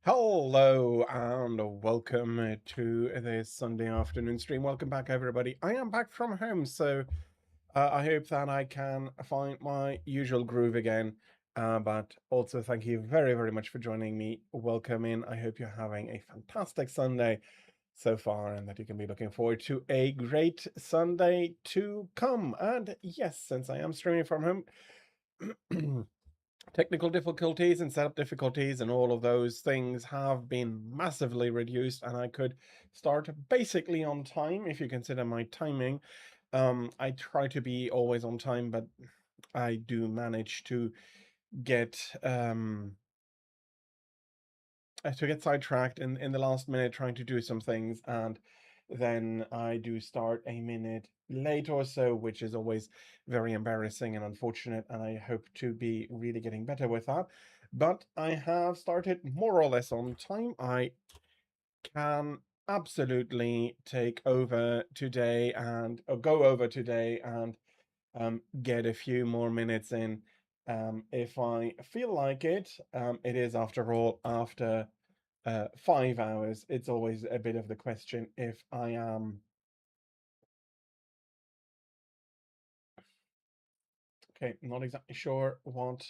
Hello and welcome to this Sunday afternoon stream. Welcome back, everybody. I am back from home, so I hope that I can find my usual groove again. But also, thank you very, very much for joining me. Welcome in. I hope you're having a fantastic Sunday so far and that you can be looking forward to a great Sunday to come. And yes, since I am streaming from home, technical difficulties and setup difficulties and all of those things have been massively reduced, and I could start basically on time if you consider my timing. I try to be always on time, but I do manage get to get sidetracked in the last minute trying to do some things, and then I do start a minute late or so, which is always very embarrassing and unfortunate, and I hope to be really getting better with that. But I have started more or less on time. I can absolutely take over today and go over today and get a few more minutes in if I feel like it. It is, after all, after 5 hours. It's always a bit of the question if I am okay. Not exactly sure what.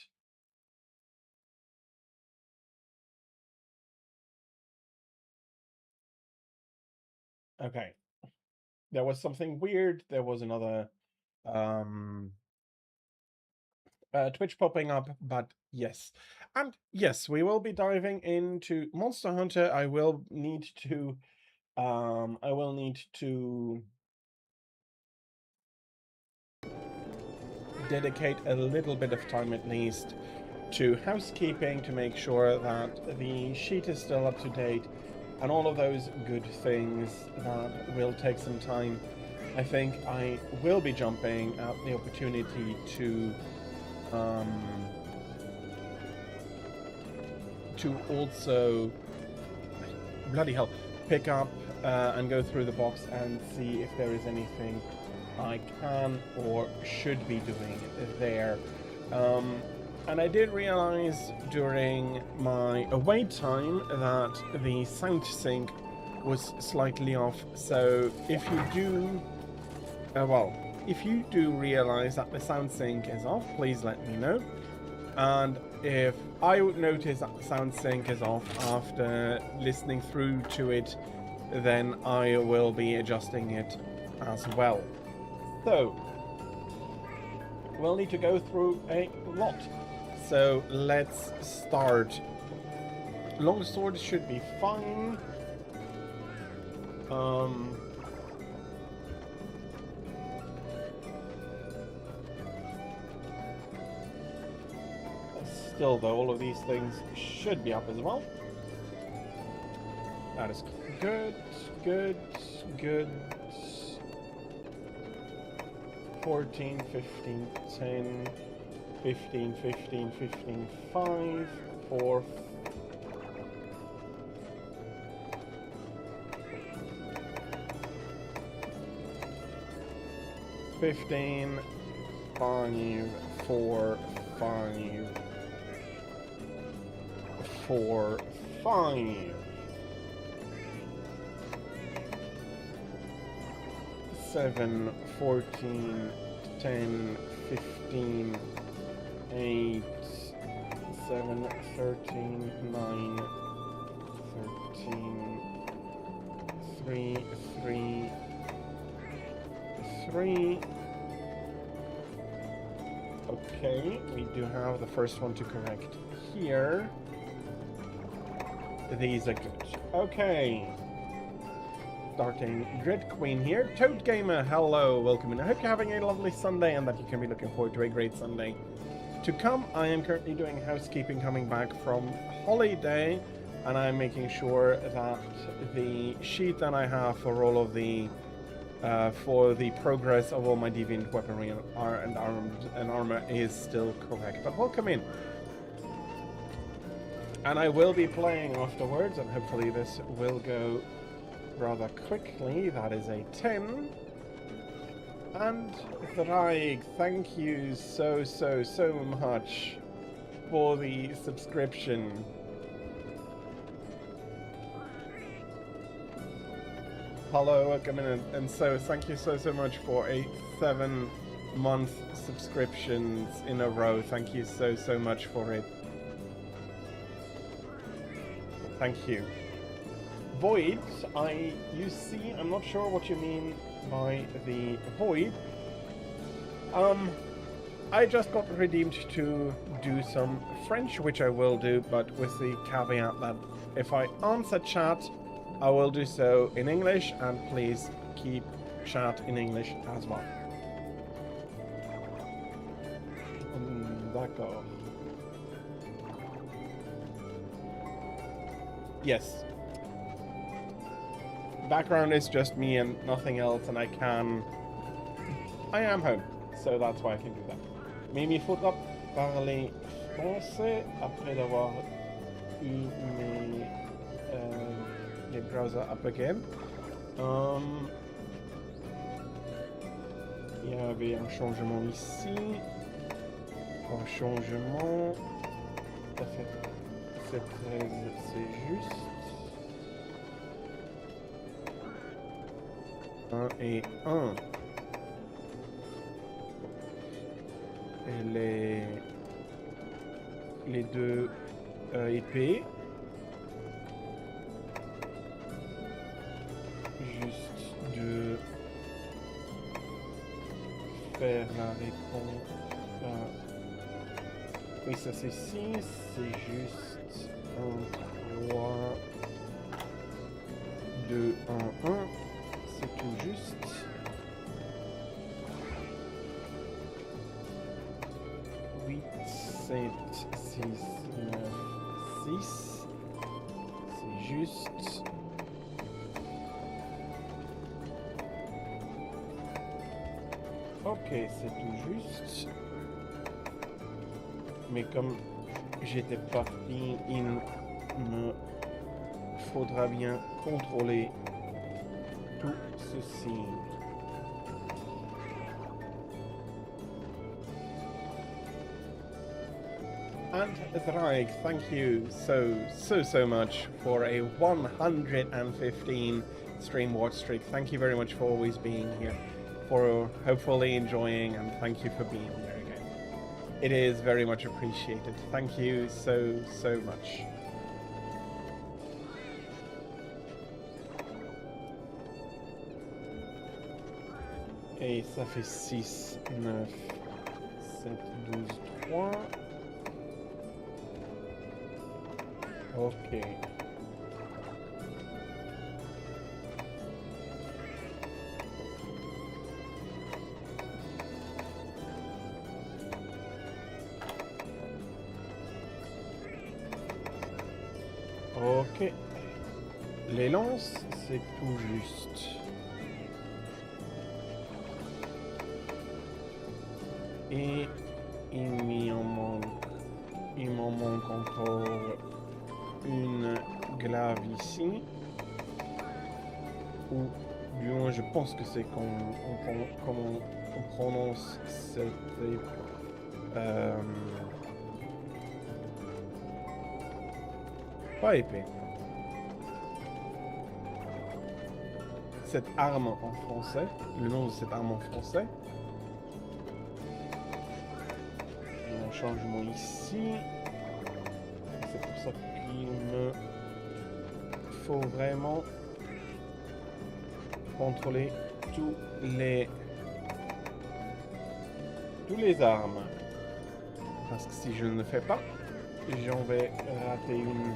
Okay, there was something weird. There was another um Twitch popping up, but yes. And yes, we will be diving into Monster Hunter. I will need to dedicate a little bit of time at least to housekeeping to make sure that the sheet is still up to date and all of those good things. That will take some time. I think I will be jumping at the opportunity um, to also, bloody hell, pick up and go through the box and see if there is anything I can or should be doing there. And I did realize during my away time that the sound sync was slightly off. So if you do, well, if you do realize that the sound sync is off, please let me know. And if I would notice that the sound sync is off after listening through to it, then I will be adjusting it as well. So, we'll need to go through a lot. So, let's start. Longsword should be fine. Still, though, all of these things should be up as well. That is good, good, good. 14, 15, 10, 15, 15, 15, 5, 4, 15, 5, 4, 5, 4, 5. 7, 14, 10, 15, 8, 7, 13, 9, 13, 3, 3, 3. Okay, we do have the first one to correct here. These are good. Okay. Starting Dread Queen here. Toad Gamer, hello, welcome in. I hope you're having a lovely Sunday and that you can be looking forward to a great Sunday to come. I am currently doing housekeeping coming back from holiday, and I'm making sure that the sheet that I have for all of the for the progress of all my deviant weaponry and armor is still correct. But welcome in. And I will be playing afterwards, and hopefully this will go rather quickly. That is a 10. And Thraig, thank you so much for the subscription. Hello, welcome in, and so thank you so much for a 7-month subscriptions in a row. Thank you so much for it. Thank you. Void, you see, I'm not sure what you mean by the void. I just got redeemed to do some French, which I will do, but with the caveat that if I answer chat, I will do so in English, and please keep chat in English as well. D'accord. Yes. Background is just me and nothing else, and I am home, so that's why I can do that. Mais il faudra parler français après d'avoir eu les browsers up again. Il y avait un changement ici. Un changement. Ça fait 13, c'est juste. 1 et 1. Et les deux épées. Juste de faire la réponse. Oui, ça c'est 6. C'est juste 1, 3, 2, 1, 1. C'est tout juste. 8, 7, 6, 9, 6. C'est juste. Ok, c'est tout juste. Mais comme j'étais parti, il me faudra bien contrôler tout ceci. And Thraig, thank you so much for a 115 stream watch streak. Thank you very much for always being here, for hopefully enjoying, and thank you for being there again. It is very much appreciated. Thank you so much. Et ça fait 6, 9, 7, 12, 3. Ok. Ok. Les lances, c'est tout juste. Et il m'en manque encore une glaive ici. Ou du moins je pense que c'est comment on prononce cette pas épée. Cette arme en français. Le nom de cette arme en français. Il y a un changement ici. C'est pour ça qu'il me faut vraiment contrôler tous les armes. Parce que si je ne le fais pas, j'en vais rater une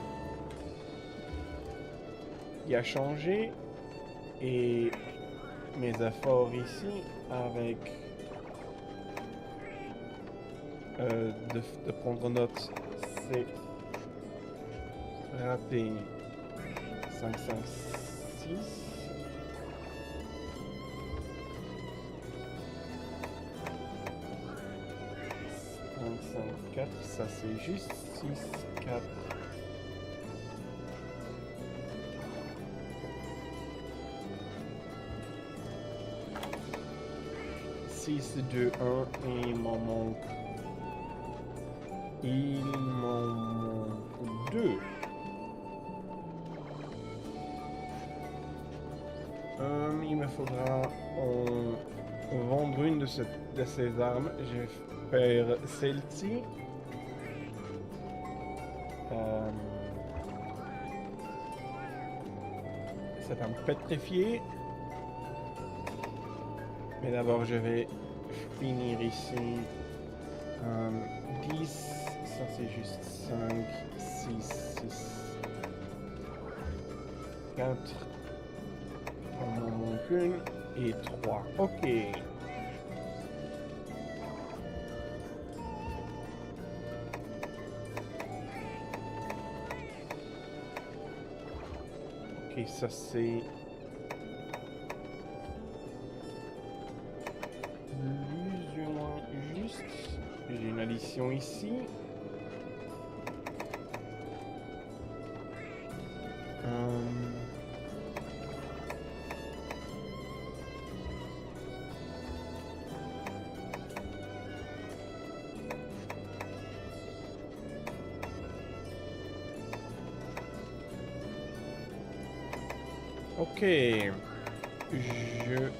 qui a changé. Et mes efforts ici avec de prendre note, c'est raté 5, 5, 6. 5, 4, ça c'est juste 6, 4. 6, 2, 1 et il m'en manque. Il m'en manque 2. 1, il me faudra en vendre une de ces armes. Je vais faire celle-ci. C'est un pétrifié. Mais d'abord, je vais finir ici. 10, ça c'est juste 5, 6, 4. On en manque une et 3. Ok. Ok, ça c'est... plus ou moins juste. J'ai une addition ici. Ok. Je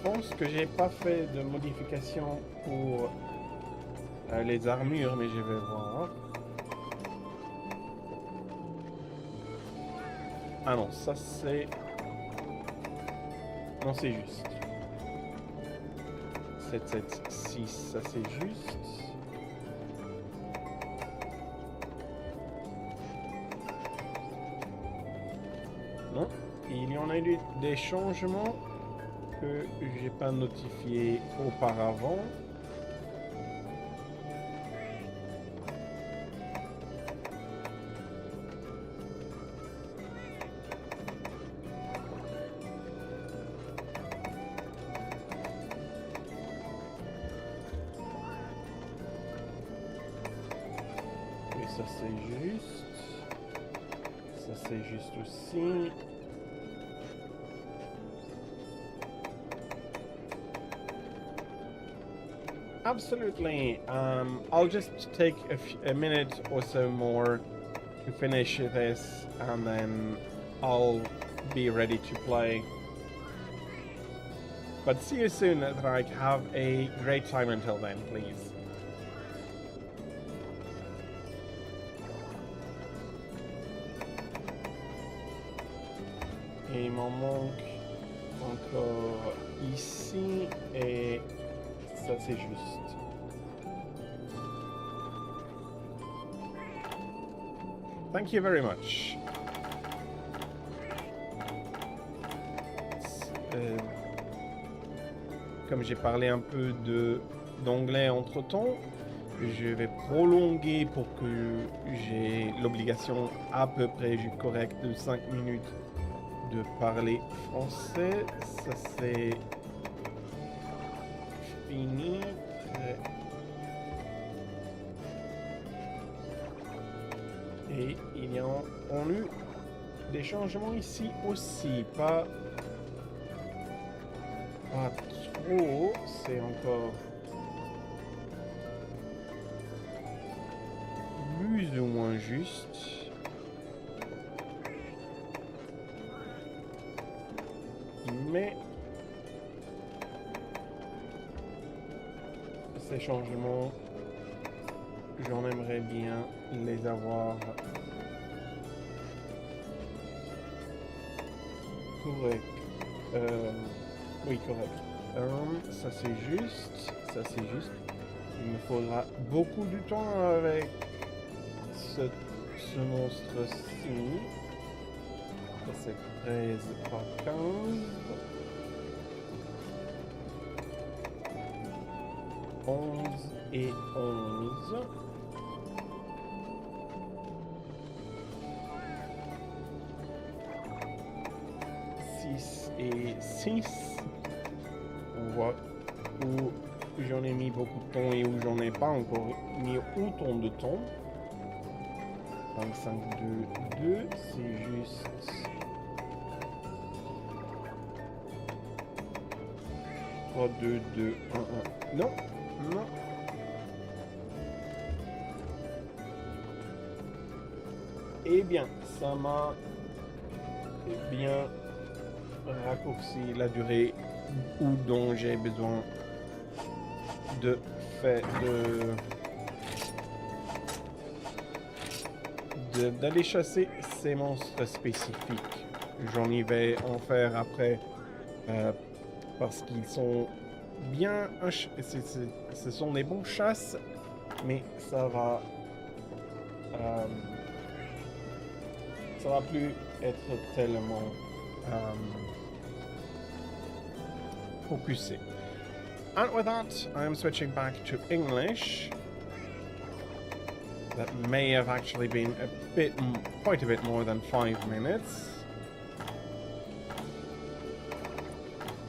pense que j'ai pas fait de modification pour les armures, mais je vais voir. Ah non, ça c'est... Non, c'est juste. 7, 7, 6, ça c'est juste. Non, il y en a eu des changements que j'ai pas notifié auparavant. Et ça c'est juste. Ça c'est juste aussi. Absolutely. I'll just take a minute or so more to finish this, and then I'll be ready to play. But see you soon, Drake. Have a great time until then, please. Et il m'en manque encore ici et ça c'est juste. Thank you very much. Comme j'ai parlé un peu d'anglais entre temps, je vais prolonger pour que j'ai l'obligation à peu près correcte de 5 minutes de parler français. Ça c'est fini. Et il y a eu des changements ici aussi, pas trop, c'est encore plus ou moins juste. Mais ces changements, j'en aimerais bien les avoir corrects. Oui, correct. Ça c'est juste. Ça c'est juste. Il me faudra beaucoup de temps avec ce monstre-ci. Ça c'est 13 par 15. 11 et 11. Et 6. On voit où j'en ai mis beaucoup de temps et où j'en ai pas encore mis autant de temps. 25, 2, 2, c'est juste 3, 2, 2, 1, 1. Non, non. Eh bien, ça m'a bien raccourci la durée ou dont j'ai besoin de faire d'aller chasser ces monstres spécifiques. J'en y vais en faire après parce qu'ils sont bien... ce sont des bons chasses, mais ça va plus être tellement focusé. And with that, I am switching back to English. That may have actually been quite a bit more than 5 minutes.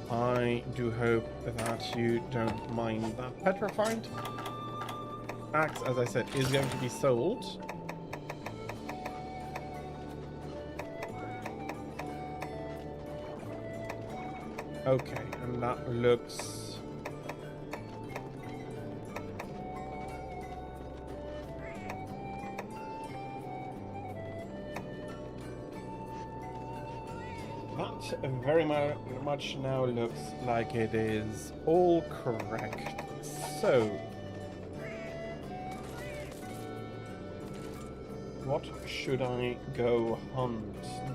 I do hope that you don't mind that. Petrified axe, as I said, is going to be sold. Okay, and that looks... That very much now looks like it is all correct. So, what should I go hunt?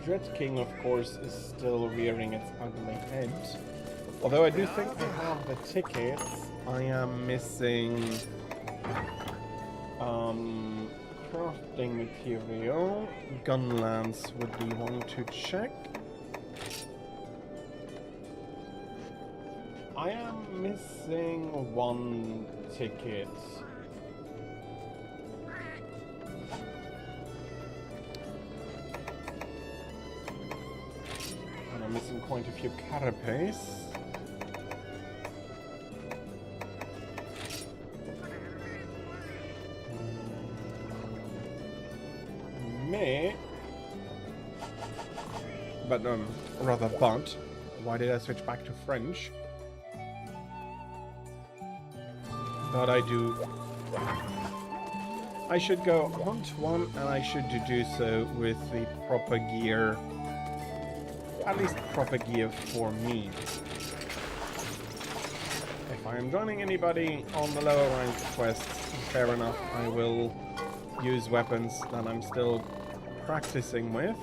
Dread King, of course, is still rearing its ugly head. Although I do think I have the tickets, I am missing crafting material. Gunlance would be one to check. I am missing one ticket. And I'm missing quite a few carapace. But why did I switch back to French? But I should go hunt one, and I should do so with the proper gear. At least proper gear for me. If I am joining anybody on the lower rank quests, fair enough, I will use weapons that I'm still practicing with.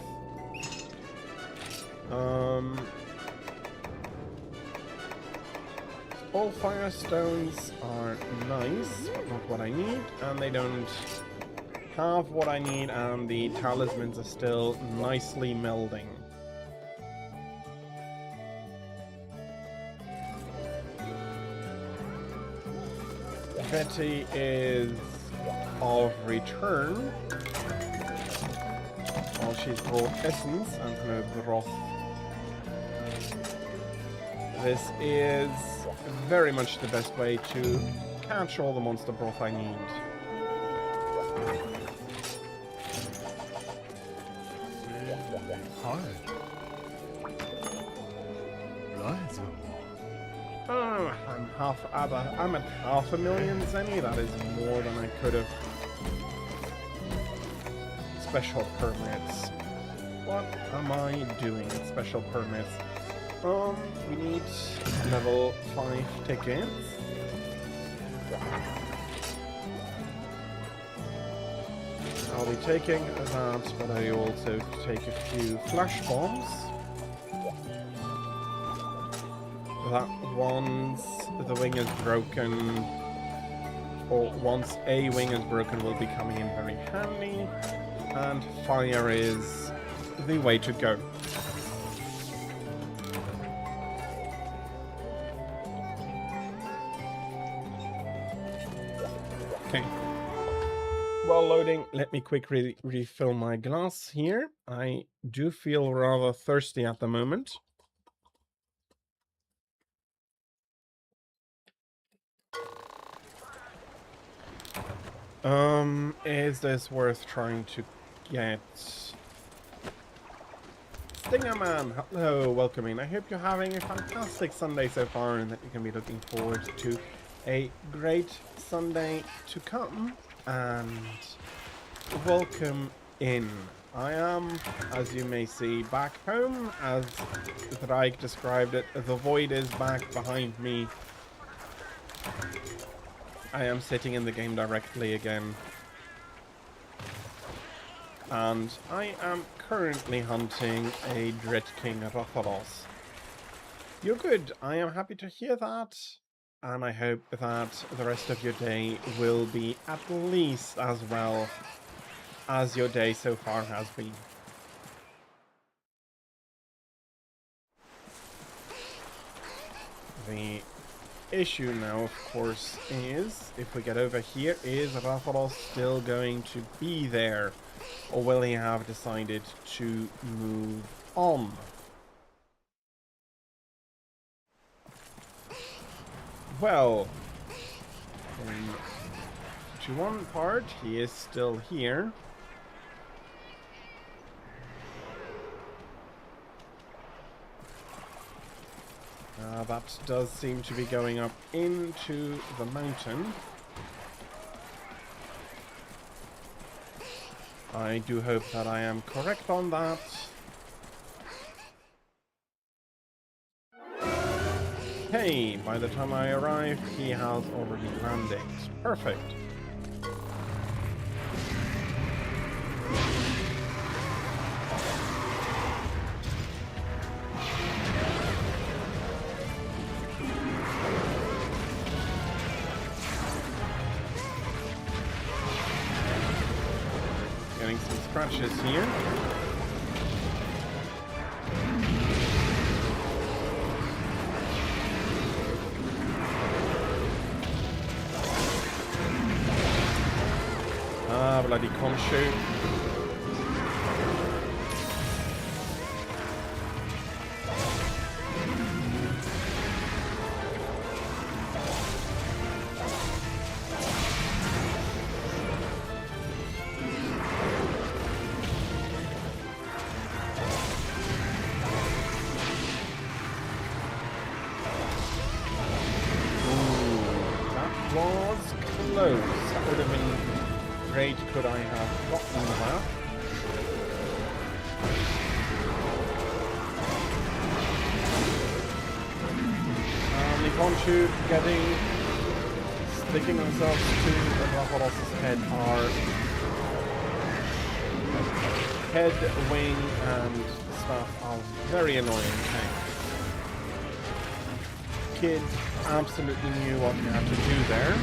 All firestones are nice, but not what I need, and they don't have what I need, and the talismans are still nicely melding. Betty is of return. Well, she's brought essence and her broth. This is very much the best way to catch all the monster broth I need. Hi. Right. Oh, I'm at 500,000 Zenny. That is more than I could have. Special permits. What am I doing? Special permits. We need level 5 tickets. I'll be taking that, but I also take a few flash bombs. That once the wing is broken, or once a wing is broken, will be coming in very handy, and fire is the way to go. Okay. While loading, let me quickly refill my glass here. I do feel rather thirsty at the moment. Is this worth trying to get? Stingerman, hello, welcome in. I hope you're having a fantastic Sunday so far and that you can be looking forward to a great Sunday to come. And welcome in. I am, as you may see, back home, as Thrike described it. The void is back behind me. I am sitting in the game directly again. And I am currently hunting a Dread King Rathalos. You're good. I am happy to hear that. And I hope that the rest of your day will be at least as well as your day so far has been. The issue now, of course, is, if we get over here, is Rathalos still going to be there? Or will he have decided to move on? Well, to one part, he is still here. That does seem to be going up into the mountain. I do hope that I am correct on that. Hey, by the time I arrive, he has already landed. Perfect. Getting some scratches here. Ah, bloody Khonshu. Was close. That would have been great could I have gotten that. The Khonshu sticking themselves to Rathalos' head are head, wing, and stuff are very annoying things. Kid absolutely knew what he had to do there.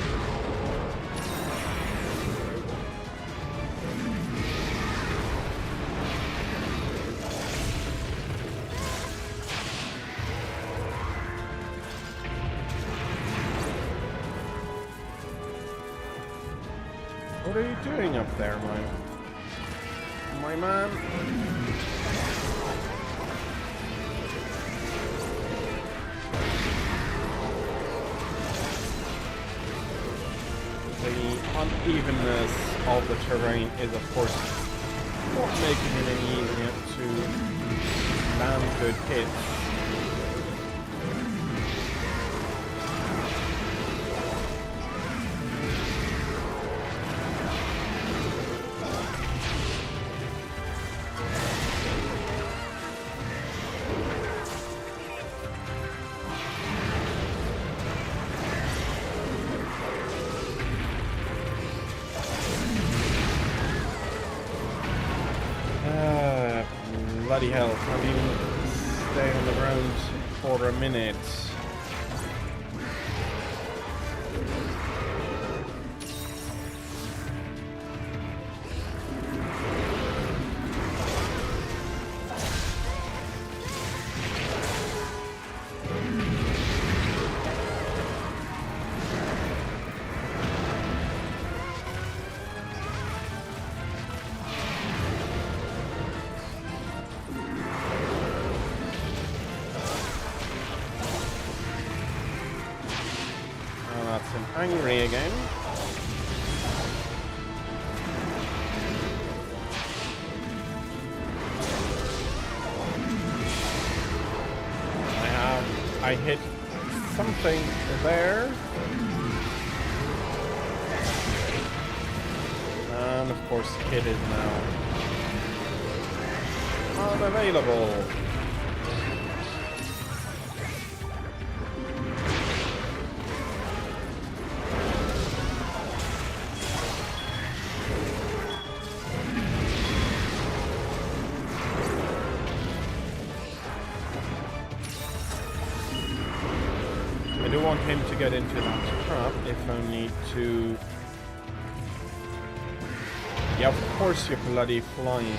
What are you doing up there, my man? The unevenness of the terrain is, of course, not making it any easier to land good hits. Bloody hell, can't even stay on the ground for a minute. Angry again. I hit something there. And of course Kid is now unavailable. I do want him to get into that trap, if only to... Yeah, of course you're bloody flying.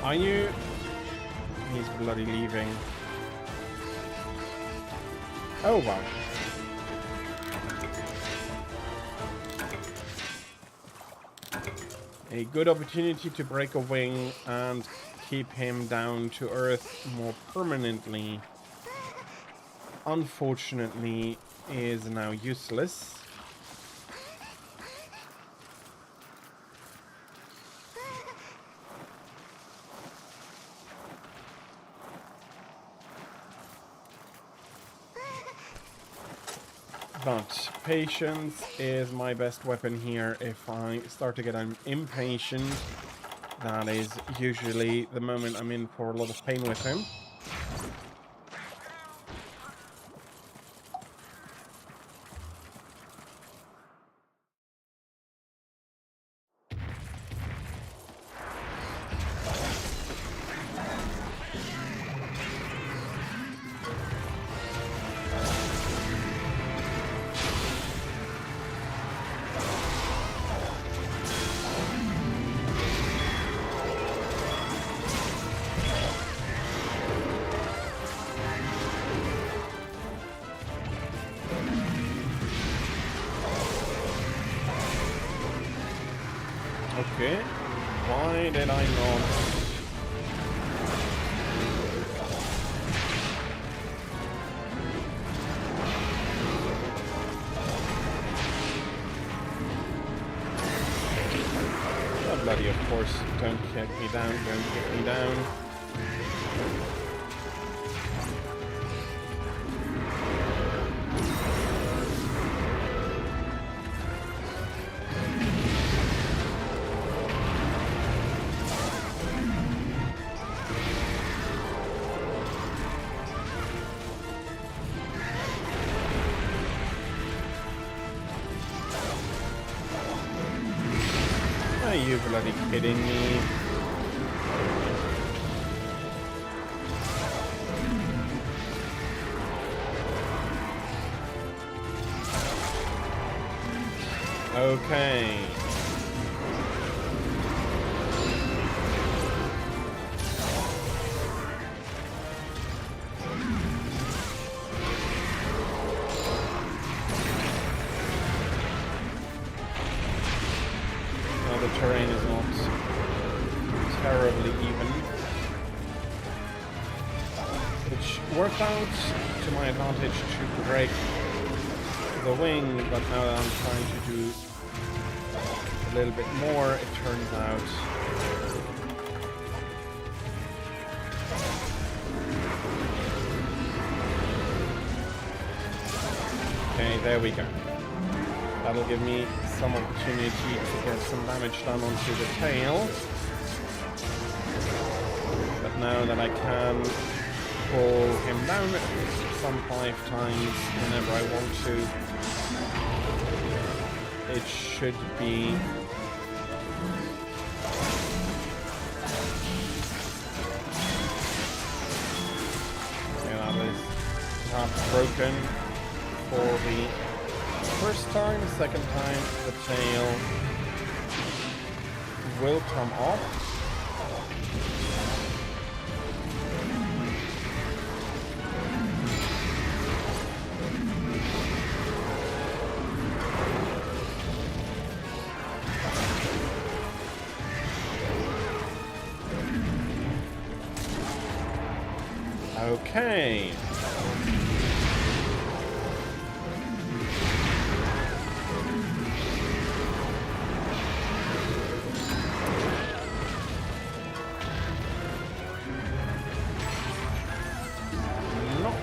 Are you? He's bloody leaving. Oh wow. A good opportunity to break a wing and keep him down to earth more permanently. Unfortunately, is now useless. But patience is my best weapon here. If I start to get impatient, that is usually the moment I'm in for a lot of pain with him. Okay, why did I not? Oh, bloody, of course, don't kick me down, don't kick me down. Are you bloody kidding me? Okay. The terrain is not terribly even, which worked out to my advantage to break the wing, but now that I'm trying to do a little bit more, it turns out okay, there we go. That'll give me some opportunity to get some damage done onto the tail. But now that I can pull him down some 5 times whenever I want to, it should be yeah, that is half broken for the first time. Second time the tail will come off. Okay.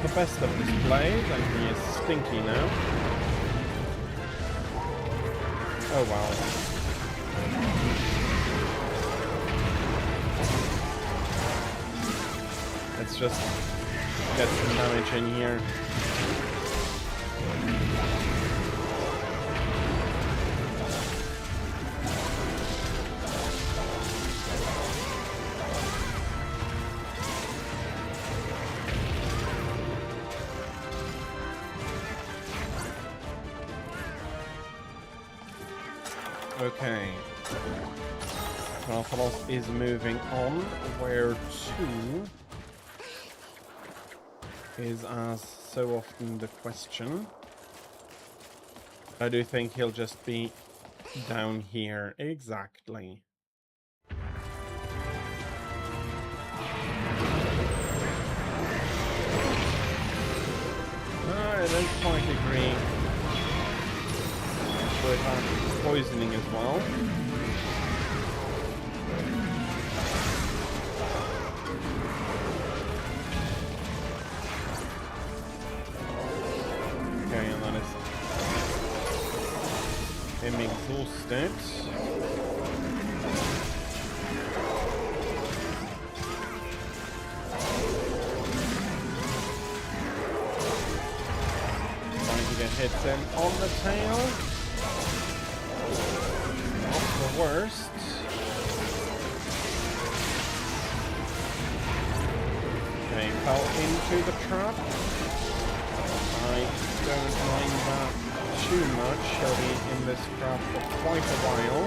the best of displays, and he is stinky now. Oh wow. Let's just get some damage in here. Okay. Rathalos is moving on. Where to is as so often the question. I do think he'll just be down here. Exactly. I don't quite agree with that poisoning as well. Okay, and that is him exhausted. Trying to get hits in on the tail. Not the worst. Okay, fell into the trap. I don't mind that too much. He'll be in this trap for quite a while.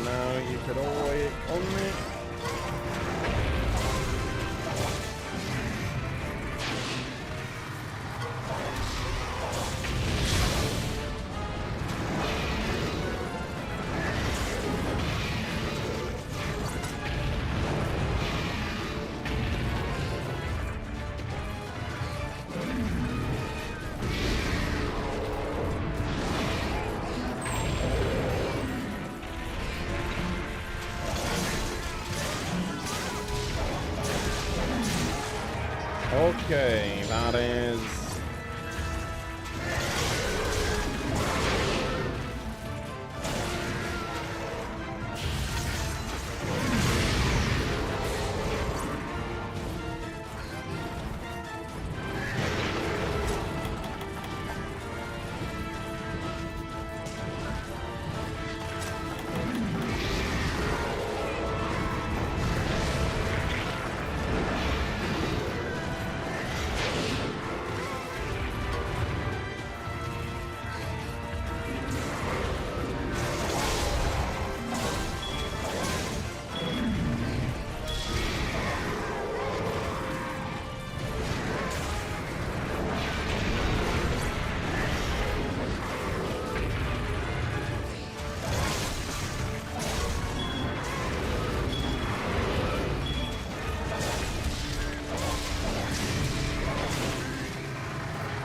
Now you could always only. Okay, that is...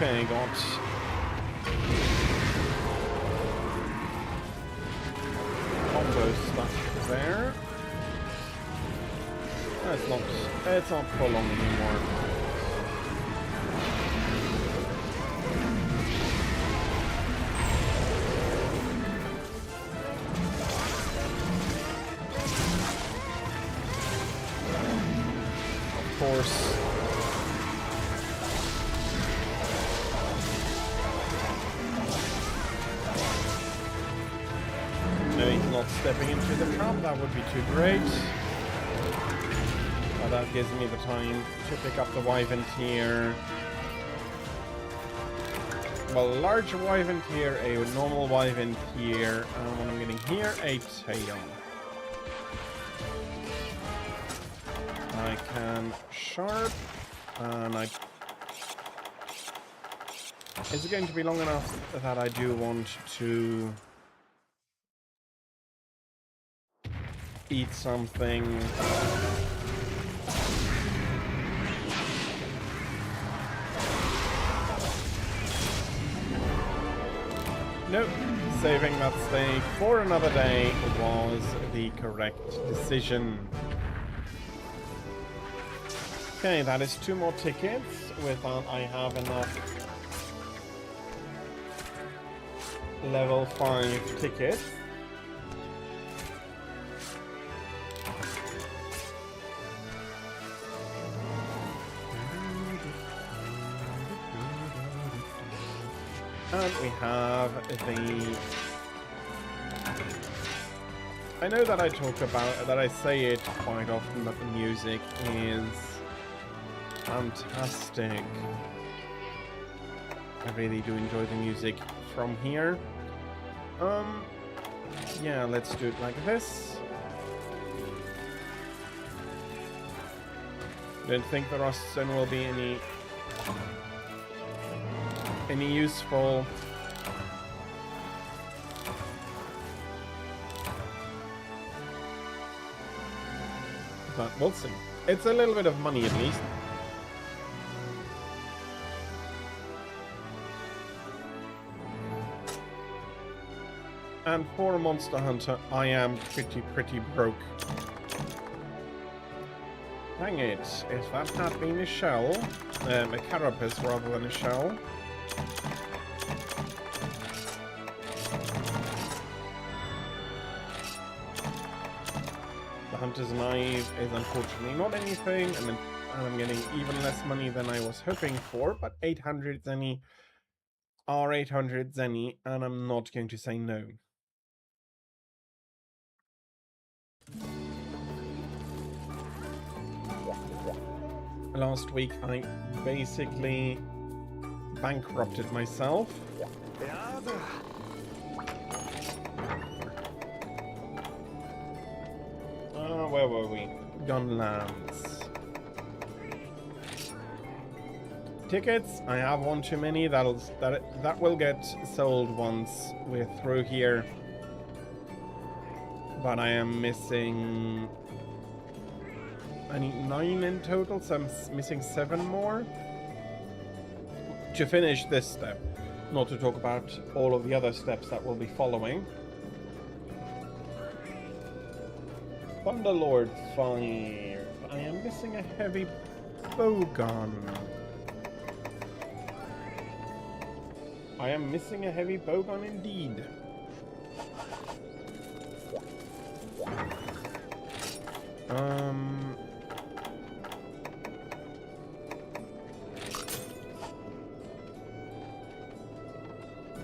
Okay, got combo stuff there. It's not for long anymore. Of course. Not stepping into the trap, that would be too great. But that gives me the time to pick up the Wyvern tier. Well, a large Wyvern tier, a normal Wyvern tier, and what I'm getting here, a tail. I can sharp, and I... Is it going to be long enough that I do want to eat something? Nope, saving that steak for another day was the correct decision. Okay, that is 2 more tickets. With that, I have enough level 5 tickets. And we have the... I know that I talk about, that I say it quite often, but the music is fantastic. I really do enjoy the music from here. Yeah, let's do it like this. Don't think the Rostson will be any useful. But we'll see. It's a little bit of money at least. And for a Monster Hunter, I am pretty broke. Dang it, if that had been a shell, a carapace rather than a shell. The Hunter's Knife is unfortunately not anything, and I'm getting even less money than I was hoping for, but 800 Zenny are 800 Zenny, and I'm not going to say no. Last week I basically bankrupted myself. Where were we? Gunlands. Tickets, I have one too many. That will get sold once we're through here. But I am missing... I need 9 in total, so I'm missing 7 more to finish this step. Not to talk about all of the other steps that will be following. Thunderlord 5. I am missing a heavy bowgun. I am missing a heavy bowgun indeed.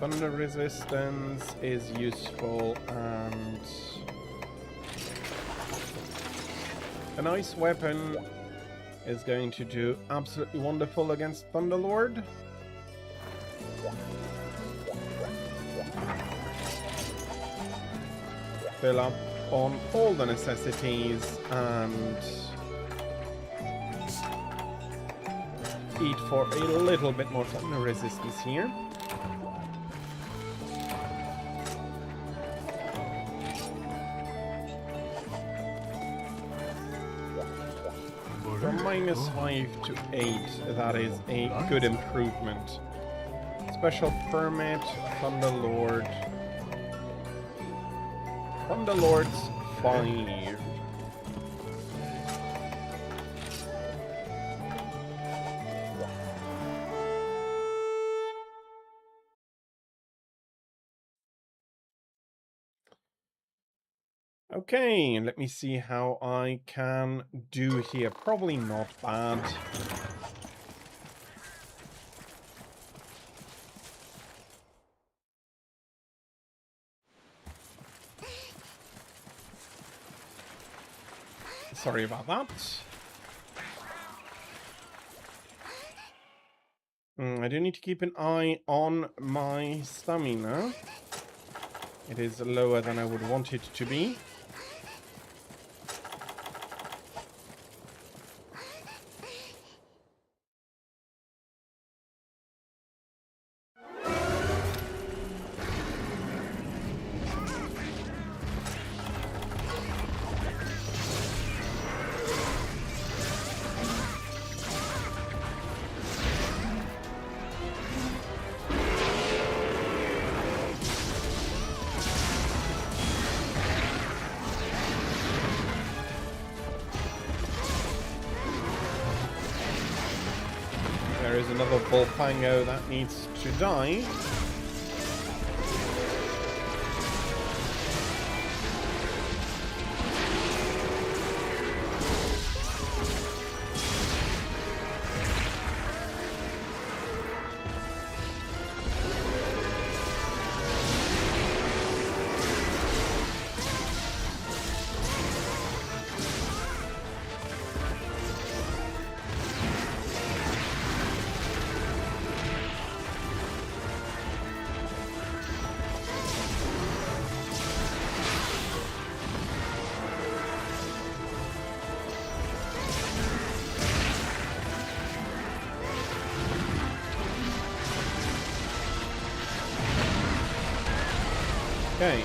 Thunder resistance is useful, and an ice weapon is going to do absolutely wonderful against Thunderlord. Fill up on all the necessities and eat for a little bit more thunder resistance here. From -5 to 8, that is a good improvement. Special permit, Thunderlord. Thunderlord's 5. Okay, let me see how I can do here. Probably not bad. Sorry about that. I do need to keep an eye on my stamina. It is lower than I would want it to be. There's another Volfango that needs to die. Okay.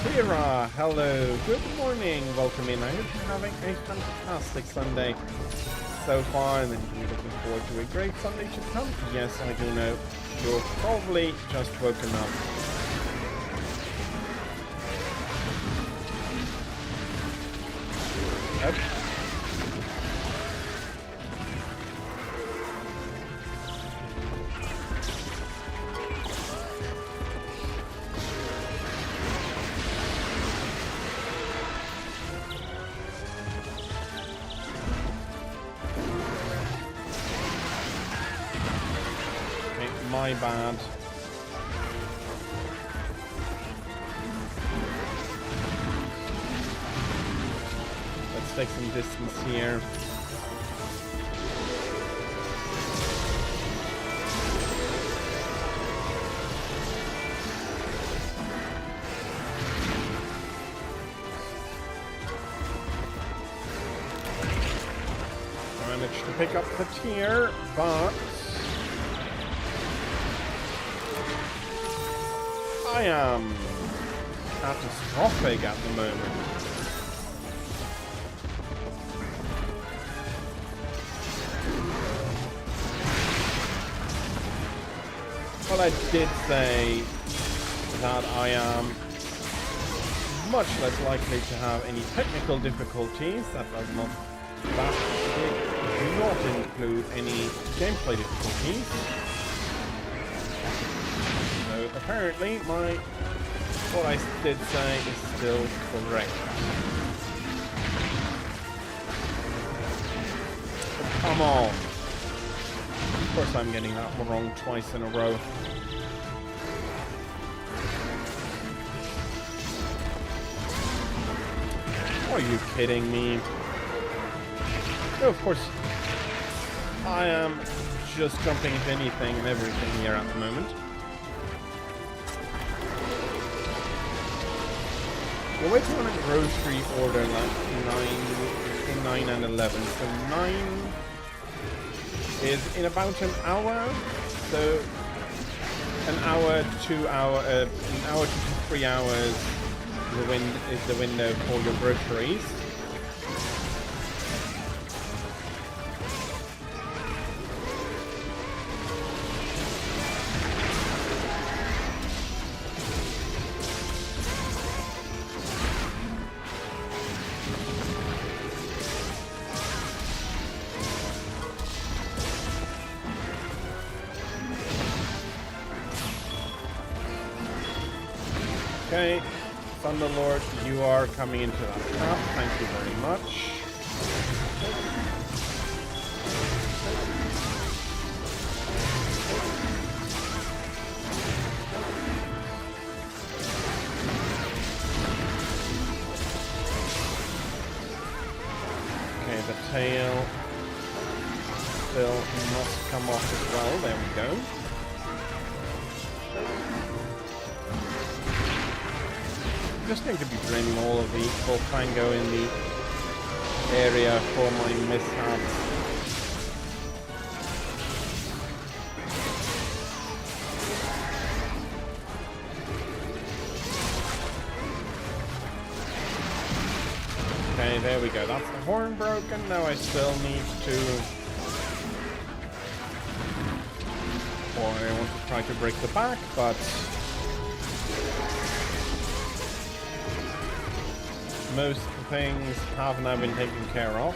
Kira, hello, good morning, welcome in. I hope you're having a fantastic Sunday so far, and that you're looking forward to a great Sunday to come. Yes, I do know. You're probably just woken up. Yep. My bad. Let's take some distance here. I managed to pick up the tier, but I am catastrophic at the moment. Well, I did say that I am much less likely to have any technical difficulties. That do not include any gameplay difficulties. Apparently, what I did say is still correct. But come on. Of course I'm getting that one wrong twice in a row. Are you kidding me? No, of course. I am just jumping into anything and everything here at the moment. We're waiting on a grocery order like 9 and 11. So 9 is in about an hour. So an hour to 3 hours is the window for your groceries. Okay, Thunderlord, you are coming into that trap. Thank you very much. Okay, the tail still must come off as well. There we go. I'm just going to be draining all of the Volfango in the area for my mishaps. Okay, there we go. That's the horn broken. Now I still need to... Or I want to try to break the back, but... most things have now been taken care of.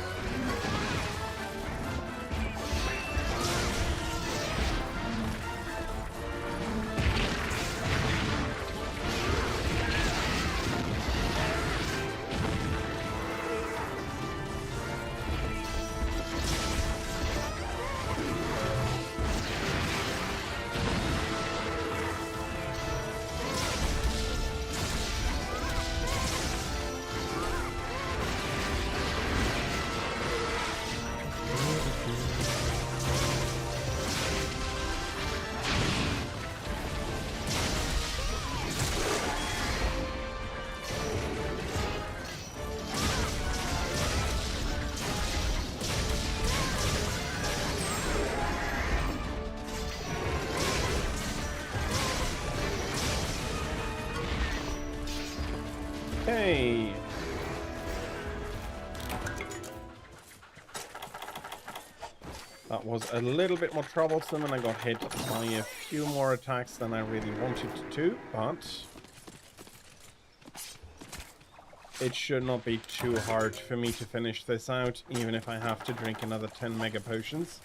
Okay. That was a little bit more troublesome, and I got hit by a few more attacks than I really wanted to, but it should not be too hard for me to finish this out, even if I have to drink another 10 mega potions.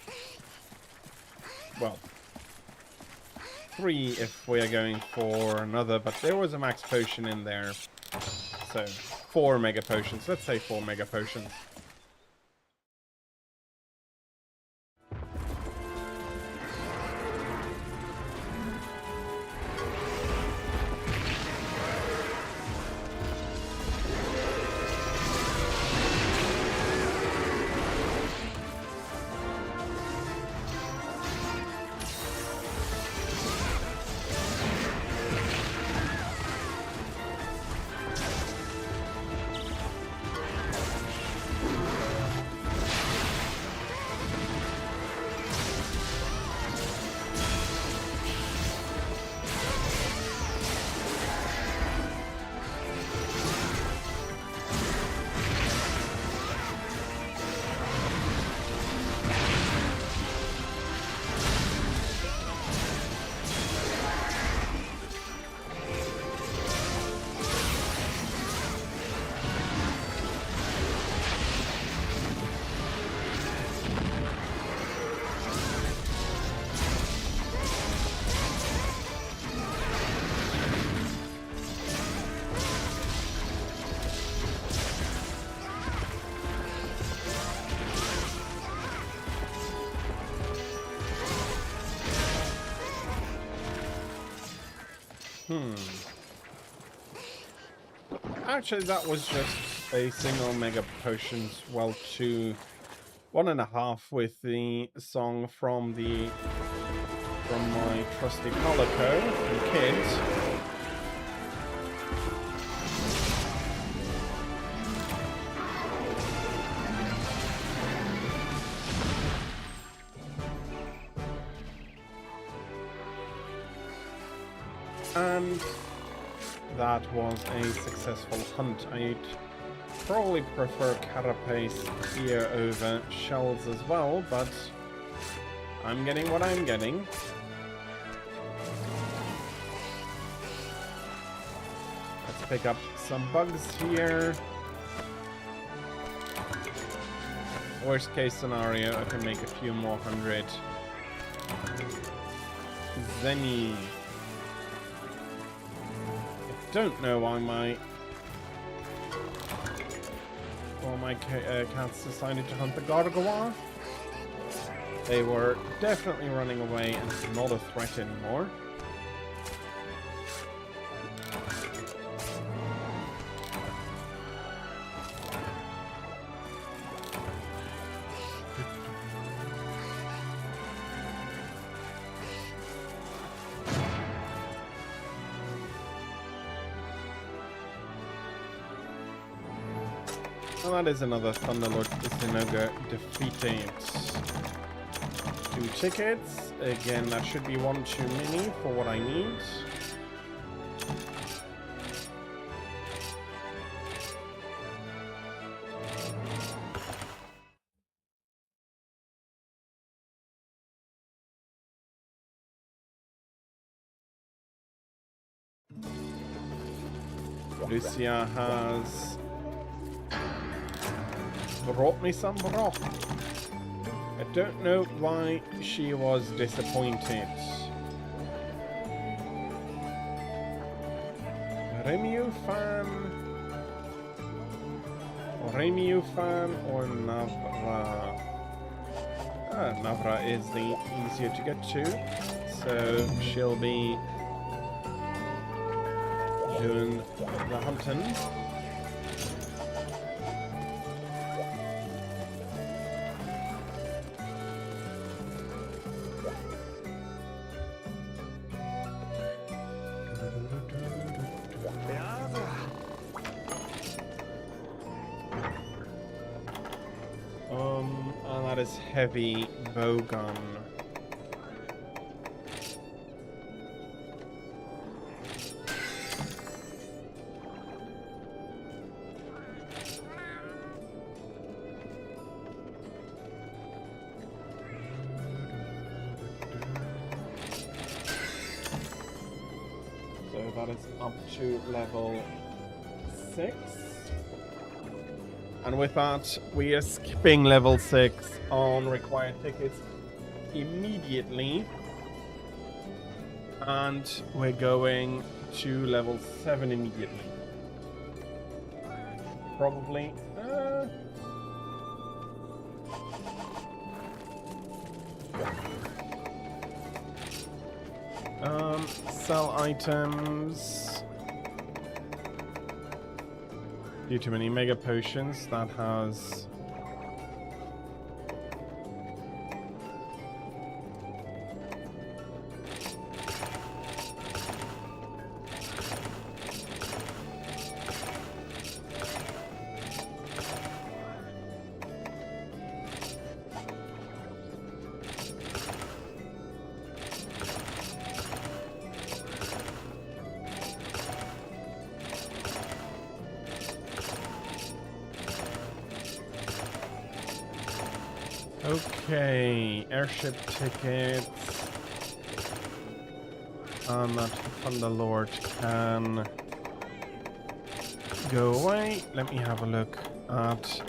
Well, 3 if we are going for another, but there was a max potion in there. So, 4 mega potions. Let's say 4 mega potions. Actually, that was just a single mega potions, well, 1.5 with the song from my trusty Calico, the kids. And that was a successful hunt. I'd probably prefer Carapace here over Shells as well, but I'm getting what I'm getting. Let's pick up some bugs here. Worst case scenario, I can make a few more 100 Zenny. Don't know why my cats decided to hunt the Gargoyle. They were definitely running away and not a threat anymore. Well, that is another Thunderlord Zinogre defeated. 2 tickets. Again, that should be 1 too many for what I need. Lucia has brought me some broth. I don't know why she was disappointed. Remiufan or Navra? Navra is the easier to get to, so she'll be doing the hunting. And that is heavy bowgun. So that is up to level 6. And with that, we are skipping level 6 on required tickets immediately. And we're going to level 7 immediately. Probably. Sell items. Due to many mega potions, that has okay, airship tickets. That Thunderlord can go away. Let me have a look at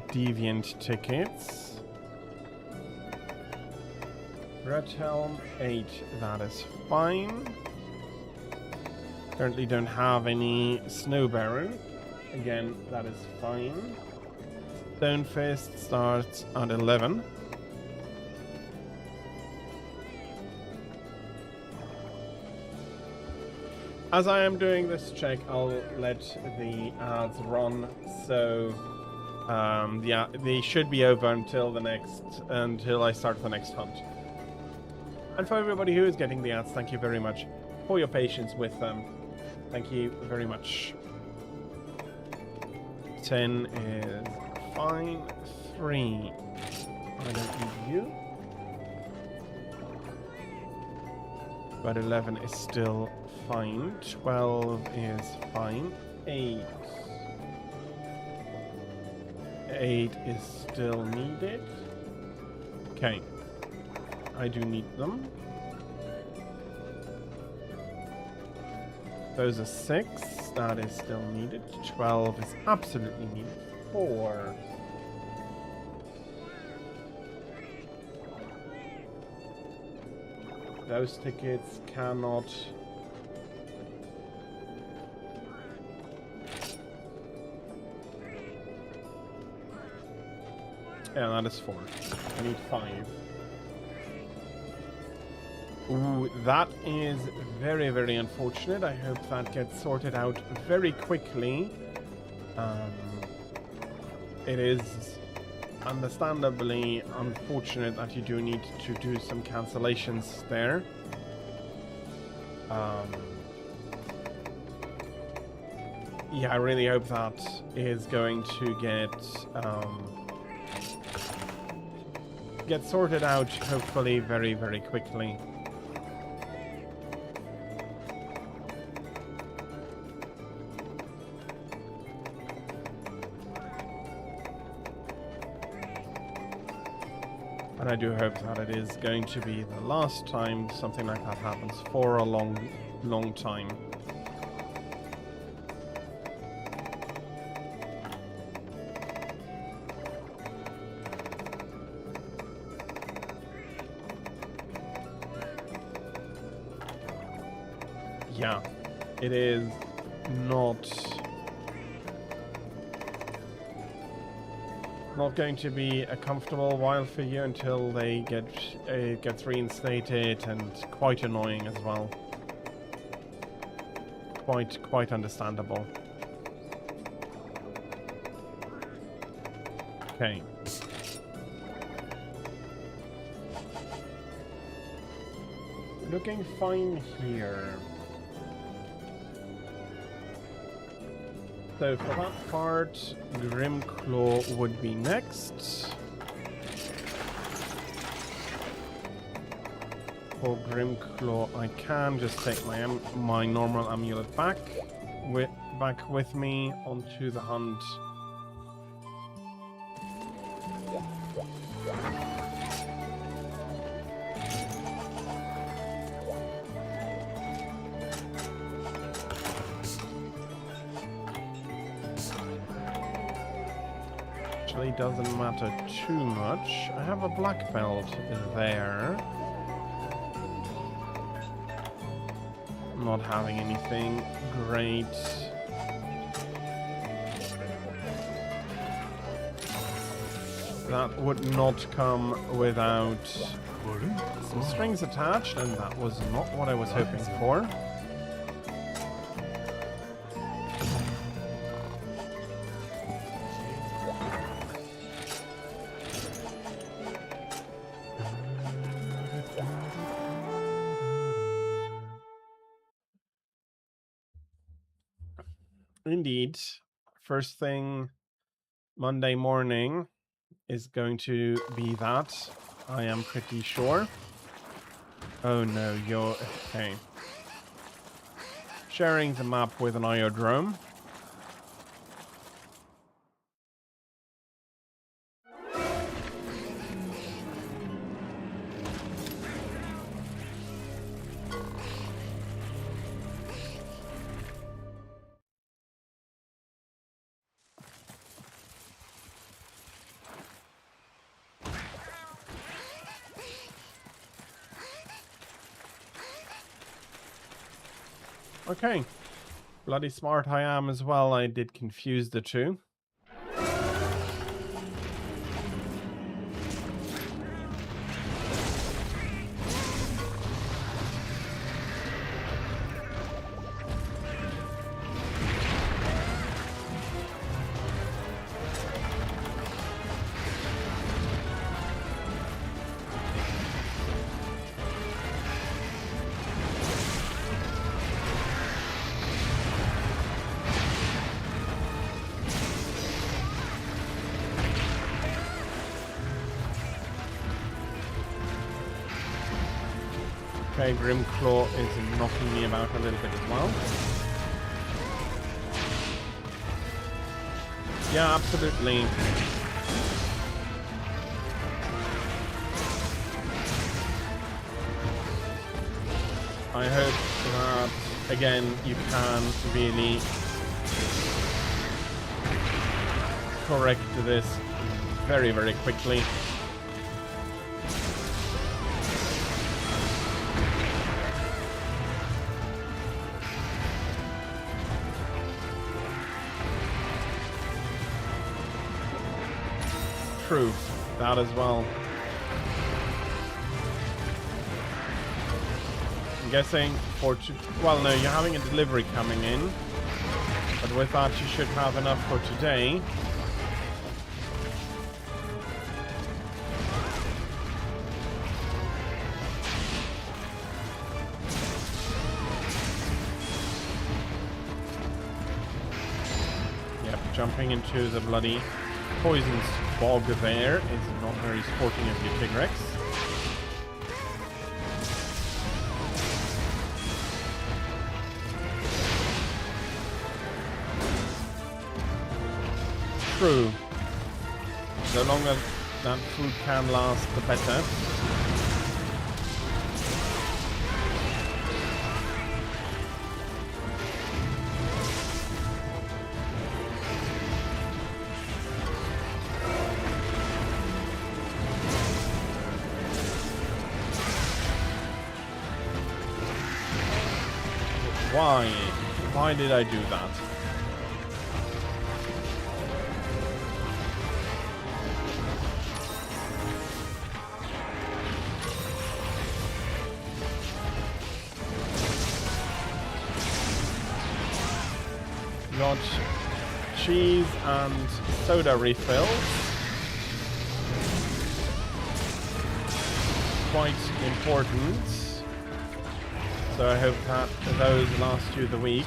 Deviant tickets. Red Helm 8, that is fine. Currently don't have any Snow Baron. Again, that is fine. Stone Fist starts at 11. As I am doing this check, I'll let the ads run. So, yeah, they should be over until I start the next hunt. And for everybody who is getting the ads, thank you very much for your patience with them. Thank you very much. 10 is fine. 3. I don't need you. But 11 is still fine. 12 is fine. 8. 8 is still needed. Okay. I do need them. Those are 6. That is still needed. 12 is absolutely needed. 4. Those tickets cannot... Yeah, that is 4. I need 5. Ooh, that is very, very unfortunate. I hope that gets sorted out very quickly. It is understandably unfortunate that you do need to do some cancellations there. Yeah, I really hope that is going to get sorted out, hopefully very, very quickly. And I do hope that it is going to be the last time something like that happens for a long, long time. yeah, it is not going to be a comfortable while for you until they gets reinstated, and quite annoying as well. Quite understandable. Okay. Looking fine here. So for that part, Grimclaw would be next. For Grimclaw, I can just take my normal amulet back with me onto the hunt. Actually, doesn't matter too much. I have a black belt there. Not having anything great. That would not come without some strings attached, and that was not what I was hoping for. Indeed, first thing Monday morning is going to be that. I am pretty sure. Oh no, you're... okay. Sharing the map with an Iodrome. Okay. Bloody smart I am as well. I did confuse the two. Okay, Grimclaw is knocking me about a little bit as well. Yeah, absolutely. I hope that, again, you can really correct this very, very quickly. True, that as well. I'm guessing for... well, no, you're having a delivery coming in. But with that, you should have enough for today. Yep, jumping into the bloody poison bog there is not very sporting of you, Tigrex. True. The longer that food can last, the better. Why? Why did I do that? Got cheese and soda refills. Quite important. So I hope that those last you the week.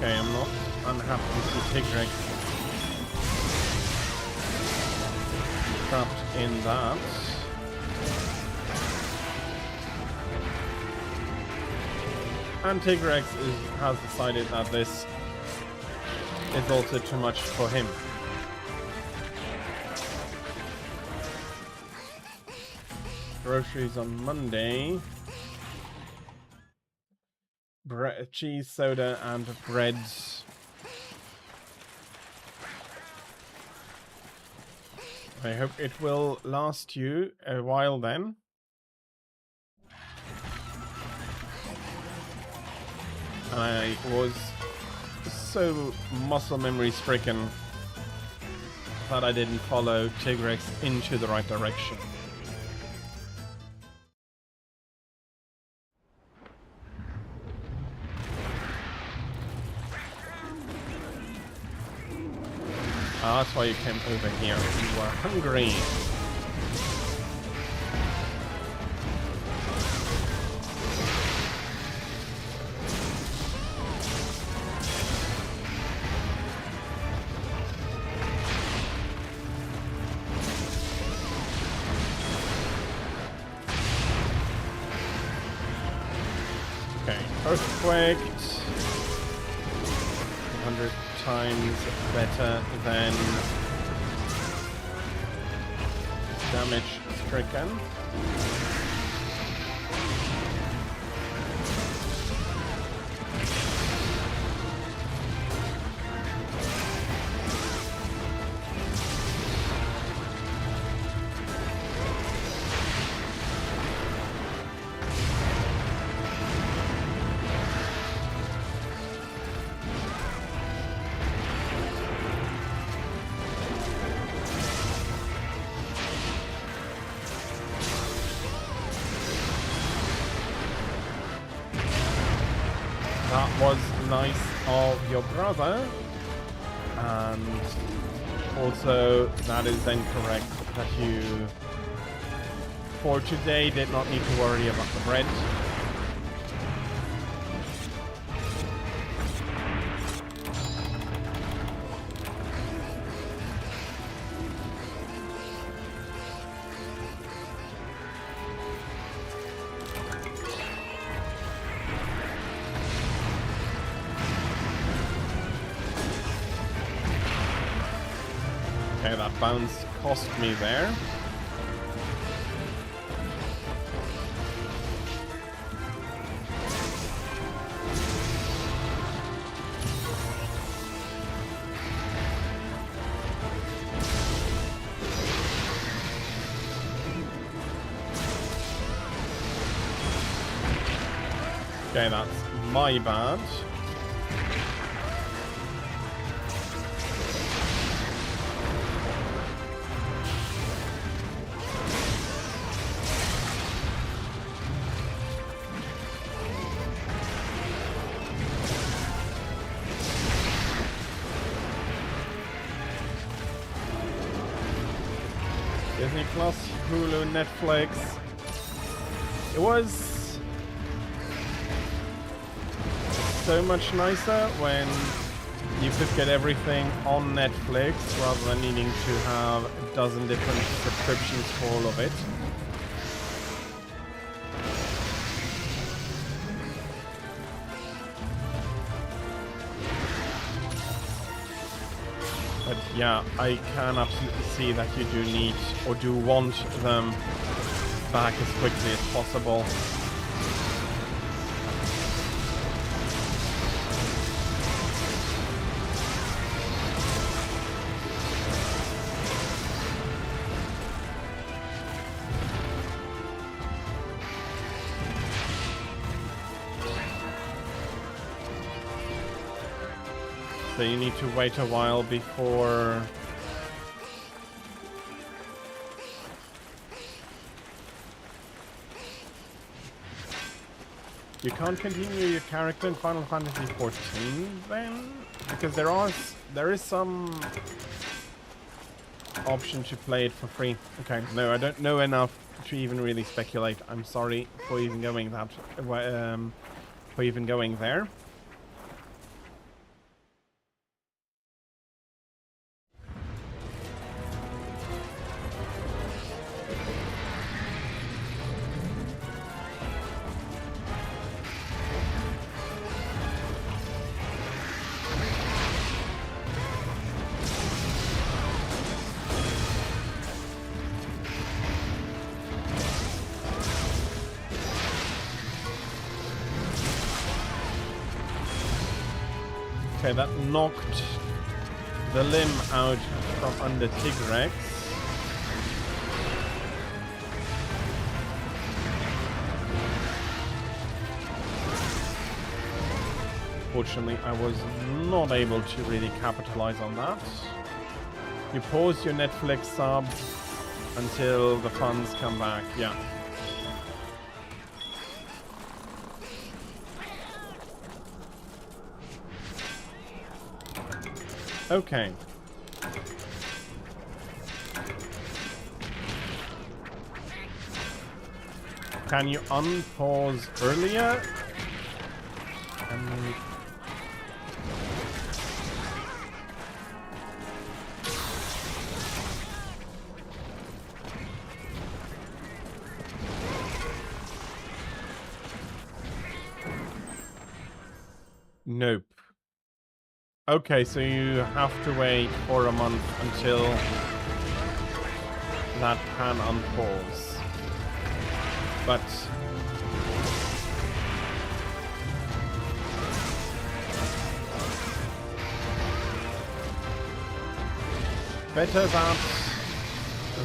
Okay, I'm not unhappy with the Tigrex trapped in that. And Tigrex has decided that this is also too much for him. Groceries on Monday. Cheese, soda, and bread. I hope it will last you a while then. I was so muscle memory stricken that I didn't follow Tigrex into the right direction. That's why you came over here. You were hungry. Okay, earthquake. 100 times better than damage stricken. That was nice of your brother, and also that is then correct that you for today did not need to worry about the bread. Okay, that bounce cost me there. Okay, that's my bad. Disney Plus, Hulu, Netflix. It was so much nicer when you could get everything on Netflix rather than needing to have a dozen different subscriptions for all of it. Yeah, I can absolutely see that you do need or do want them back as quickly as possible. So you need to wait a while before... You can't continue your character in Final Fantasy XIV then? Because there is some option to play it for free. Okay, no, I don't know enough to even really speculate. I'm sorry for even going that for even going there. Okay, that knocked the limb out from under Tigrex. Fortunately, I was not able to really capitalize on that. You pause your Netflix sub until the funds come back. Yeah. Okay. Can you unpause earlier? Nope. Okay, so you have to wait for a month until that can unpause. But better that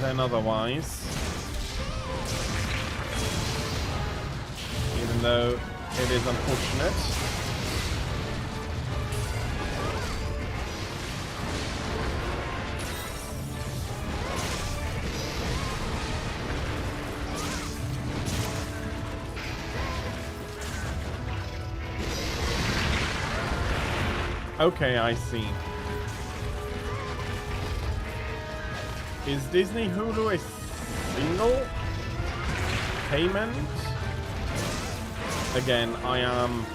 than otherwise. Even though it is unfortunate. Okay, I see. Is Disney Hulu a single payment? Again, I am...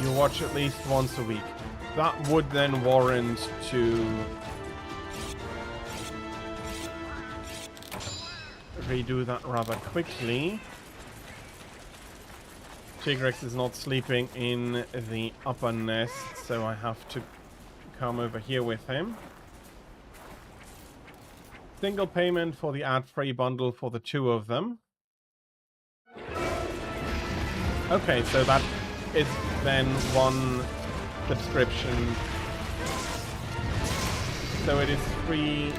You watch at least once a week. That would then warrant to redo that rather quickly. Tigrex is not sleeping in the upper nest, so I have to come over here with him. Single payment for the ad-free bundle for the two of them. Okay, so that is then one subscription. So it is free.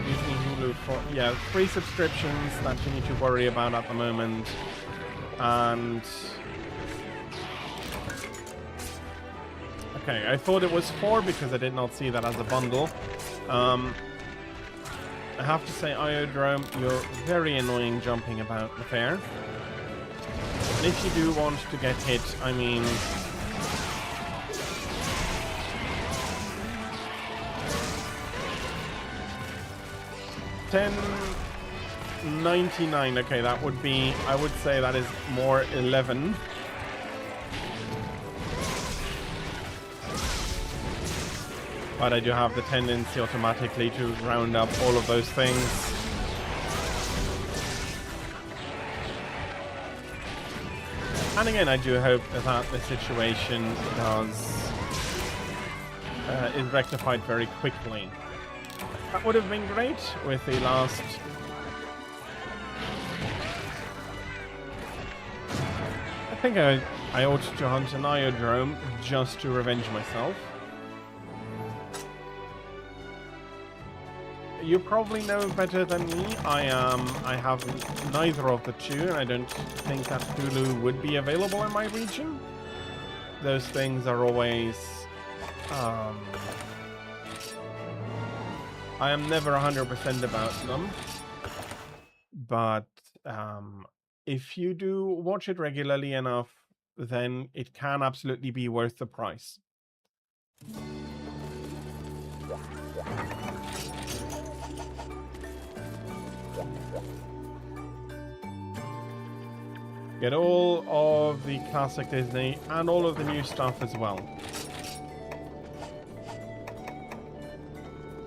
Disney Hulu for, yeah, 3 subscriptions that you need to worry about at the moment. And okay, I thought it was 4 because I did not see that as a bundle. I have to say, Iodrome, you're very annoying jumping about the fair. And if you do want to get hit, I mean... $10.99. Okay, that would be, I would say that is more 11. But I do have the tendency automatically to round up all of those things. And again, I do hope that the situation is rectified very quickly. That would have been great with the last... I think I ought to hunt an Iodrome just to revenge myself. You probably know better than me. I have neither of the two, and I don't think that Hulu would be available in my region. Those things are always... I am never 100% about them. But if you do watch it regularly enough, then it can absolutely be worth the price. Get all of the classic Disney and all of the new stuff as well.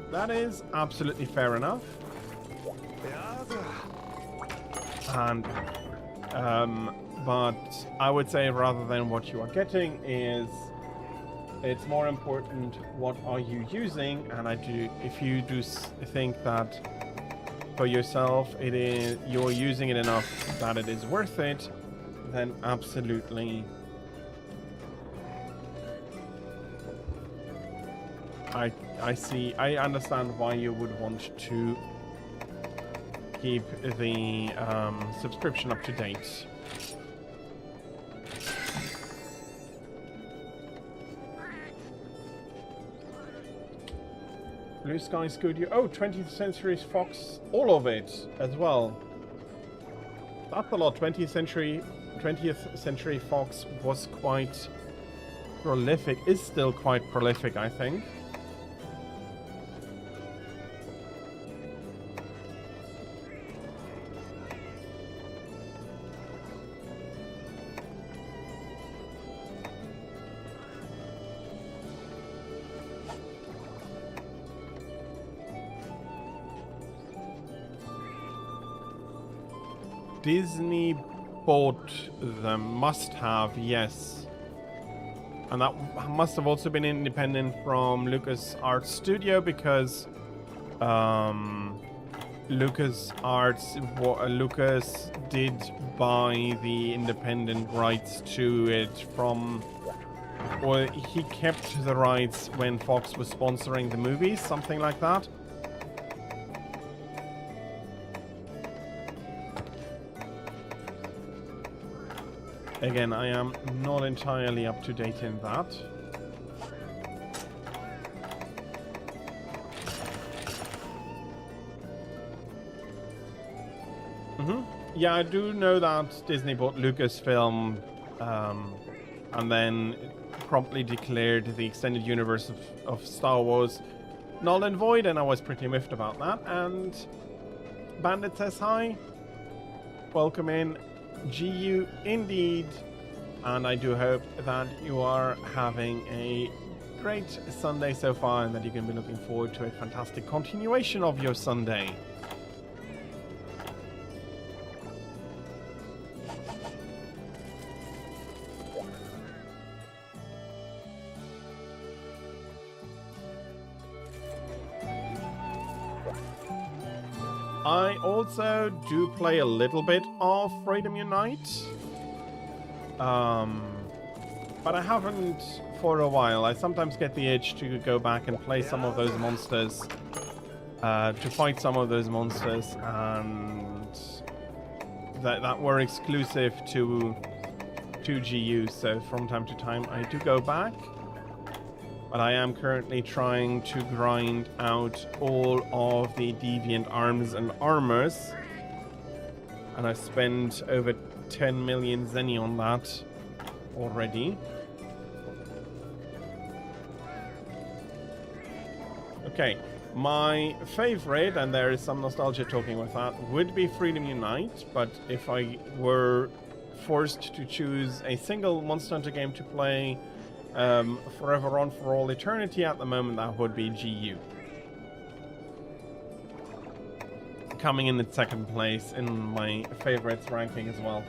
That is absolutely fair enough. And but I would say rather than what you are getting is it's more important what are you using, and if you do think that for yourself you're using it enough that it is worth it, then absolutely I understand why you would want to keep the subscription up to date. Blue Sky Studio. Oh, 20th Century Fox, all of it as well. That's a lot. 20th Century Fox was quite prolific, is still quite prolific, I think. Disney bought them, must have, yes. And that must have also been independent from LucasArts Studio, because Lucas did buy the independent rights to it from, or he kept the rights when Fox was sponsoring the movies, something like that. Again, I am not entirely up to date in that. Yeah, I do know that Disney bought Lucasfilm and then promptly declared the extended universe of Star Wars null and void, and I was pretty miffed about that. And Bandit says hi. Welcome in. GU indeed, and I do hope that you are having a great Sunday so far, and that you can be looking forward to a fantastic continuation of your Sunday. I also do play a little bit of Freedom Unite, but I haven't for a while. I sometimes get the itch to go back and play some of those monsters, to fight some of those monsters, and that were exclusive to GU. So from time to time I do go back. But I am currently trying to grind out all of the Deviant arms and armors. And I've spent over 10 million Zenny on that already. Okay, my favorite, and there is some nostalgia talking with that, would be Freedom Unite. But if I were forced to choose a single Monster Hunter game to play forever on for all eternity at the moment, that would be GU. Coming in at second place in my favorites ranking as well.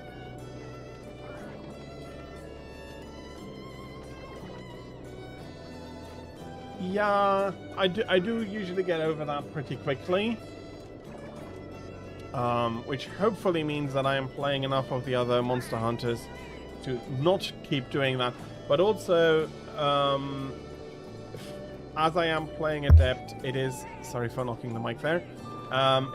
Yeah, I do usually get over that pretty quickly. Which hopefully means that I am playing enough of the other Monster Hunters to not keep doing that. But also, as I am playing Adept, it is... Sorry for knocking the mic there.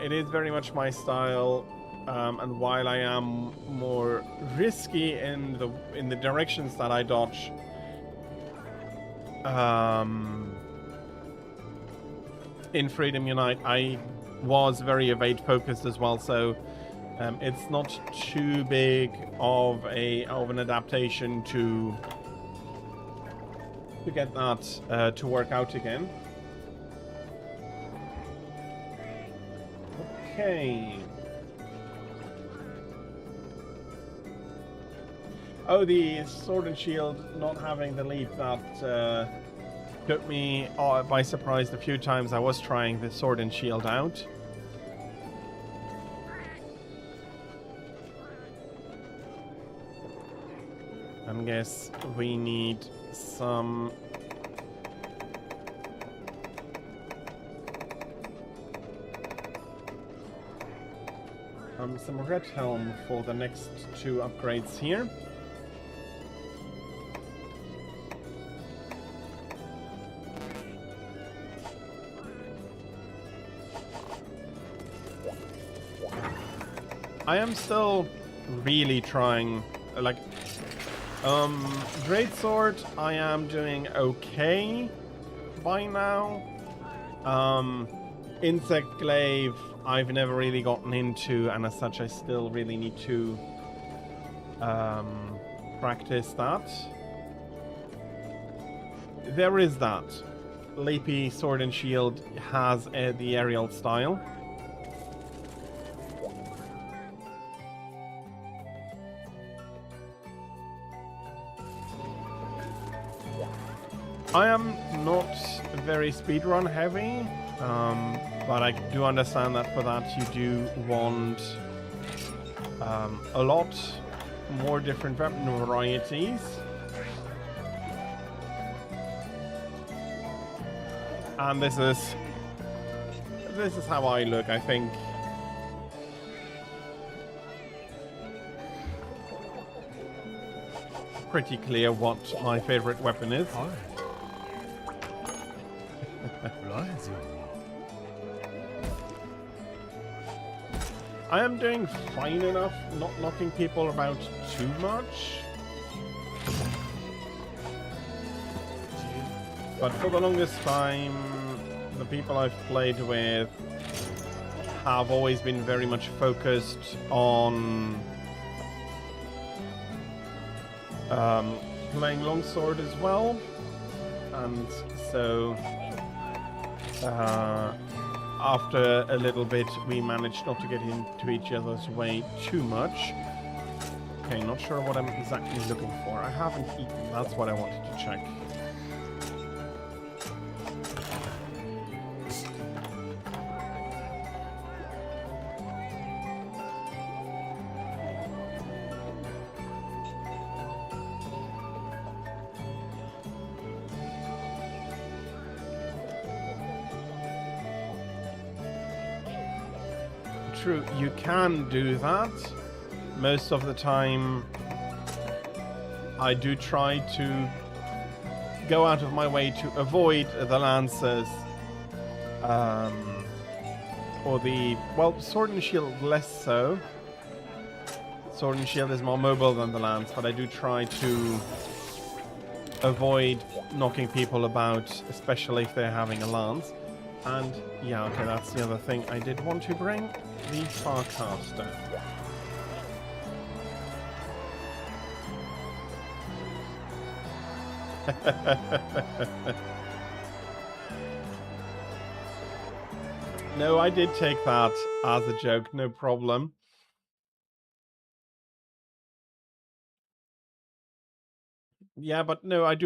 It is very much my style, and while I am more risky in the directions that I dodge, in Freedom Unite, I was very evade focused as well, so it's not too big of an adaptation to get that to work out again. Okay. Oh, the Sword and Shield not having the leap that took me by surprise a few times. I was trying the Sword and Shield out. I guess we need some... some Red Helm for the next 2 upgrades here. I am still really trying, like, Greatsword, I am doing okay by now. Insect Glaive, I've never really gotten into, and as such I still really need to practice that. There is that. Leapy Sword and Shield has the aerial style. I am not very speedrun heavy, but I do understand that for that you do want a lot more different weapon varieties. And this is how I look, I think. Pretty clear what my favorite weapon is. I am doing fine enough, not knocking people about too much. But for the longest time, the people I've played with have always been very much focused on playing longsword as well. And so after a little bit, we managed not to get into each other's way too much. Okay, not sure what I'm exactly looking for. I haven't eaten, that's what I wanted to check. True, you can do that. Most of the time, I do try to go out of my way to avoid the lances. Or the... well, Sword and Shield less so. Sword and Shield is more mobile than the lance, but I do try to avoid knocking people about, especially if they're having a lance. And, yeah, okay, that's the other thing I did want to bring. The Farcaster. No, I did take that as a joke, no problem. Yeah, but no, I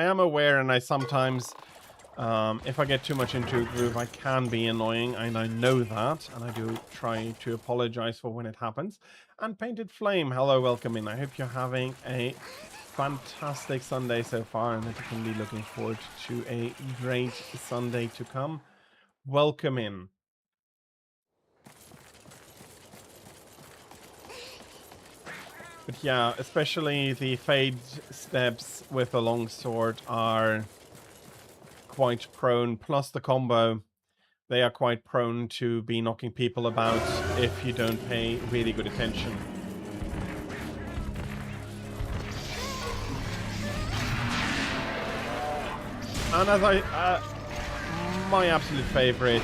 am aware, and I sometimes... if I get too much into a groove, I can be annoying, and I know that, and I do try to apologize for when it happens. And Painted Flame, hello, welcome in. I hope you're having a fantastic Sunday so far, and that you can be looking forward to a great Sunday to come. Welcome in. But yeah, especially the fade steps with a longsword are quite prone, plus the combo. They are quite prone to be knocking people about if you don't pay really good attention. And as my absolute favorite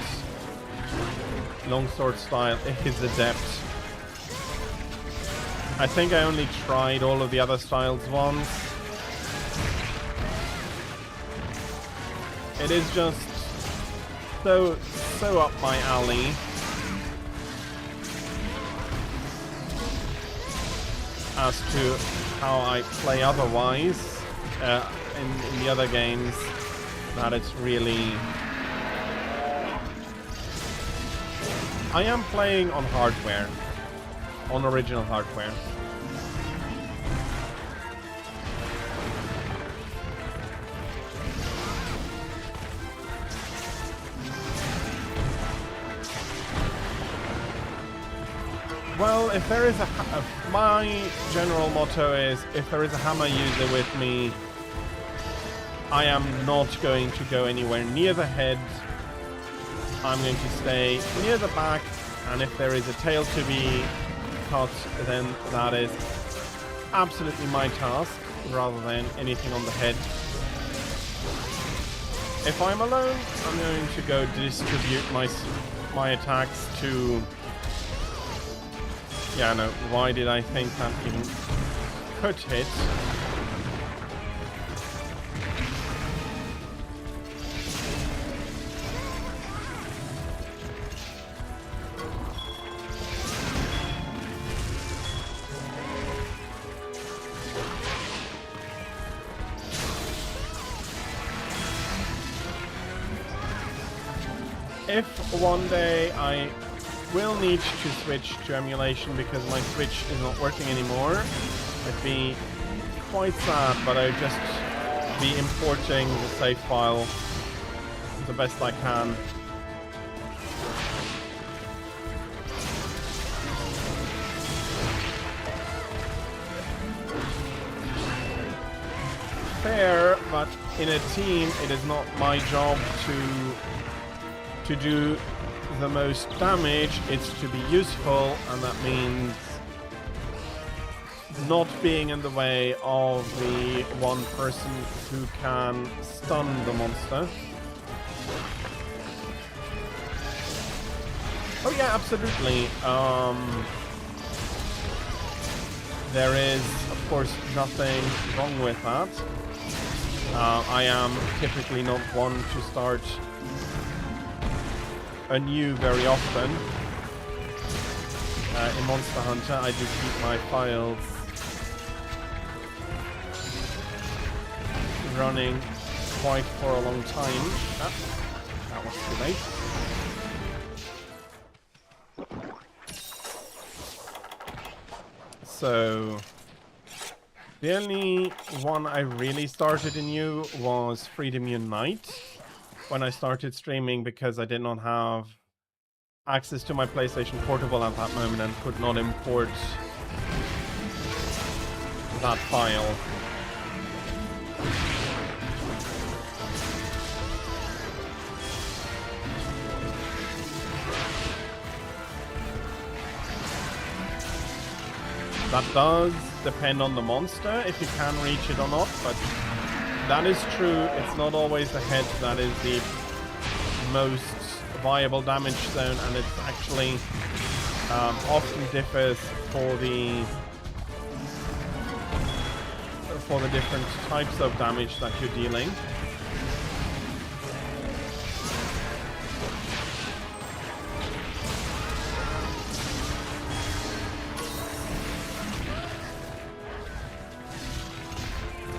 longsword style is Adept. I think I only tried all of the other styles once. It is just so up my alley. As to how I play otherwise in the other games, that it's really... I am playing on hardware. On original hardware. Well, if there is my general motto is, if there is a hammer user with me, I am not going to go anywhere near the head. I'm going to stay near the back, and if there is a tail to be cut, then that is absolutely my task, rather than anything on the head. If I'm alone, I'm going to go distribute my attacks to... Yeah, no, why did I think that even could hit? If one day I will need to switch to emulation because my Switch is not working anymore, it'd be quite sad, but I'd just be importing the save file the best I can. Fair, but in a team it is not my job to do the most damage. It's to be useful, and that means not being in the way of the one person who can stun the monster. Oh yeah, absolutely. There is, of course, nothing wrong with that. I am typically not one to start anew very often. In Monster Hunter, I do keep my files running quite for a long time. Ah, that was too late. So, the only one I really started anew was Freedom Unite, when I started streaming, because I did not have access to my PlayStation Portable at that moment and could not import that file. That does depend on the monster, if you can reach it or not, but that is true. It's not always the head that is the most viable damage zone, and it actually often differs for the different types of damage that you're dealing.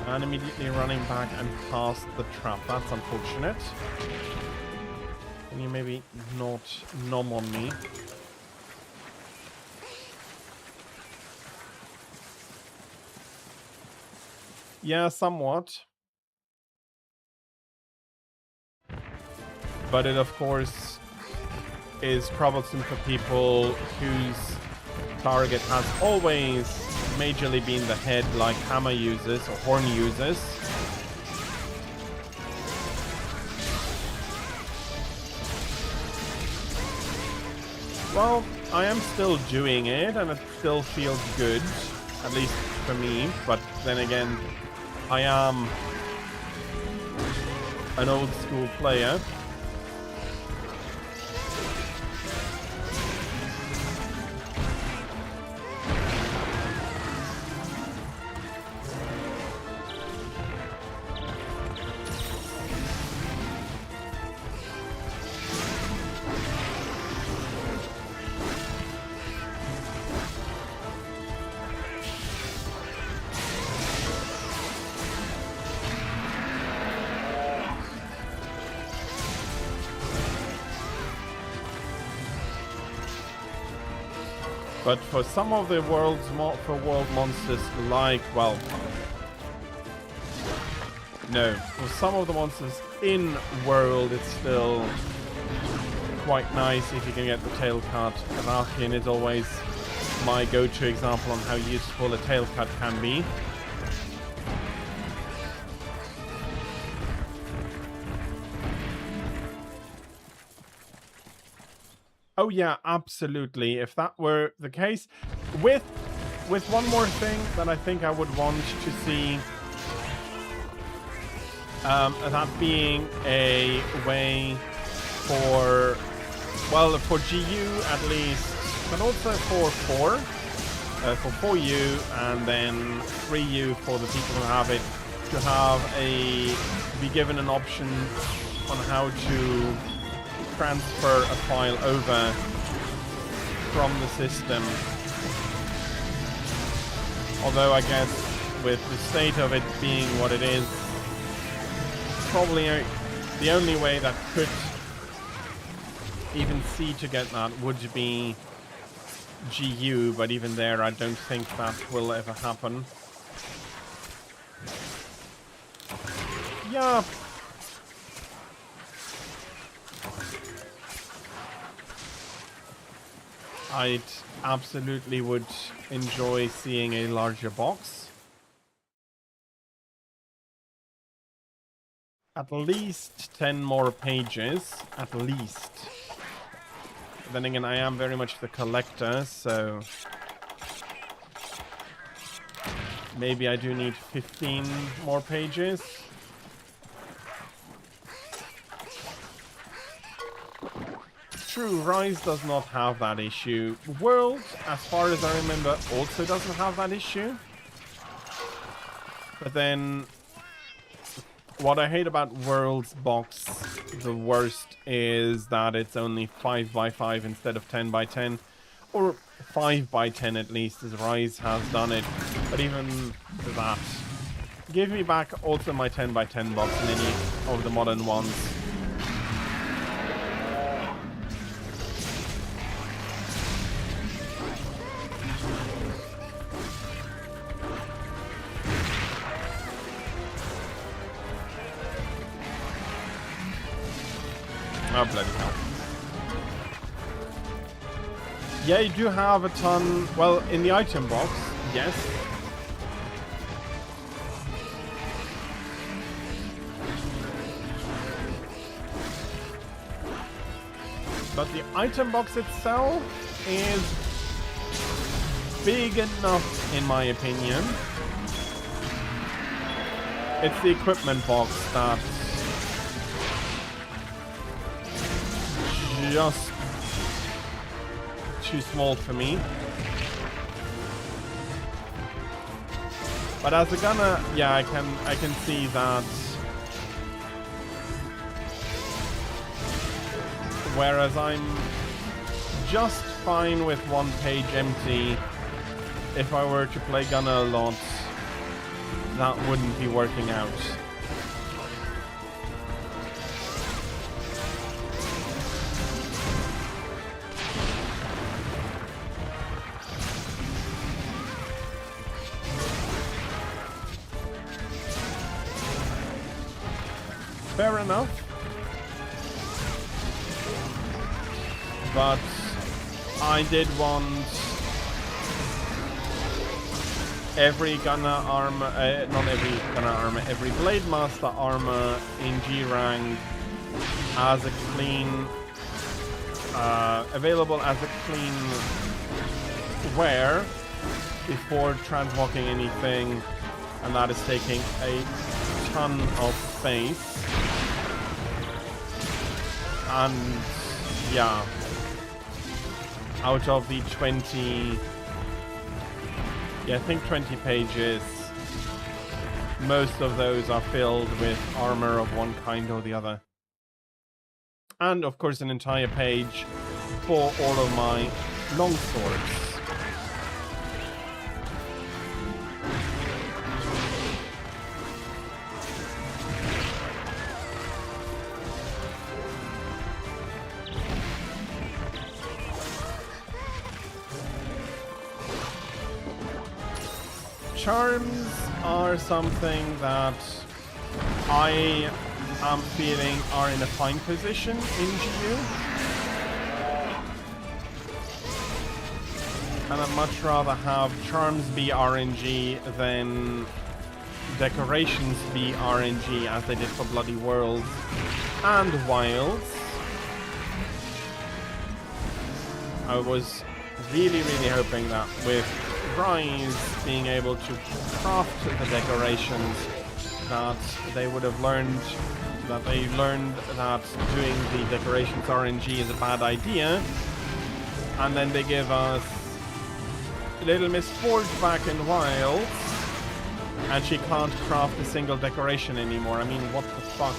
And immediately running back and past the trap. That's unfortunate. Can you maybe not nom on me? Yeah, somewhat. But it, of course, is troublesome for people whose target has always majorly been the head, like Hammer uses or Horn uses. Well, I am still doing it, and it still feels good, at least for me. But then again, I am an old school player. But for some of the world monsters, like, well, no, for some of the monsters in world, it's still quite nice if you can get the tail cut. Rathian is always my go-to example on how useful a tail cut can be. Oh yeah, absolutely. If that were the case, with one more thing that I think I would want to see, that being a way for, well, for GU at least, but also for 4U, and then 3U for the people who have it, to have be given an option on how to transfer a file over from the system. Although I guess with the state of it being what it is, probably the only way that could even see to get that would be GU, but even there I don't think that will ever happen. Yeah. I absolutely would enjoy seeing a larger box. At least 10 more pages, at least. Then again, I am very much the collector, so maybe I do need 15 more pages. True, Rise does not have that issue. World, as far as I remember, also doesn't have that issue. But then, what I hate about World's box the worst is that it's only 5x5 instead of 10x10. Or 5x10 at least, as Rise has done it. But even that. Give me back also my 10x10 box in any of the modern ones. Oh, bloody hell. Yeah, you do have a ton... Well, in the item box, yes. But the item box itself is big enough, in my opinion. It's the equipment box that... just too small for me. But as a gunner, yeah, I can see that. Whereas I'm just fine with one page empty. If I were to play gunner a lot, that wouldn't be working out. fair enough. But I did want every gunner armor, not every gunner armor, every Blade Master armor in G rank as a clean, available as a clean wear before transmoging anything, and that is taking a ton of space. And yeah, out of the 20, yeah, I think 20 pages, most of those are filled with armor of one kind or the other. And of course an entire page for all of my longswords. Charms are something that I am feeling are in a fine position in GU. And I'd much rather have charms be RNG than decorations be RNG as they did for Bloody Worlds and Wilds. I was really hoping that with Rise being able to craft the decorations, that they would have learned that that doing the decorations RNG is a bad idea, and then they give us Little Miss Forge back in Wilds, and she can't craft a single decoration anymore. I mean, what the fuck?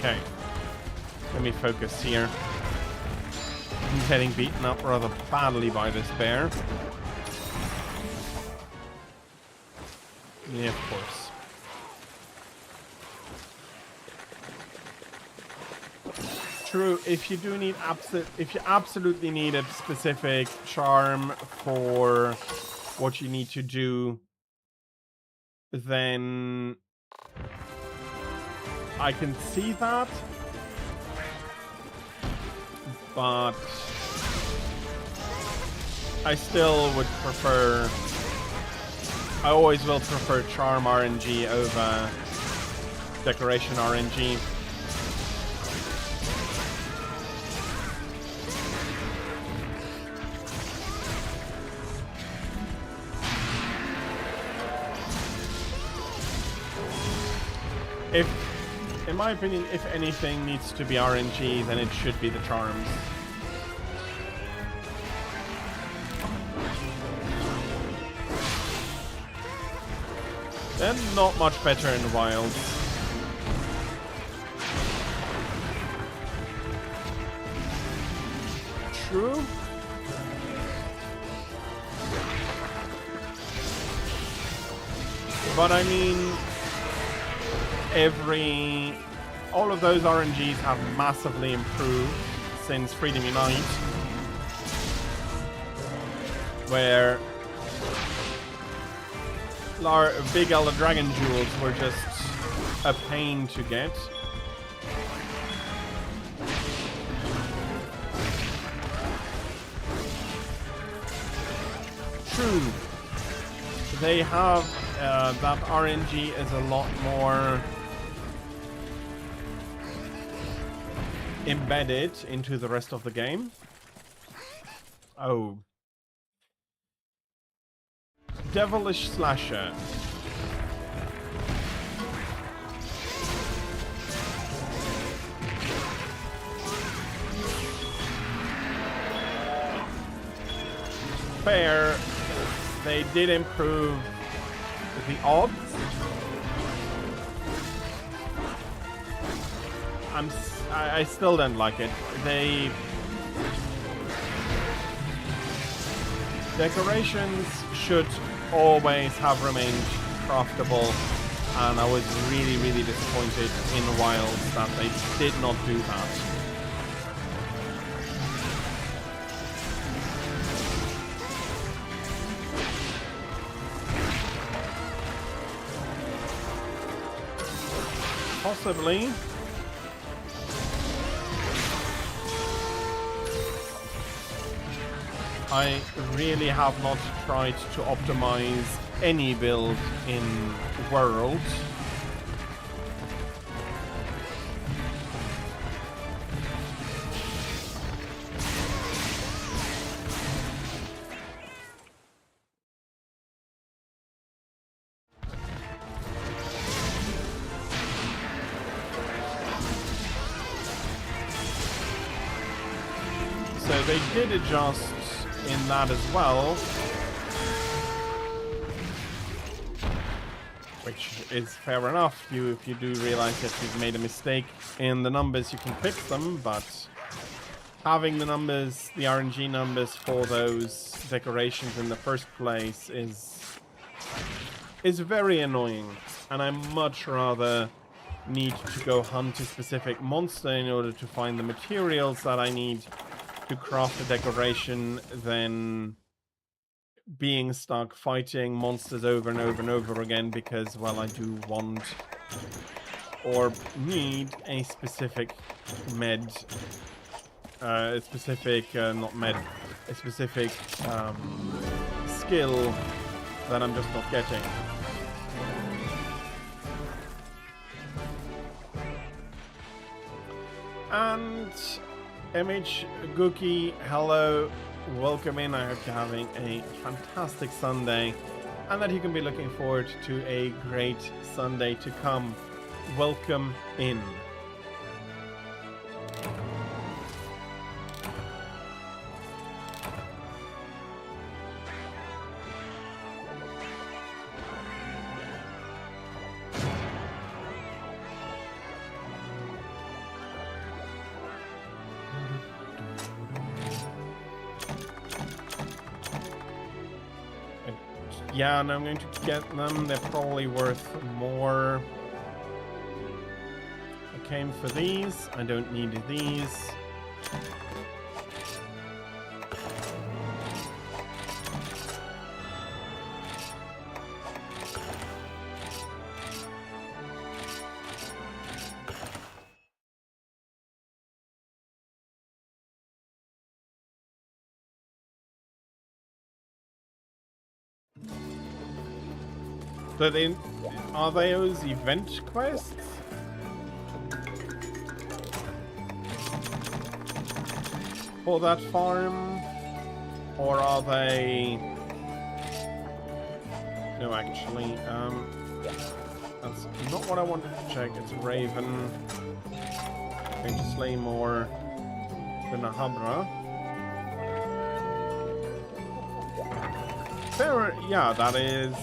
Okay, let me focus here. I'm getting beaten up rather badly by this bear. Yeah, of course. True, if you do need if you absolutely need a specific charm for what you need to do, then I can see that, but I still would prefer, I always will prefer charm RNG over decoration RNG. In my opinion, if anything needs to be RNG, then it should be the charms. They're not much better in Wilds. True. But I mean, all of those RNGs have massively improved since Freedom Unite, where big Elder Dragon jewels were just a pain to get. True, they have that RNG is a lot more embedded into the rest of the game. Oh. Devilish Slasher. Fair. They did improve the odds. I still don't like it. Decorations should always have remained craftable, and I was really, really disappointed in Wilds that they did not do that. Possibly. I really have not tried to optimize any build in World. So they did adjust in that as well, which is fair enough. If you do realize that you've made a mistake in the numbers, you can fix them, but having the numbers, the RNG numbers for those decorations in the first place is very annoying, and I much rather need to go hunt a specific monster in order to find the materials that I need to craft a decoration than being stuck fighting monsters over and over and over again, because, well, I do want or need a specific med, a specific, not med, a specific skill that I'm just not getting. And Image Gookie, hello, welcome in. I hope you're having a fantastic Sunday and that you can be looking forward to a great Sunday to come. Welcome in. Yeah, and I'm going to get them. They're probably worth more. I came for these. I don't need these. So are they those event quests? For that farm? Or are they... No, actually, that's not what I wanted to check. It's Raven. Going to slay more Benahabra. Fair, yeah, that is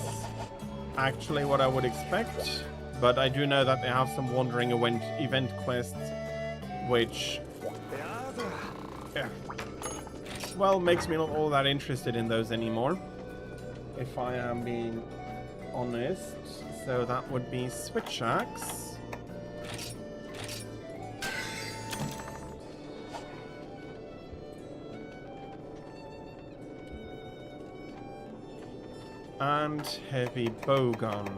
actually what I would expect, but I do know that they have some wandering event quests, which, yeah, well, makes me not all that interested in those anymore, if I am being honest. So that would be Switch Axe. And heavy bowgun.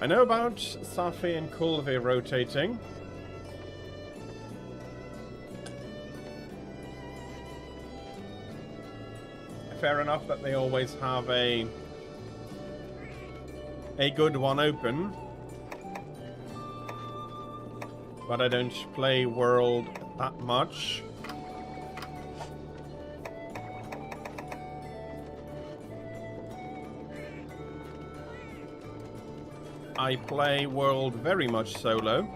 I know about Safi and Kulve rotating. Fair enough that they always have a good one open, but I don't play World that much. I play World very much solo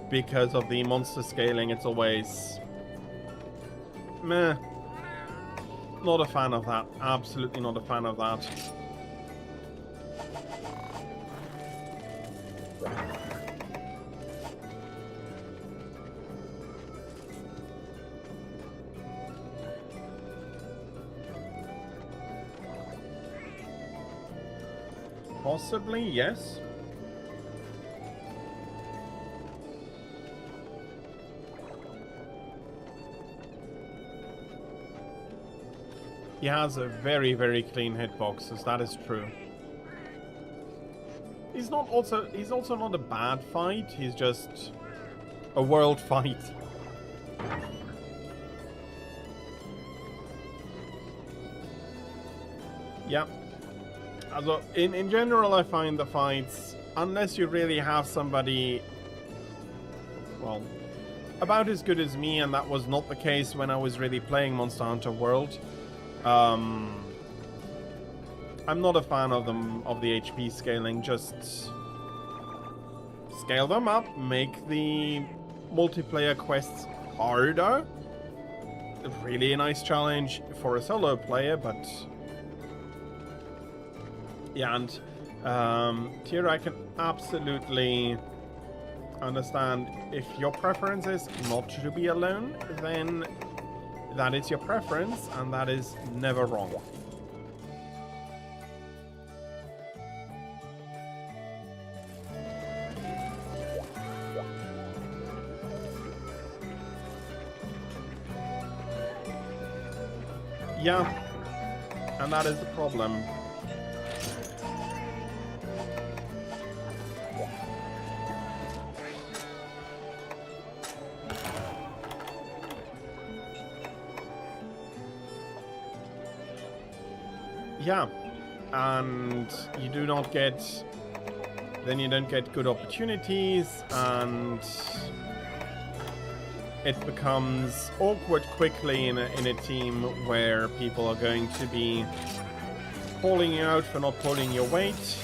because of the monster scaling. It's always meh. Not a fan of that. Absolutely not a fan of that. Possibly, yes. He has a very, very clean hitboxes, that is true. He's also not a bad fight, he's just a world fight. Yeah. Also, in general, I find the fights, unless you really have somebody, well, about as good as me, and that was not the case when I was really playing Monster Hunter World. I'm not a fan of the HP scaling. Just scale them up, make the multiplayer quests harder. A really nice challenge for a solo player, but yeah, and here I can absolutely understand if your preference is not to be alone, then that is your preference, and that is never wrong. Yeah, and that is the problem. Yeah, and you do not get, then you don't get good opportunities, and it becomes awkward quickly in a team where people are going to be calling you out for not pulling your weight.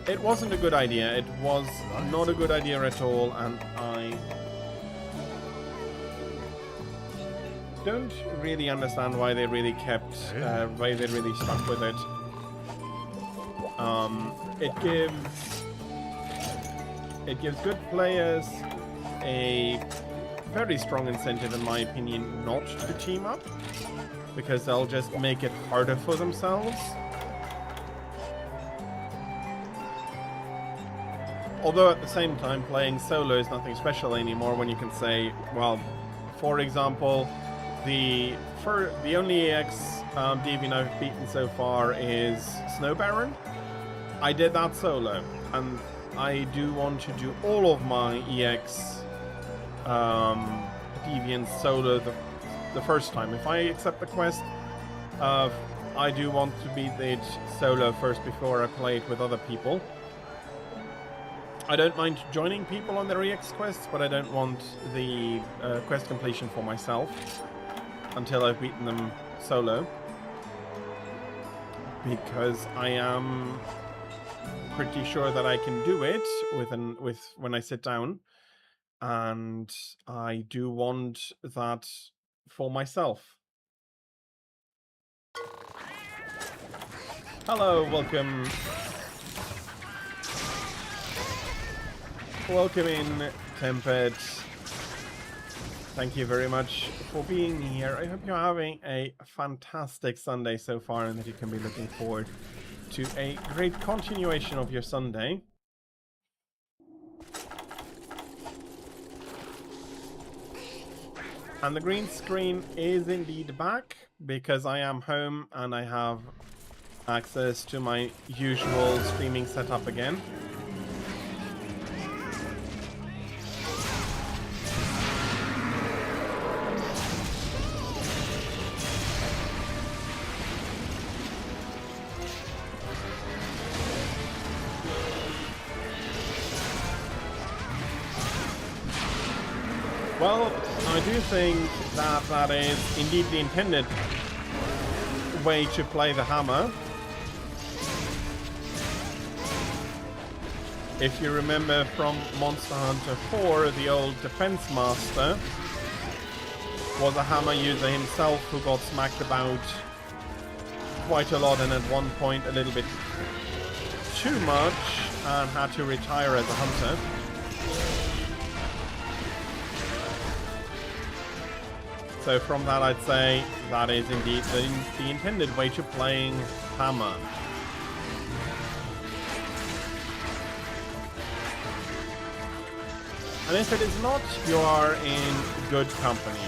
It wasn't a good idea. It was not a good idea at all, and I don't really understand why they really kept, why they really stuck with it. It gives good players a very strong incentive, in my opinion, not to team up, because they'll just make it harder for themselves. Although at the same time, playing solo is nothing special anymore when you can say, well, for example, the only EX Deviant I've beaten so far is Snow Baron. I did that solo, and I do want to do all of my EX Deviants solo the first time. If I accept the quest, I do want to beat it solo first before I play it with other people. I don't mind joining people on their EX quests, but I don't want the quest completion for myself until I've beaten them solo, because I am pretty sure that I can do it with when I sit down, and I do want that for myself. Hello, welcome in, Tempest. Thank you very much for being here. I hope you're having a fantastic Sunday so far, and that you can be looking forward to a great continuation of your Sunday. And the green screen is indeed back, because I am home and I have access to my usual streaming setup again. Well, I do think that that is indeed the intended way to play the hammer. If you remember from Monster Hunter 4, the old Defense Master was a hammer user himself who got smacked about quite a lot, and at one point a little bit too much, and had to retire as a hunter. So from that, I'd say that is indeed the intended way to playing Hammer. And if it is not, you are in good company.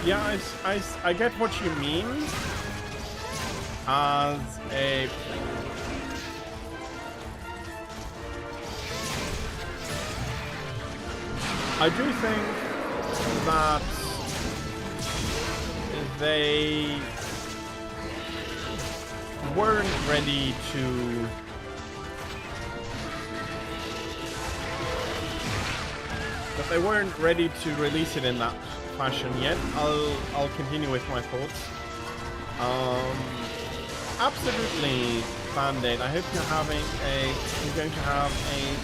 Yeah, I get what you mean. As a... I do think that they weren't ready to... But they weren't ready to release it in that fashion yet. I'll continue with my thoughts. Absolutely, Band-Aid. I hope you're going to have a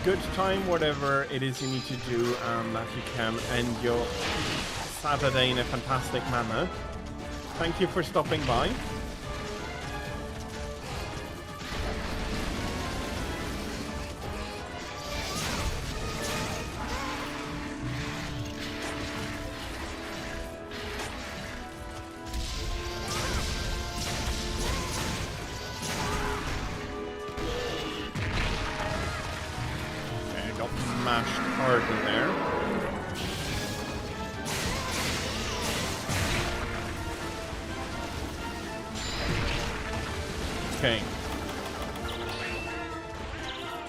good time, whatever it is you need to do, and that you can end your Saturday in a fantastic manner. Thank you for stopping by. Mashed hard in there. Okay.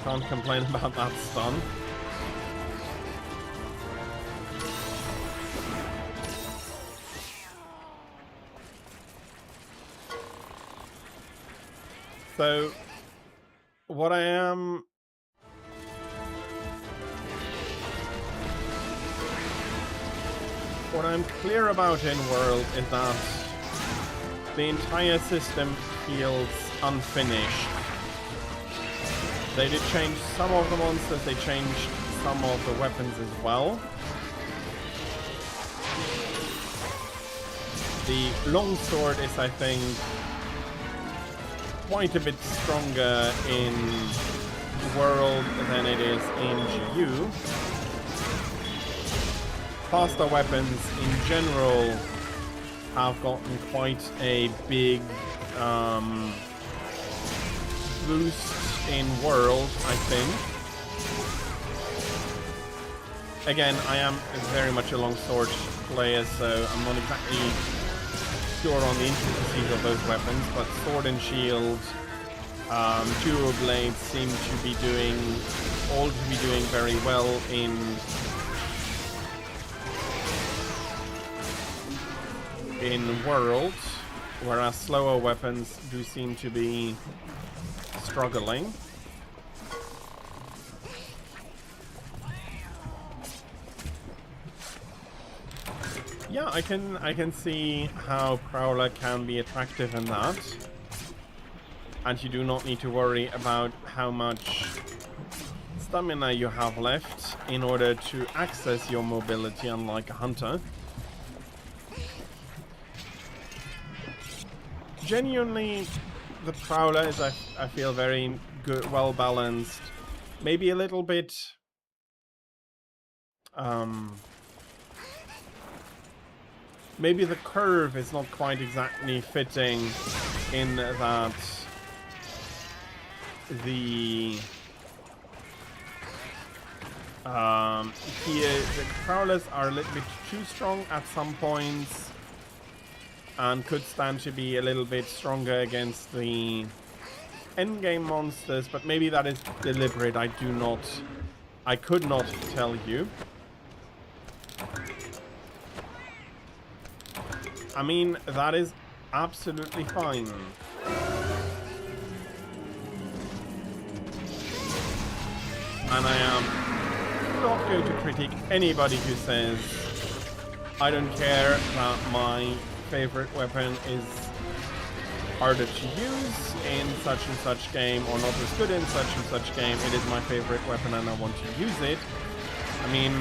Can't complain about that stun. So, what I'm clear about in World is that the entire system feels unfinished. They did change some of the monsters, they changed some of the weapons as well. The longsword is, I think, quite a bit stronger in World than it is in GU. Faster weapons in general have gotten quite a big boost in World, I think. Again, I am very much a longsword player, so I'm not exactly sure on the intricacies of those weapons, but sword and shield, dual blades seem to be doing very well in World, whereas slower weapons do seem to be struggling. Yeah, I can see how Prowler can be attractive in that. And you do not need to worry about how much stamina you have left in order to access your mobility, unlike a hunter. Genuinely, the Prowler is, I feel, very good, well balanced. Maybe a little bit maybe the curve is not quite exactly fitting in that the the Prowlers are a little bit too strong at some points, and could stand to be a little bit stronger against the endgame monsters, but maybe that is deliberate. I could not tell you. I mean, that is absolutely fine. And I am not going to critique anybody who says, I don't care that my favorite weapon is harder to use in such and such game, or not as good in such and such game. It is my favorite weapon and I want to use it. I mean,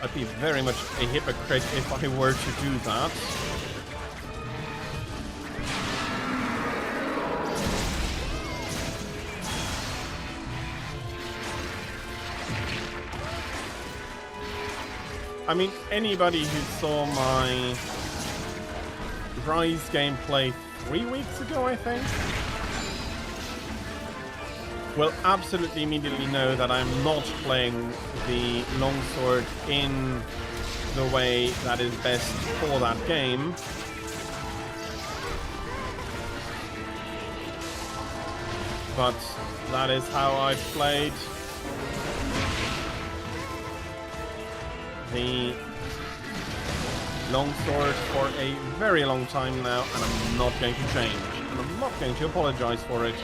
I'd be very much a hypocrite if I were to do that. I mean, anybody who saw my Rise gameplay 3 weeks ago, I think, will absolutely immediately know that I'm not playing the longsword in the way that is best for that game. But that is how I've played the longsword for a very long time now, and I'm not going to change. And I'm not going to apologize for it.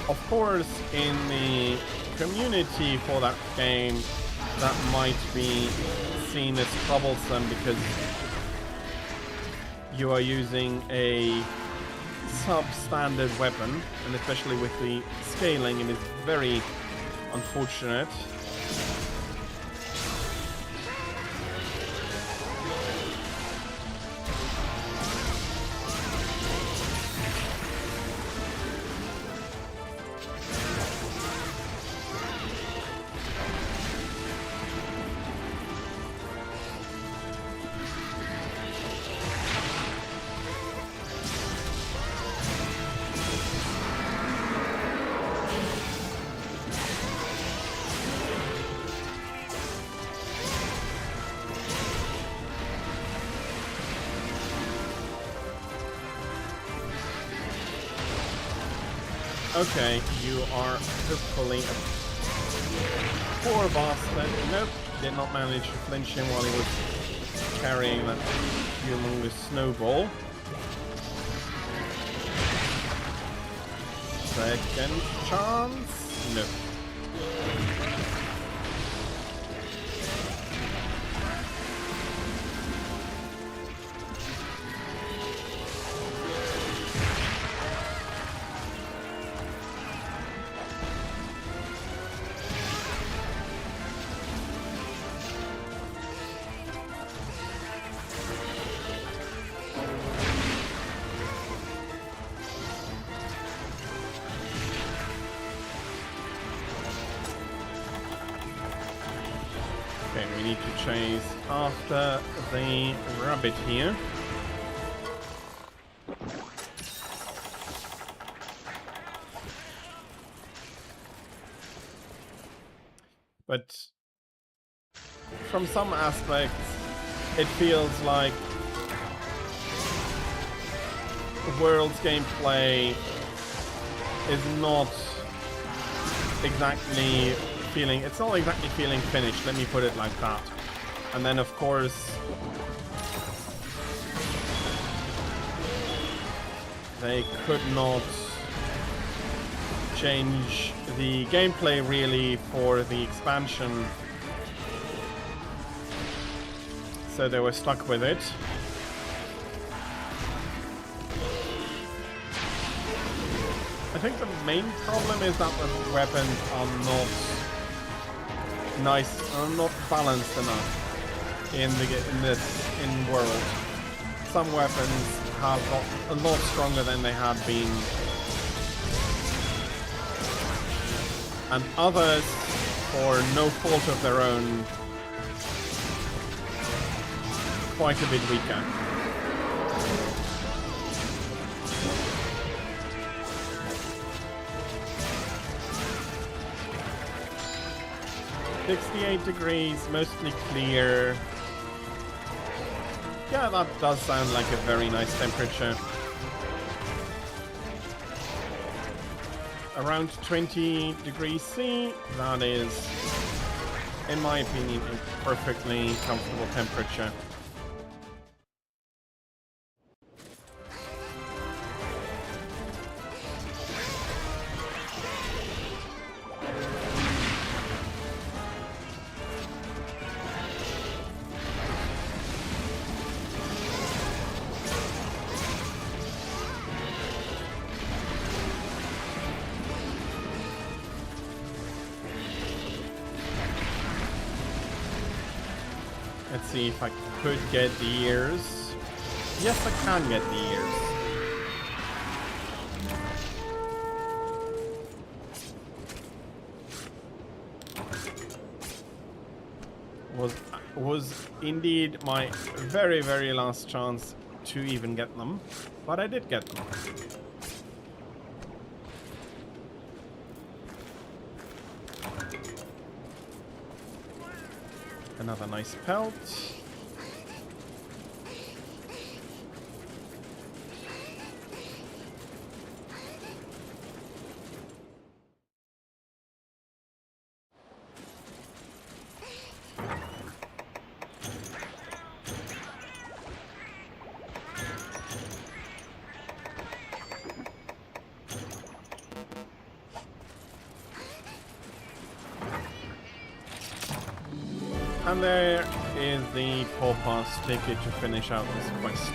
Of course, in the community for that game, that might be seen as troublesome because you are using a substandard weapon, and especially with the scaling, it is very unfortunate. Okay, you are hopefully a poor bastard. Nope, did not manage to flinch him while he was carrying that humongous snowball. Second chance? Nope. Okay, we need to chase after the rabbit here. But from some aspects, it feels like World's gameplay is not exactly it's not exactly feeling finished, let me put it like that. And then of course they could not change the gameplay really for the expansion, so they were stuck with it. I think the main problem is that the weapons are not not balanced enough in World. Some weapons have got a lot stronger than they had been, and others, for no fault of their own, quite a bit weaker. "68 degrees, mostly clear." Yeah, that does sound like a very nice temperature. Around 20 degrees C, that is, in my opinion, a perfectly comfortable temperature. Let's see if I could get the ears. Yes, I can get the ears. Was indeed my very, very last chance to even get them, but I did get them. Another nice pelt. And there is the Paw Pass ticket to finish out this quest.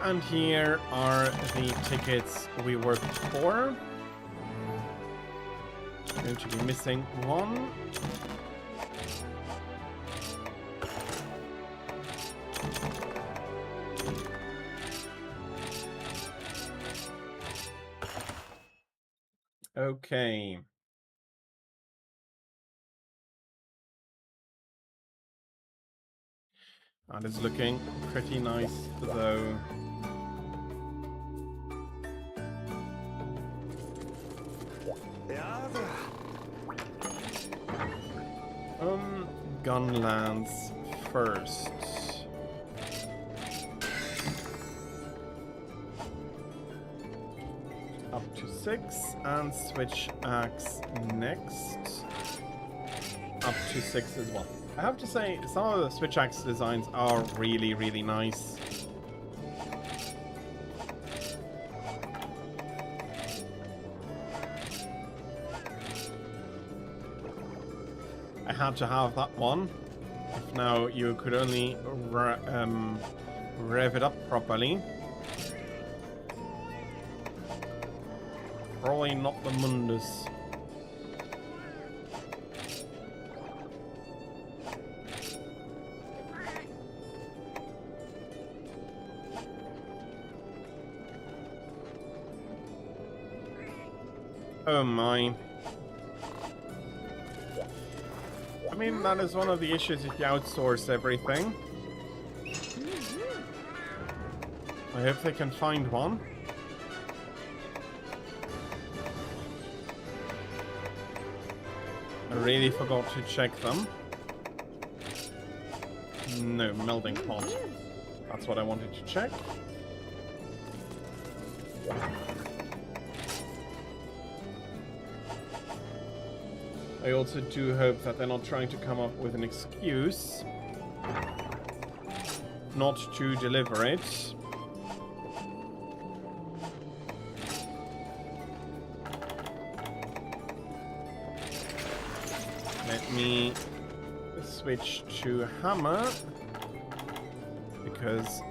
And here are the tickets we worked for. Going to be missing one. Okay. That is looking pretty nice, though. Gunlands first. Up to 6, and Switch Axe next. Up to 6 as well. I have to say, some of the Switch Axe designs are really, really nice. I had to have that one. If now you could only rev it up properly. Probably not the Mundus. Oh my. I mean, that is one of the issues if you outsource everything. I hope they can find one. I really forgot to check them. No, melding pot. That's what I wanted to check. I also do hope that they're not trying to come up with an excuse not to deliver it. Let me switch to hammer because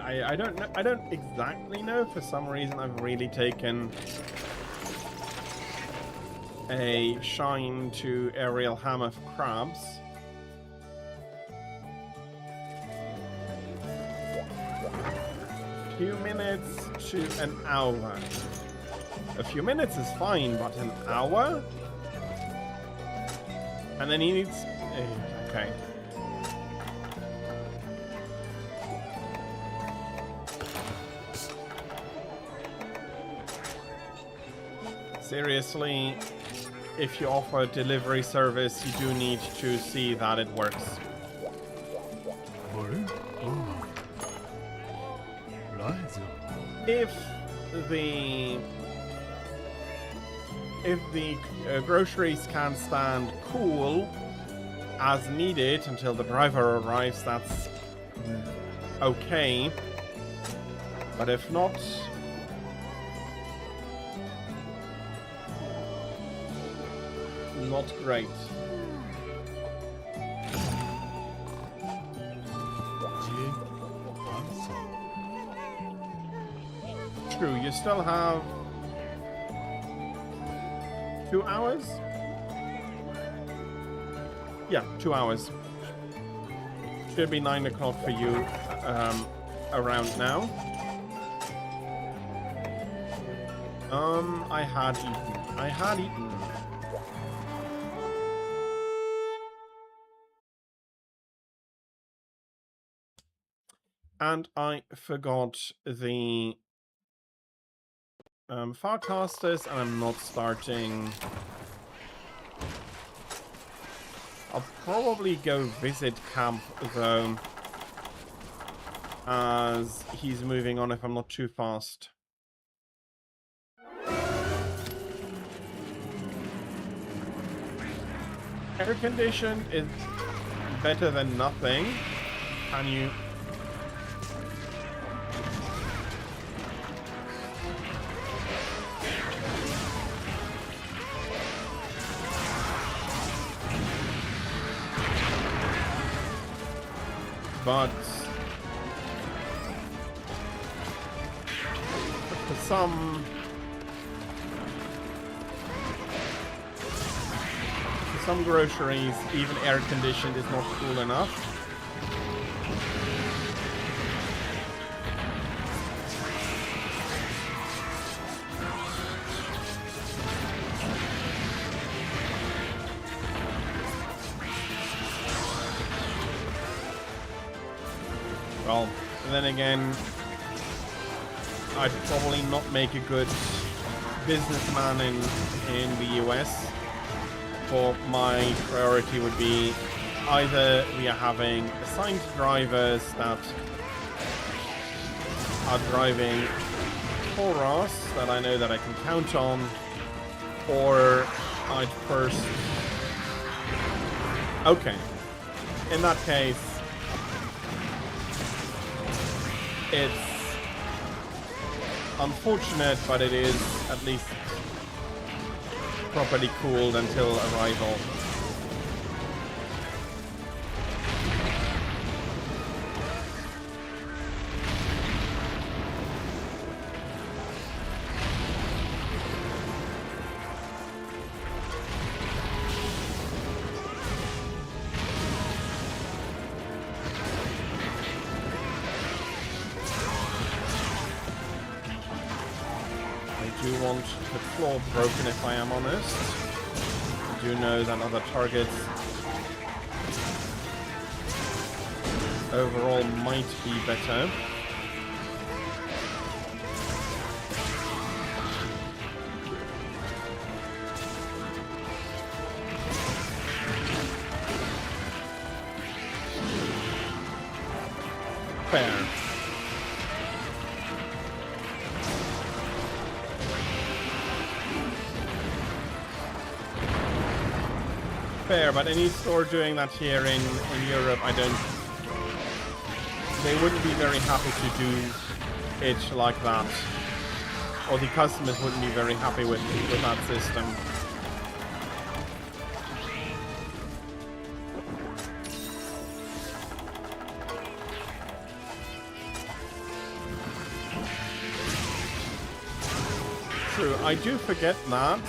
I don't know. I don't exactly know. For some reason, I've really taken a shine to aerial hammer for crabs. A few minutes to an hour. A few minutes is fine, but an hour? And then he needs... okay. Seriously, if you offer a delivery service, you do need to see that it works. If the groceries can stand cool as needed until the driver arrives, that's okay. But if not, not great. True, you still have 2 hours? Yeah, 2 hours. Should be 9 o'clock for you around now. I had eaten. And I forgot the Farcasters, and I'm not starting. I'll probably go visit camp though, as he's moving on if I'm not too fast. Air conditioned is better than nothing. Can you... But for some groceries, even air conditioned is not cool enough. Well, then again, I'd probably not make a good businessman in the US. For my priority would be either we are having assigned drivers that are driving for us that I know that I can count on, or I'd first... Okay. In that case, it's unfortunate, but it is at least properly cooled until arrival. I do want the floor broken, if I am honest. I do know that other targets overall might be better. Fair. Fair, but any store doing that here in Europe, they wouldn't be very happy to do it like that. Or the customers wouldn't be very happy with that system. True, I do forget that.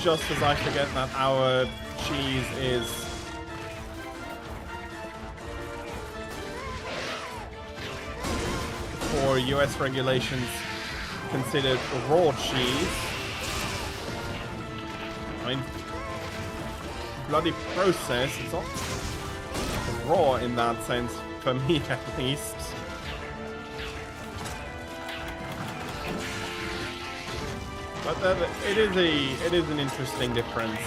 Just as I forget that our cheese is for US regulations considered raw cheese. I mean, bloody process. It's not raw in that sense, for me at least. But it is an interesting difference.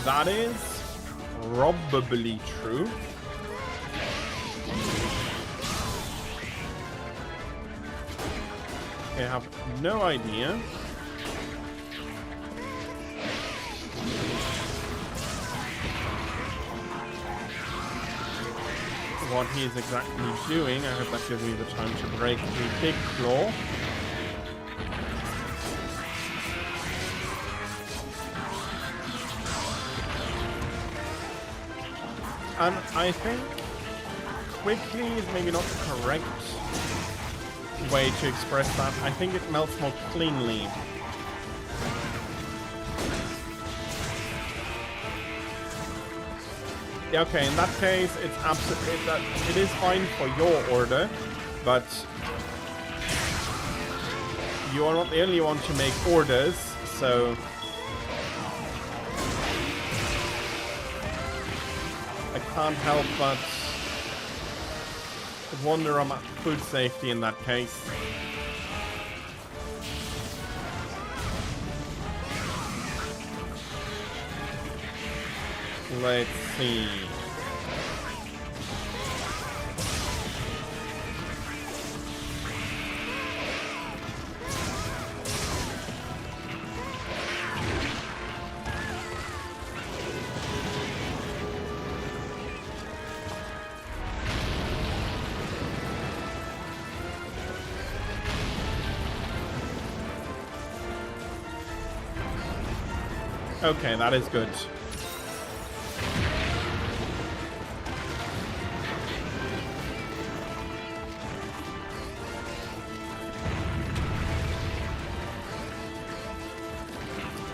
That is probably true. I have no idea. What he's exactly doing. I hope that gives me the time to break the big claw. And I think quickly is maybe not the correct way to express that. I think it melts more cleanly. Yeah, okay, in that case, it's absolutely it is fine for your order, but you are not the only one to make orders, so I can't help but wonder about food safety in that case. Let's see. Okay, that is good.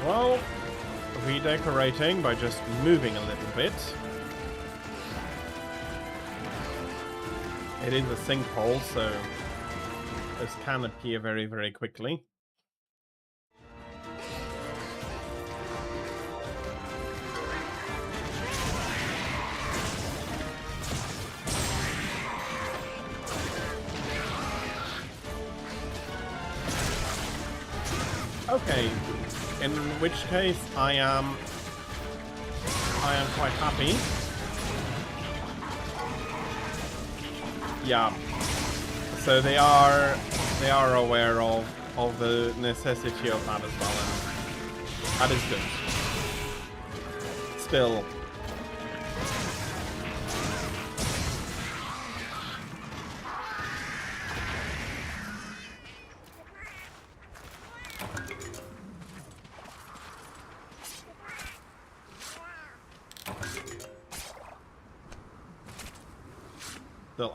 Well, redecorating by just moving a little bit. It is a sinkhole, so this can appear very, very quickly. Okay, in which case I am quite happy. Yeah. So they are aware of the necessity of that as well, and that is good. Still,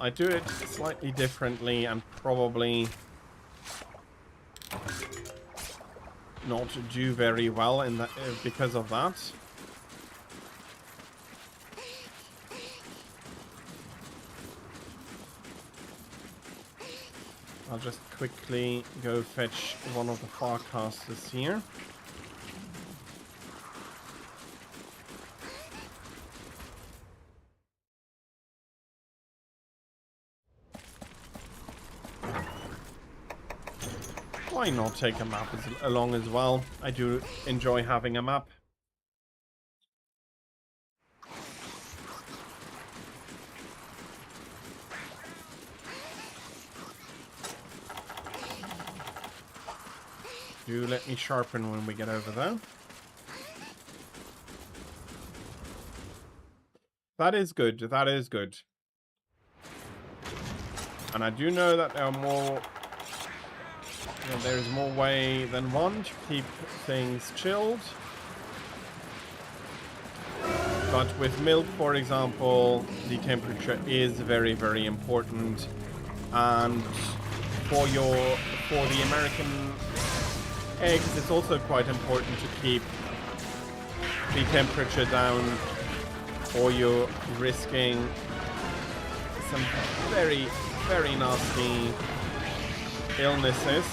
I do it slightly differently and probably not do very well in that because of that. I'll just quickly go fetch one of the Farcasters here. Why not take a map along as well? I do enjoy having a map. Do let me sharpen when we get over there. That is good. That is good. And I do know that there are more And there's more way than one to keep things chilled. But with milk, for example, the temperature is very, very important. And for the American eggs, it's also quite important to keep the temperature down, or you're risking some very, very nasty illnesses.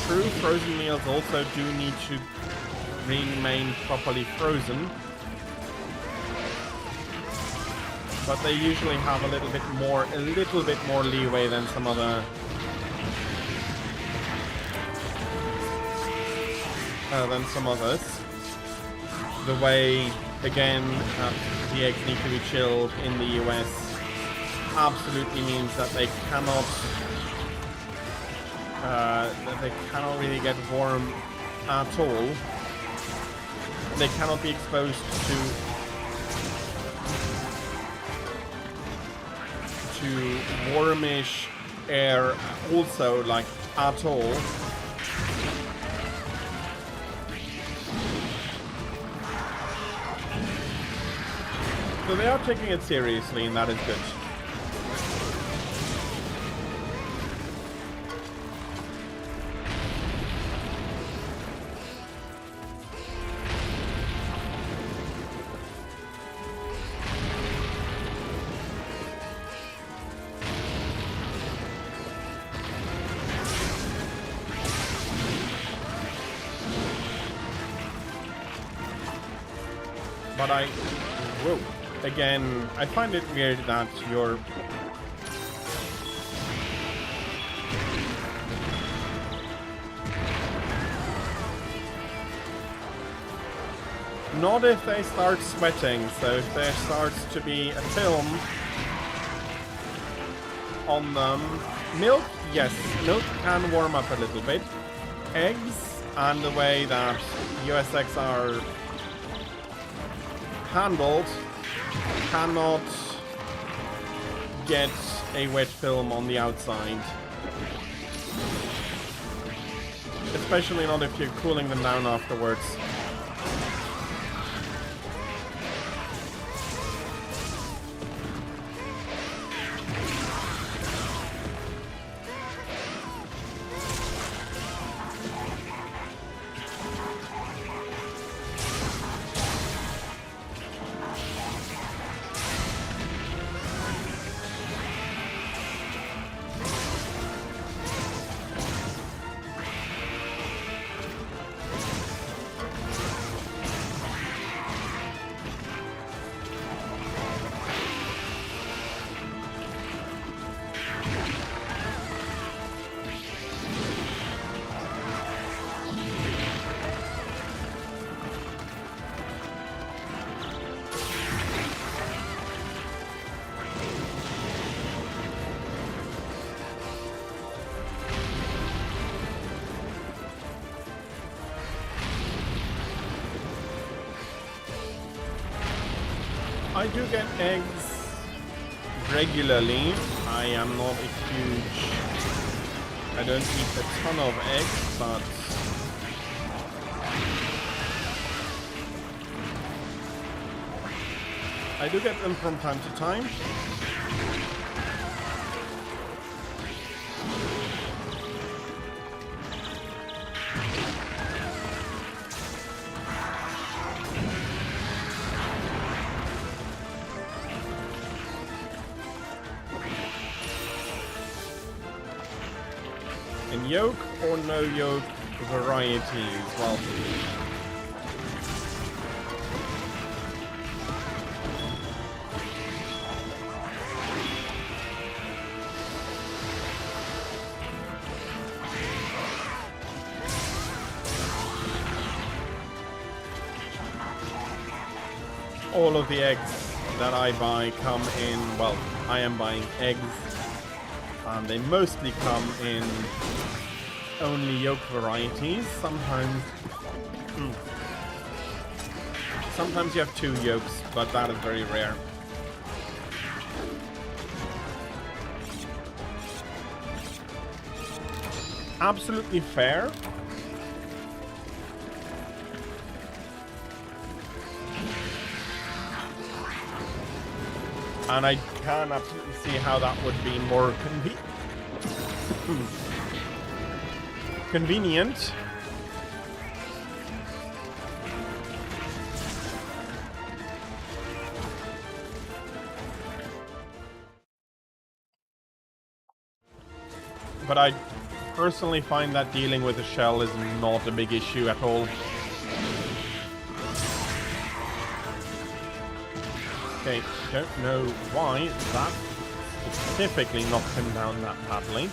True, frozen meals also do need to remain properly frozen, but they usually have a little bit more leeway than some other others. The way, again, the eggs need to be chilled in the US absolutely means that they cannot really get warm at all. They cannot be exposed to warmish air also, like, at all. So they are taking it seriously, and that is good. But again, I find it weird that you're... Not if they start sweating, so if there starts to be a film on them. Milk, yes, milk can warm up a little bit. Eggs, and the way that US eggs are handled, cannot get a wet film on the outside. Especially not if you're cooling them down afterwards. I do get eggs regularly. I am not a huge... I don't eat a ton of eggs, but... I do get them from time to time. In yolk or no yolk varieties, well, all of the eggs that I buy come in, well, I am buying eggs and they mostly come in only yolk varieties. Sometimes you have 2 yolks, but that is very rare. Absolutely fair. And I can absolutely see how that would be more convenient. But I personally find that dealing with a shell is not a big issue at all. Okay, don't know why that specifically knocked him down that badly.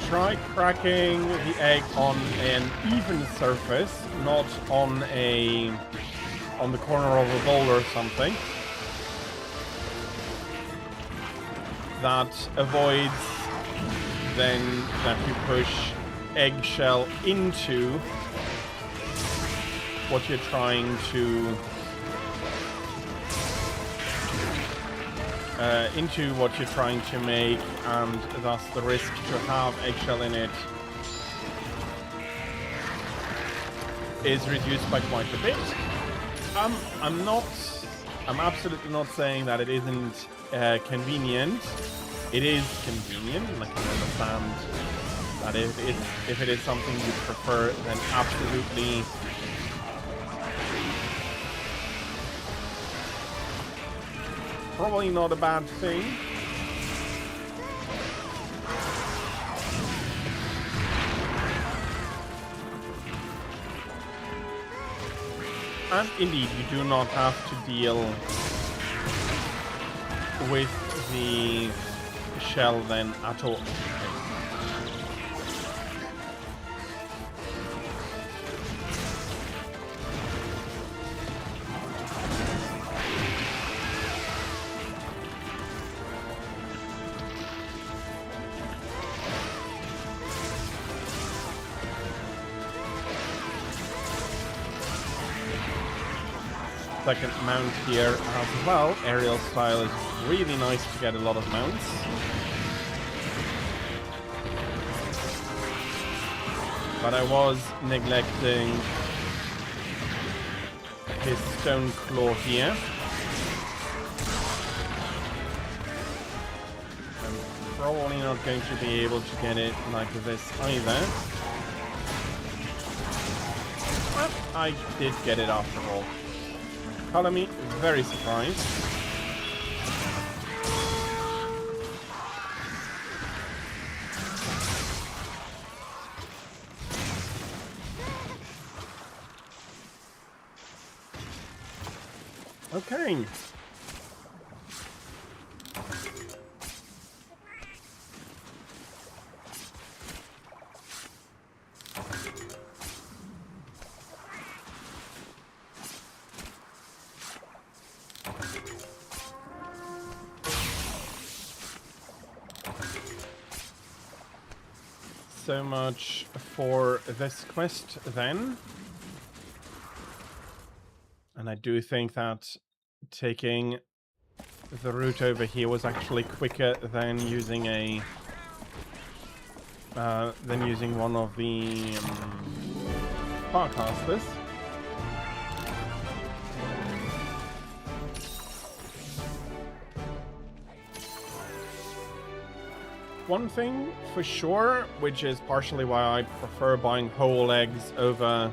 Try cracking the egg on an even surface, not on the corner of a bowl or something. That avoids then that you push eggshell into what you're trying to make, and thus the risk to have eggshell in it is reduced by quite a bit. I'm absolutely not saying that it isn't convenient. It is convenient, and I can understand that if it is something you prefer, then absolutely probably not a bad thing. And indeed, you do not have to deal with the shell then at all. Second mount here as well. Aerial style is really nice to get a lot of mounts. But I was neglecting his stone claw here. I'm probably not going to be able to get it like this either. But I did get it after all. Color me very surprised. Okay. So much for this quest then. And I do think that taking the route over here was actually quicker than using one of the Farcasters. one thing for sure, which is partially why I prefer buying whole eggs over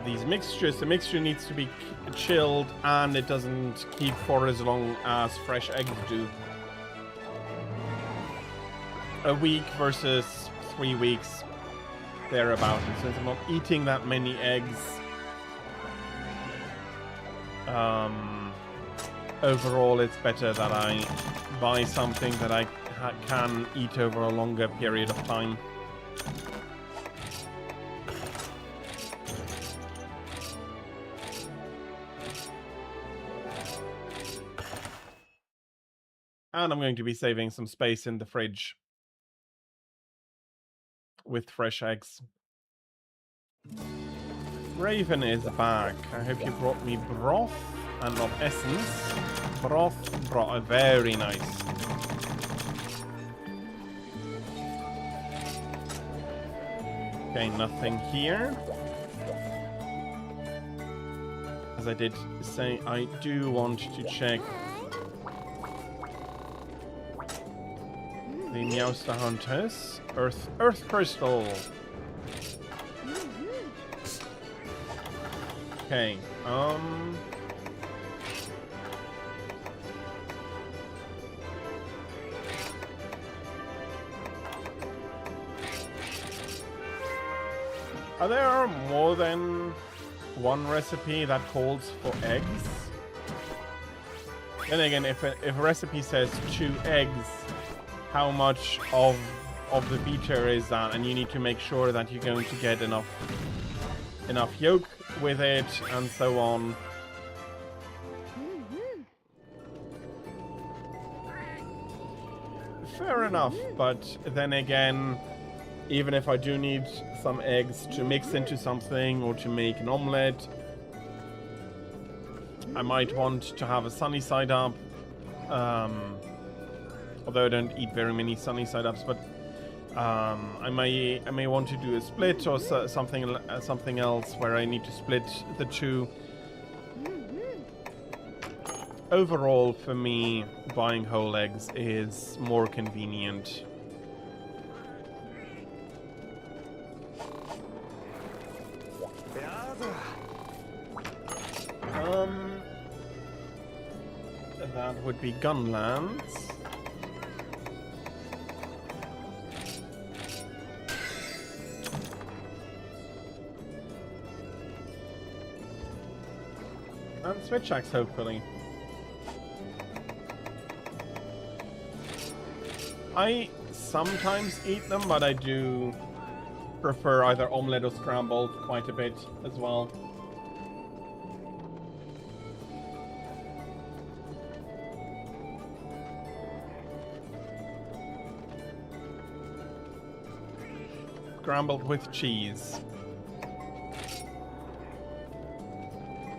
these mixtures. The mixture needs to be chilled, and it doesn't keep for as long as fresh eggs do. A week versus 3 weeks, thereabout. And since I'm not eating that many eggs, overall it's better that I buy something that I can eat over a longer period of time. And I'm going to be saving some space in the fridge with fresh eggs. Raven is back. I hope you brought me broth and not essence. Broth, very nice. Okay, nothing here. As I did say, I do want to check the Meowster Hunters. Earth Crystal. Okay, are there more than one recipe that calls for eggs? Then again, if a recipe says 2 eggs, how much of the feature is that? And you need to make sure that you're going to get enough yolk with it, and so on. Fair enough, but then again, even if I do need some eggs to mix into something or to make an omelette, I might want to have a sunny side up. Although I don't eat very many sunny side ups, but I may want to do a split or something else where I need to split the two. Overall, for me, buying whole eggs is more convenient. That would be Gunlands. And Switch Axe, hopefully. I sometimes eat them, but I do prefer either omelette or scrambled quite a bit as well. Scrambled with cheese.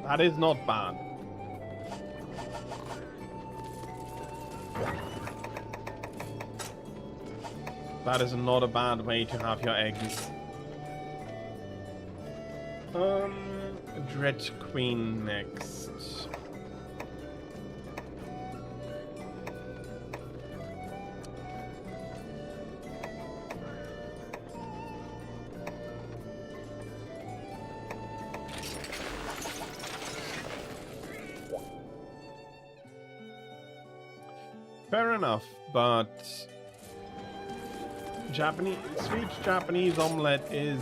That is not bad. That is not a bad way to have your eggs. Dread Queen next. Fair enough, but sweet Japanese omelette is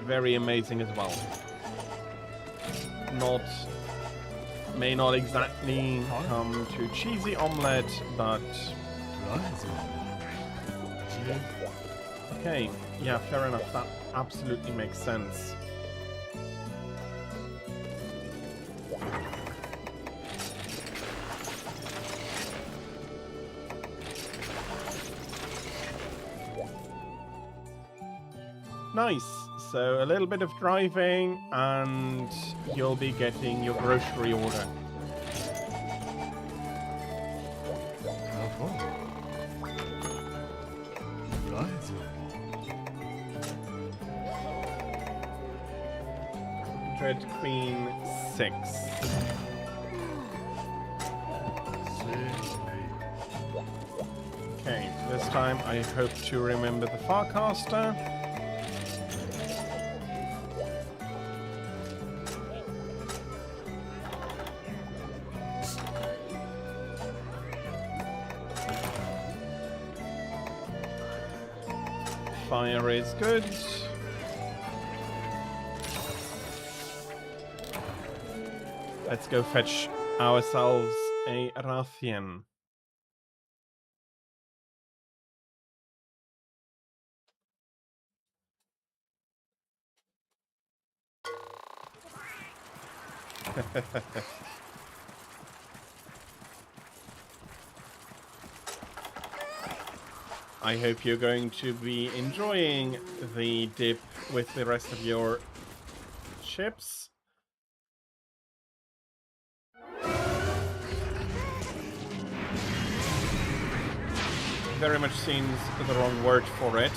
very amazing as well. May not exactly come to cheesy omelette, but okay, yeah, fair enough. That absolutely makes sense. Nice. So a little bit of driving and you'll be getting your grocery order. Dread Queen 6. Okay. time, I hope to remember the Farcaster. Fire is good. Let's go fetch ourselves a Rathian. I hope you're going to be enjoying the dip with the rest of your ships. Very much seems the wrong word for it.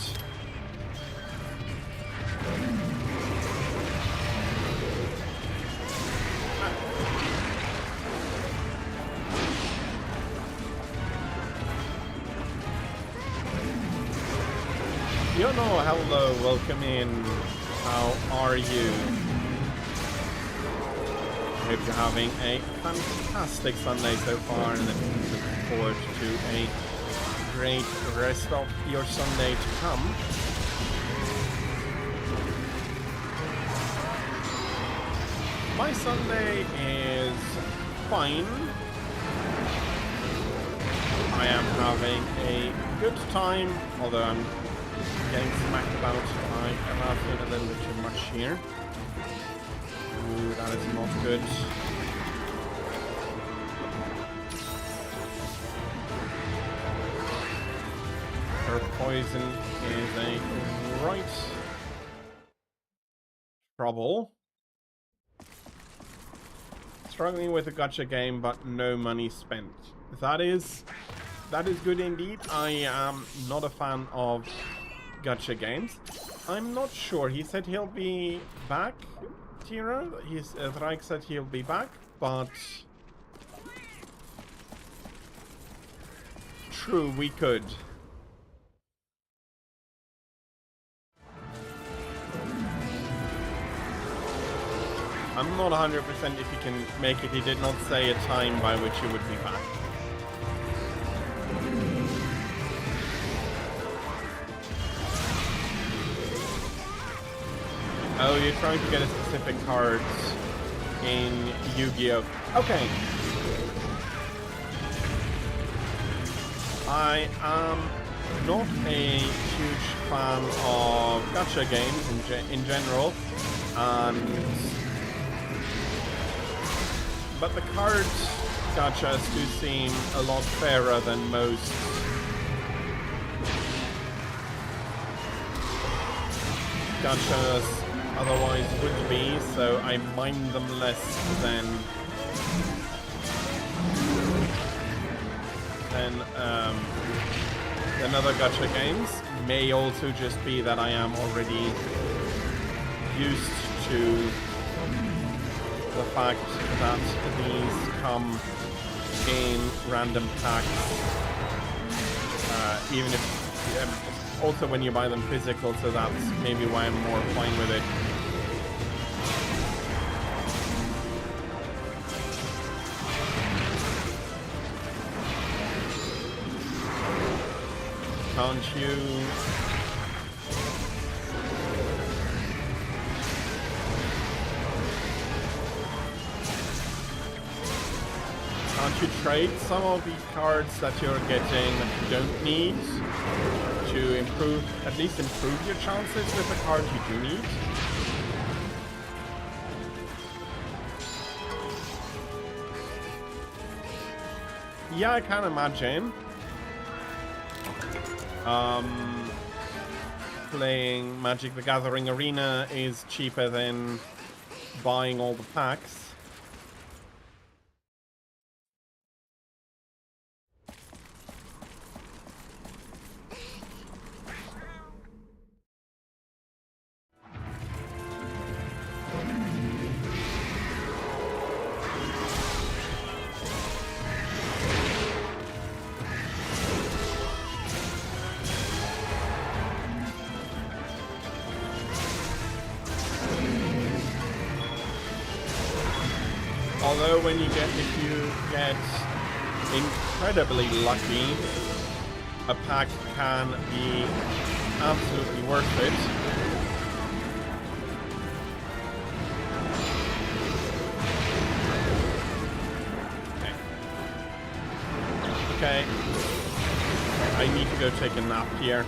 Yono, hello, welcome in. How are you? Hope you're having a fantastic Sunday so far, and looking forward to a great rest of your Sunday to come. My Sunday is fine. I am having a good time, although I'm getting smacked about by Rathian a little bit too much here. Ooh, that is not good. Her poison is a right trouble. Struggling with a gacha game, but no money spent. That is good indeed. I am not a fan of gacha games. I'm not sure. He said he'll be back, Tiro. Reich said he'll be back, but true, we could. I'm not 100% if he can make it. He did not say a time by which he would be back. Oh, you're trying to get a specific cards in Yu-Gi-Oh! Okay. I am not a huge fan of gacha games in general, but the cards gachas do seem a lot fairer than most gachas otherwise would be, so I mind them less than other gacha games. May also just be that I am already used to the fact that these come in random packs, even if also when you buy them physical, so that's maybe why I'm more fine with it. Can't you? Can't you trade some of these cards that you're getting that you don't need to at least improve your chances with the cards you do need? Yeah, I can imagine. Playing Magic the Gathering Arena is cheaper than buying all the packs. Although if you get incredibly lucky, a pack can be absolutely worth it. Okay. I need to go take a nap here.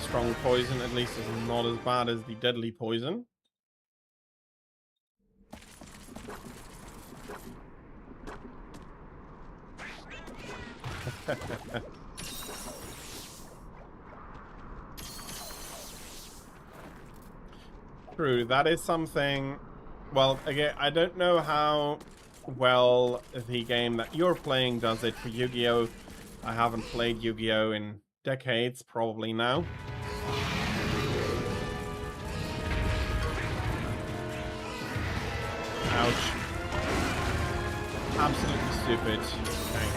Strong poison at least is not as bad as the deadly poison. True, that is something. Well, again, I don't know how well the game that you're playing does it for Yu-Gi-Oh! I haven't played Yu-Gi-Oh! In decades, probably now. Ouch. Absolutely stupid. Okay.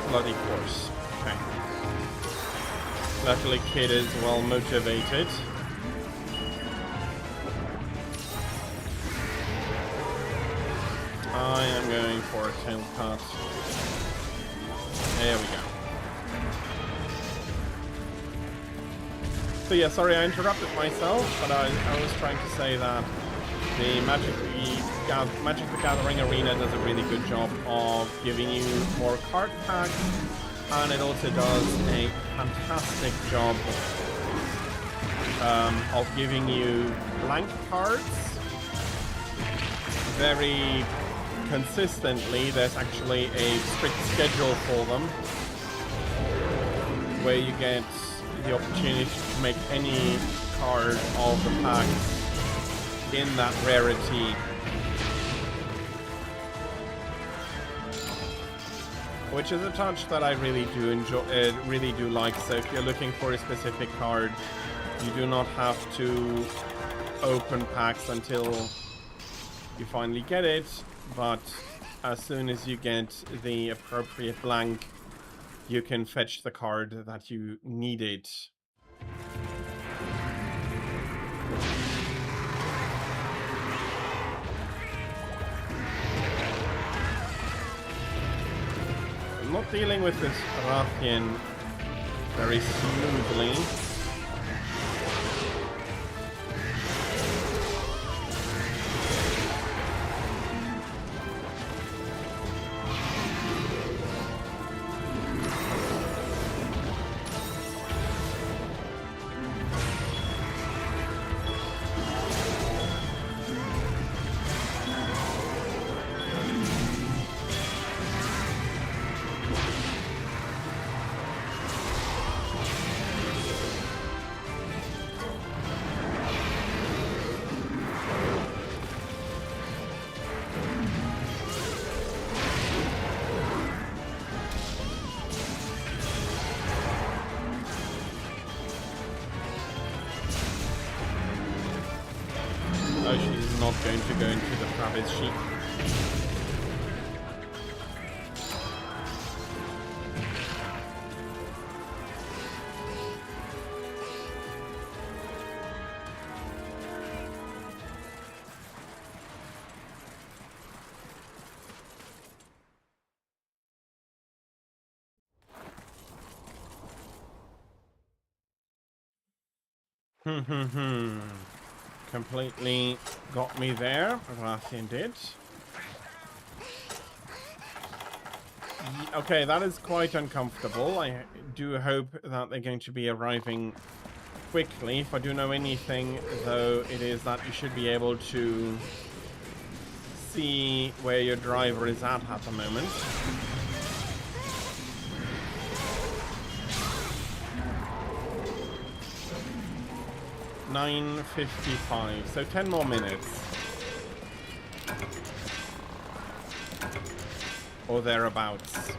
Bloody course. Okay. Luckily, Kid is well motivated. I am going for a tail cut. There we go. So yeah, sorry I interrupted myself, but I was trying to say that the Magic the Gathering Arena does a really good job of giving you more card packs, and it also does a fantastic job of giving you blank cards very consistently. There's actually a strict schedule for them where you get the opportunity to make any card of the pack in that rarity, which is a touch that I really do enjoy, really do like. So if you're looking for a specific card, you do not have to open packs until you finally get it, but as soon as you get the appropriate blank, you can fetch the card that you needed. I'm not dealing with this Rathian very smoothly. Oh, she's not going to go into the trap, is she? Completely got me there. Rathian did. Okay, that is quite uncomfortable. I do hope that they're going to be arriving quickly. If I do know anything, though, it is that you should be able to see where your driver is at the moment. 9:55, so 10 more minutes. Or thereabouts.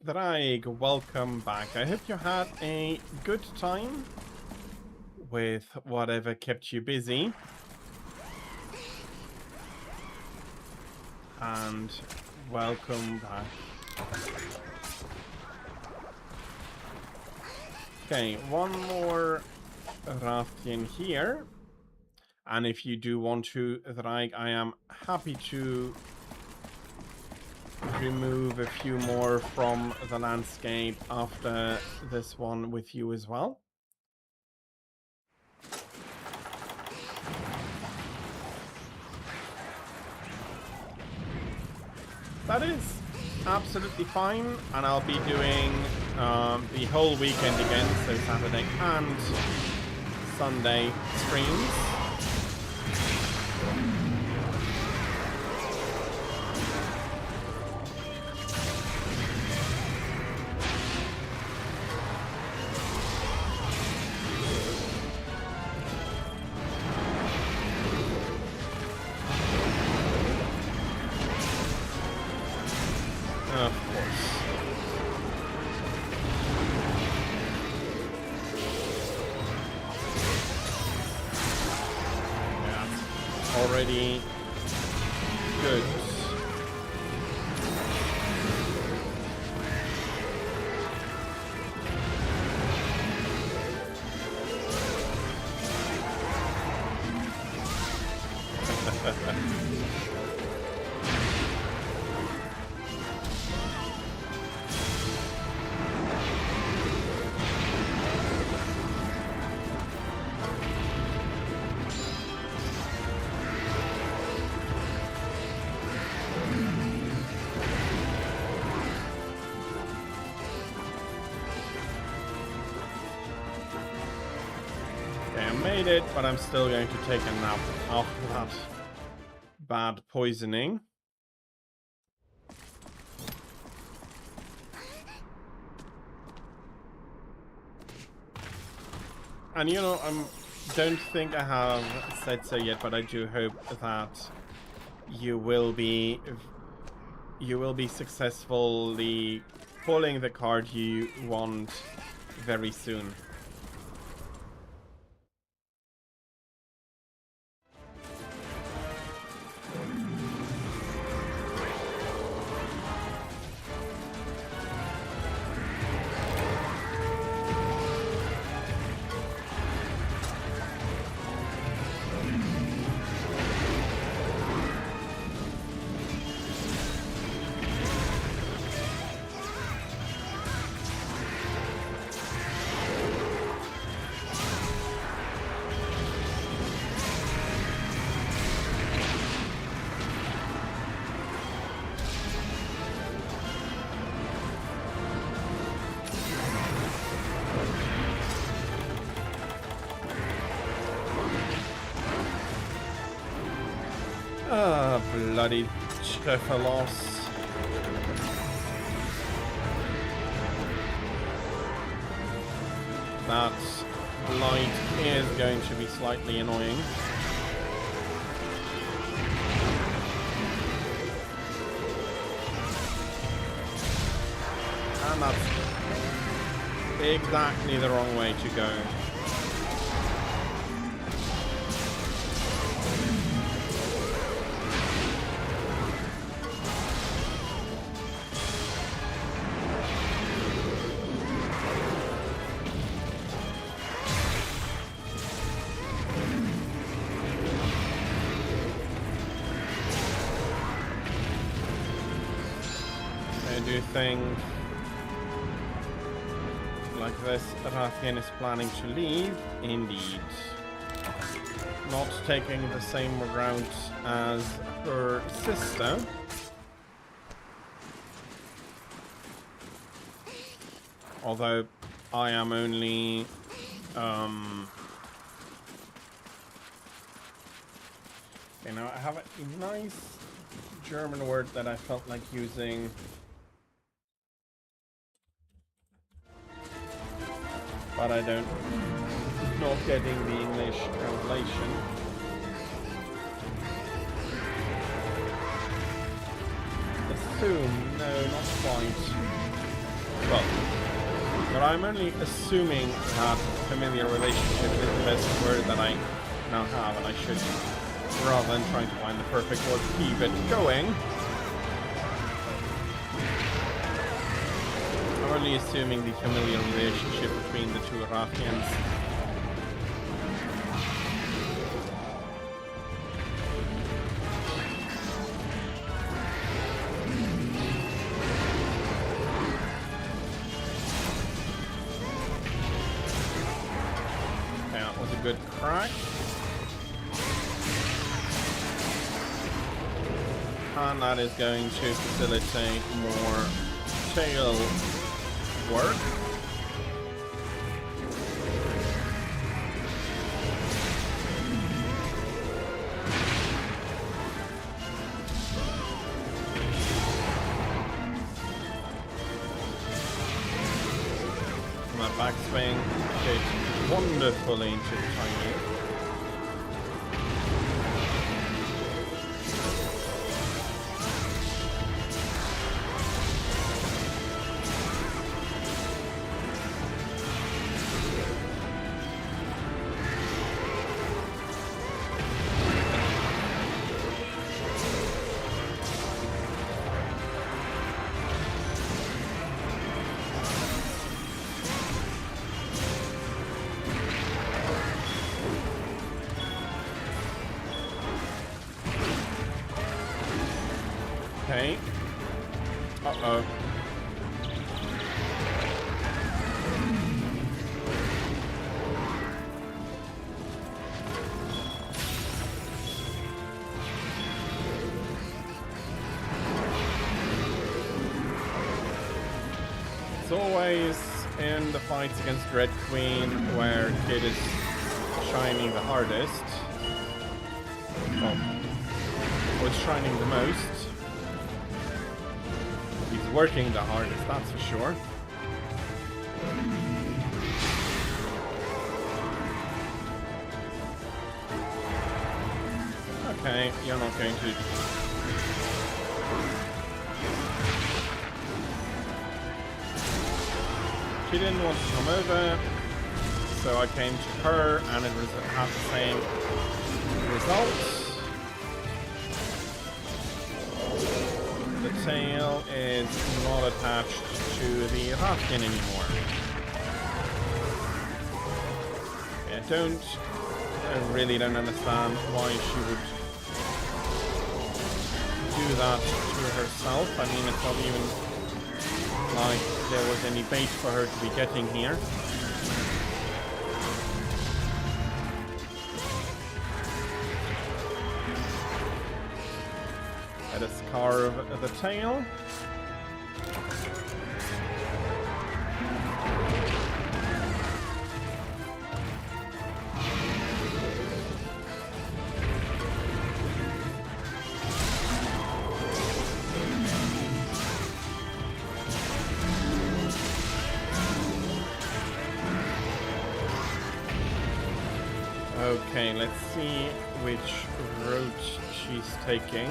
Draig, welcome back. I hope you had a good time with whatever kept you busy. And welcome back. Okay, one more Rathian here. And if you do want to, Draig, I am happy to remove a few more from the landscape after this one with you as well. That is absolutely fine, and I'll be doing the whole weekend again, so Saturday and Sunday streams. Already good. Made it, but I'm still going to take a nap after that bad poisoning. And you know, I don't think I have said so yet, but I do hope that you will be successfully pulling the card you want very soon. Ah, bloody Chefalos. That light is going to be slightly annoying. And that's exactly the wrong way to go. Thing like this, Rathian is planning to leave. Indeed. Not taking the same route as her sister. Although I am only... Okay, now I have a nice German word that I felt like using. But I don't... Not getting the English translation. Assume? No, not quite. Well, but I'm only assuming that familiar relationship is the best word that I now have, and I should, rather than trying to find the perfect word, keep it going. I'm only assuming the familiar relationship between the two Rathians. Good crack. And that is going to facilitate more tail work. And that backswing fits wonderfully into the timing. Okay. Uh-oh. It's always in the fights against Red Queen where Kid is shining the hardest. Well, was shining the most. Working the hardest, that's for sure. Okay, you're not going to... She didn't want to come over, so I came to her, and it was had the same result. The tail is not attached to the Rathian anymore. I really don't understand why she would do that to herself. I mean, it's not even like there was any bait for her to be getting here. Let us carve the tail. Okay, let's see which route she's taking.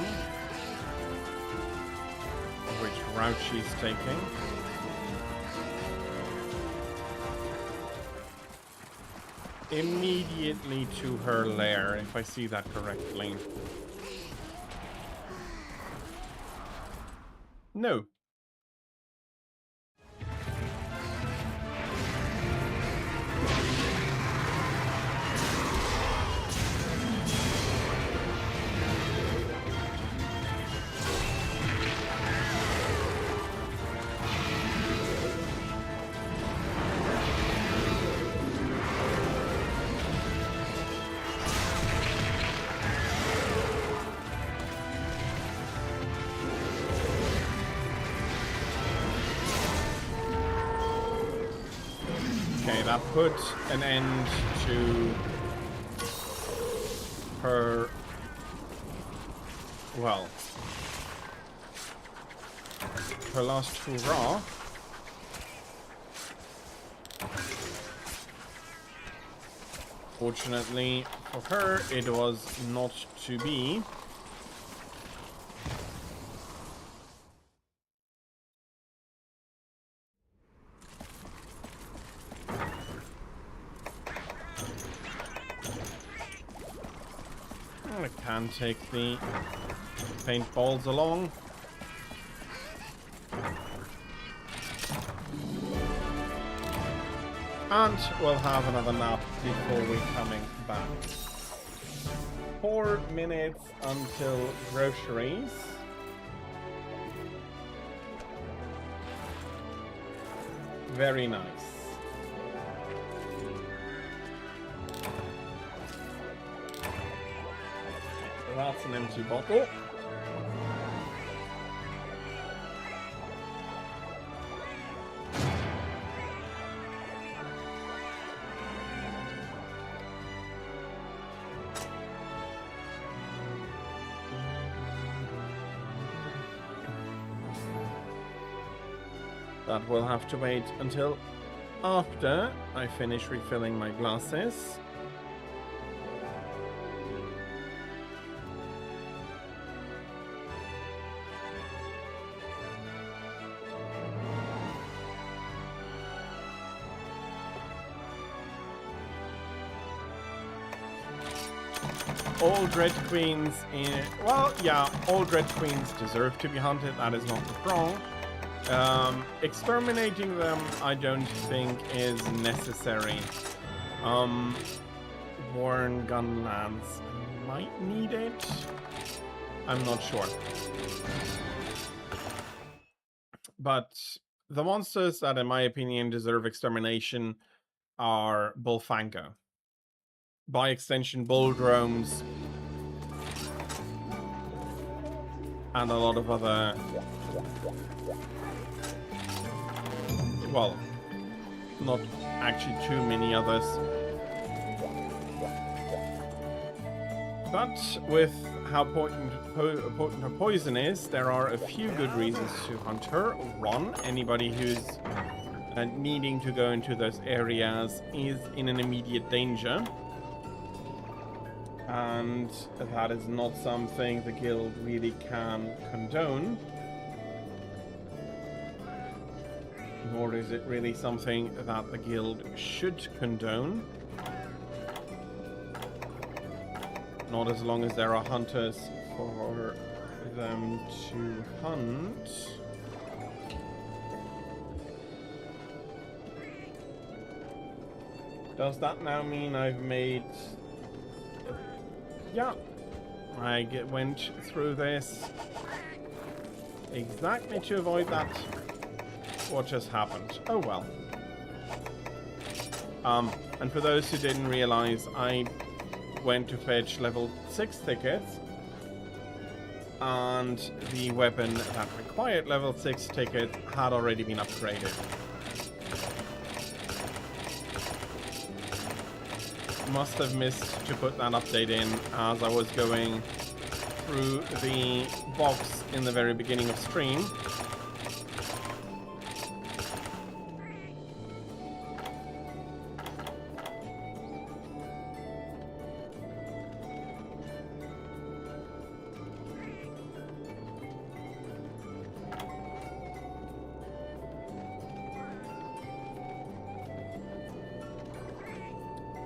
Which route she's taking. Immediately to her lair, if I see that correctly. No. Okay, that put an end to her, well, her last hurrah. Fortunately for her, it was not to be. I can take the paintballs along. And we'll have another nap before we're coming back. 4 minutes until groceries. Very nice. That's an empty bottle. That will have to wait until after I finish refilling my glasses. All Dread Queens well, yeah, all Dread Queens deserve to be hunted, that is not wrong. Exterminating them, I don't think is necessary. Worn Gunlands might need it. I'm not sure. But the monsters that, in my opinion, deserve extermination are Bullfango. By extension, Bulldromes, and a lot of other, well, not actually too many others. But with how potent her poison is, there are a few good reasons to hunt her. One, anybody who's needing to go into those areas is in an immediate danger. And that is not something the guild really can condone. Nor is it really something that the guild should condone. Not as long as there are hunters for them to hunt. Does that now mean I've made... Yeah, I went through this exactly to avoid that. What just happened? Oh well. And for those who didn't realize, I went to fetch level 6 tickets, and the weapon that required level 6 ticket had already been upgraded. Must have missed to put that update in as I was going through the box in the very beginning of stream.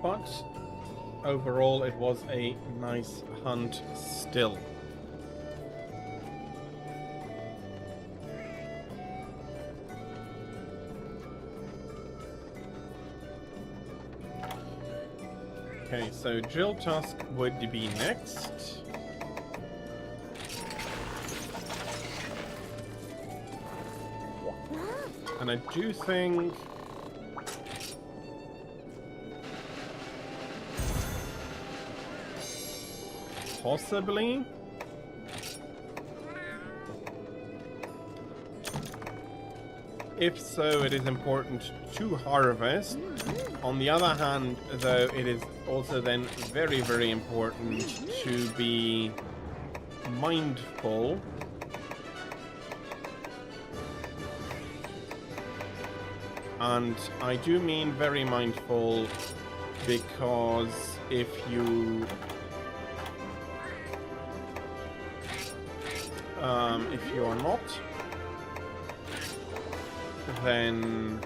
But overall, it was a nice hunt still. Okay, so Drill Tusk would be next. And I do think... possibly. If so, it is important to harvest. On the other hand, though, it is also then very, very important to be mindful and I do mean very mindful because if you are not, then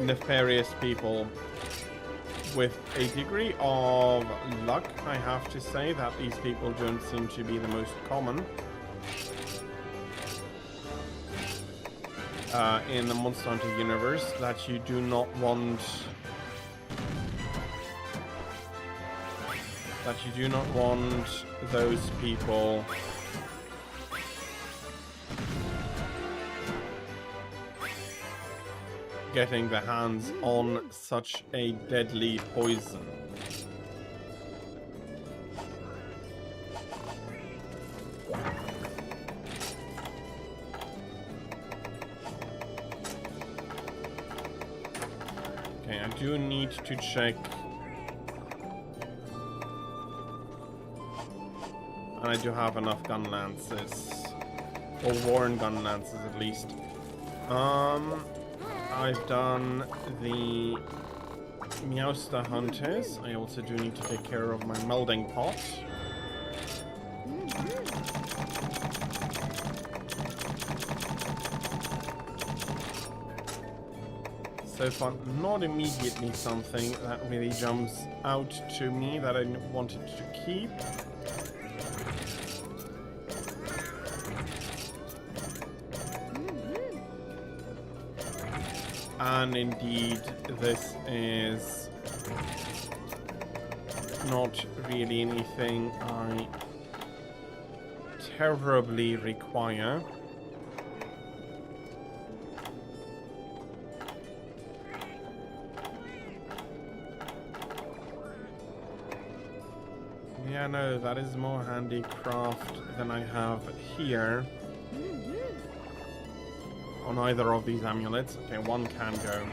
nefarious people with a degree of luck, I have to say that these people don't seem to be the most common in the Monster Hunter universe, that you do not want those people getting their hands on such a deadly poison. Okay, I do need to check. And I do have enough gun lances. Or worn gun lances at least. I've done the Meowster Hunters. I also do need to take care of my melding pot. So far, not immediately something that really jumps out to me that I wanted to keep. And indeed, this is not really anything I terribly require. Yeah, no, that is more handicraft than I have here. On either of these amulets. Okay, one can go.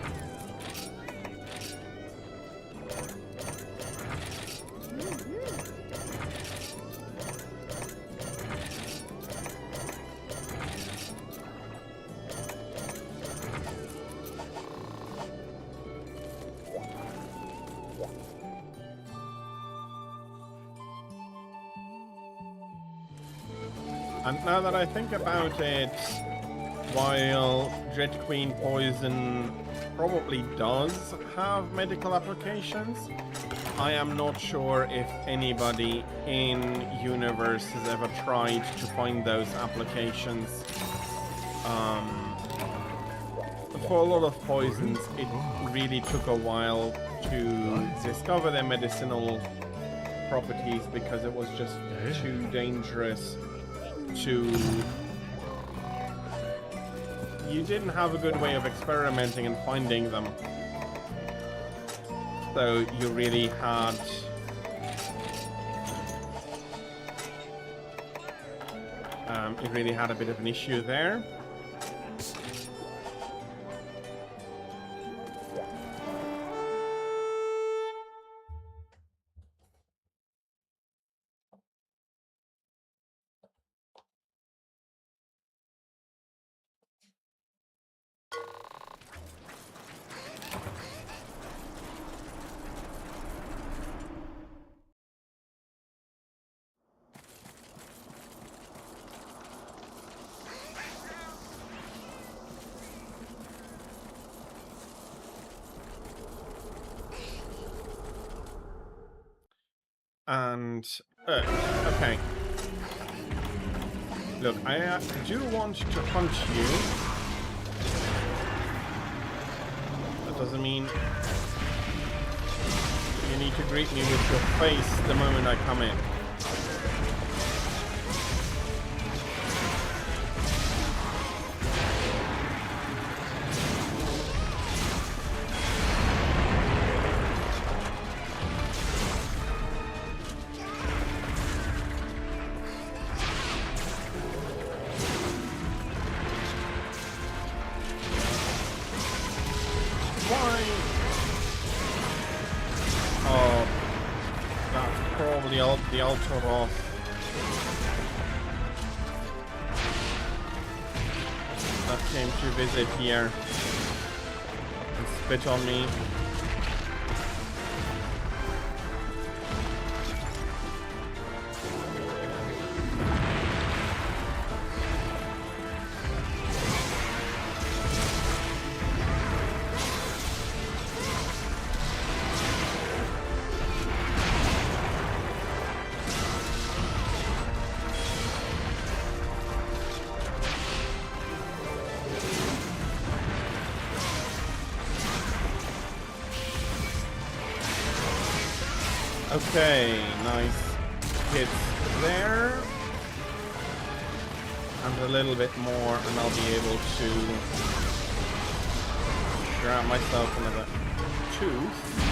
And now that I think about it, while Dread Queen Poison probably does have medical applications, I am not sure if anybody in universe has ever tried to find those applications. For a lot of poisons, it really took a while to discover their medicinal properties because it was just too dangerous to... You didn't have a good way of experimenting and finding them. So you really had... you really had a bit of an issue there. And, okay. Look, I do want to punch you. That doesn't mean you need to greet me with your face the moment I come in. Why? Oh, that's probably the Ultra Boss. That came to visit here and spit on me. Okay, nice hits there. And a little bit more, and I'll be able to grab myself another tooth.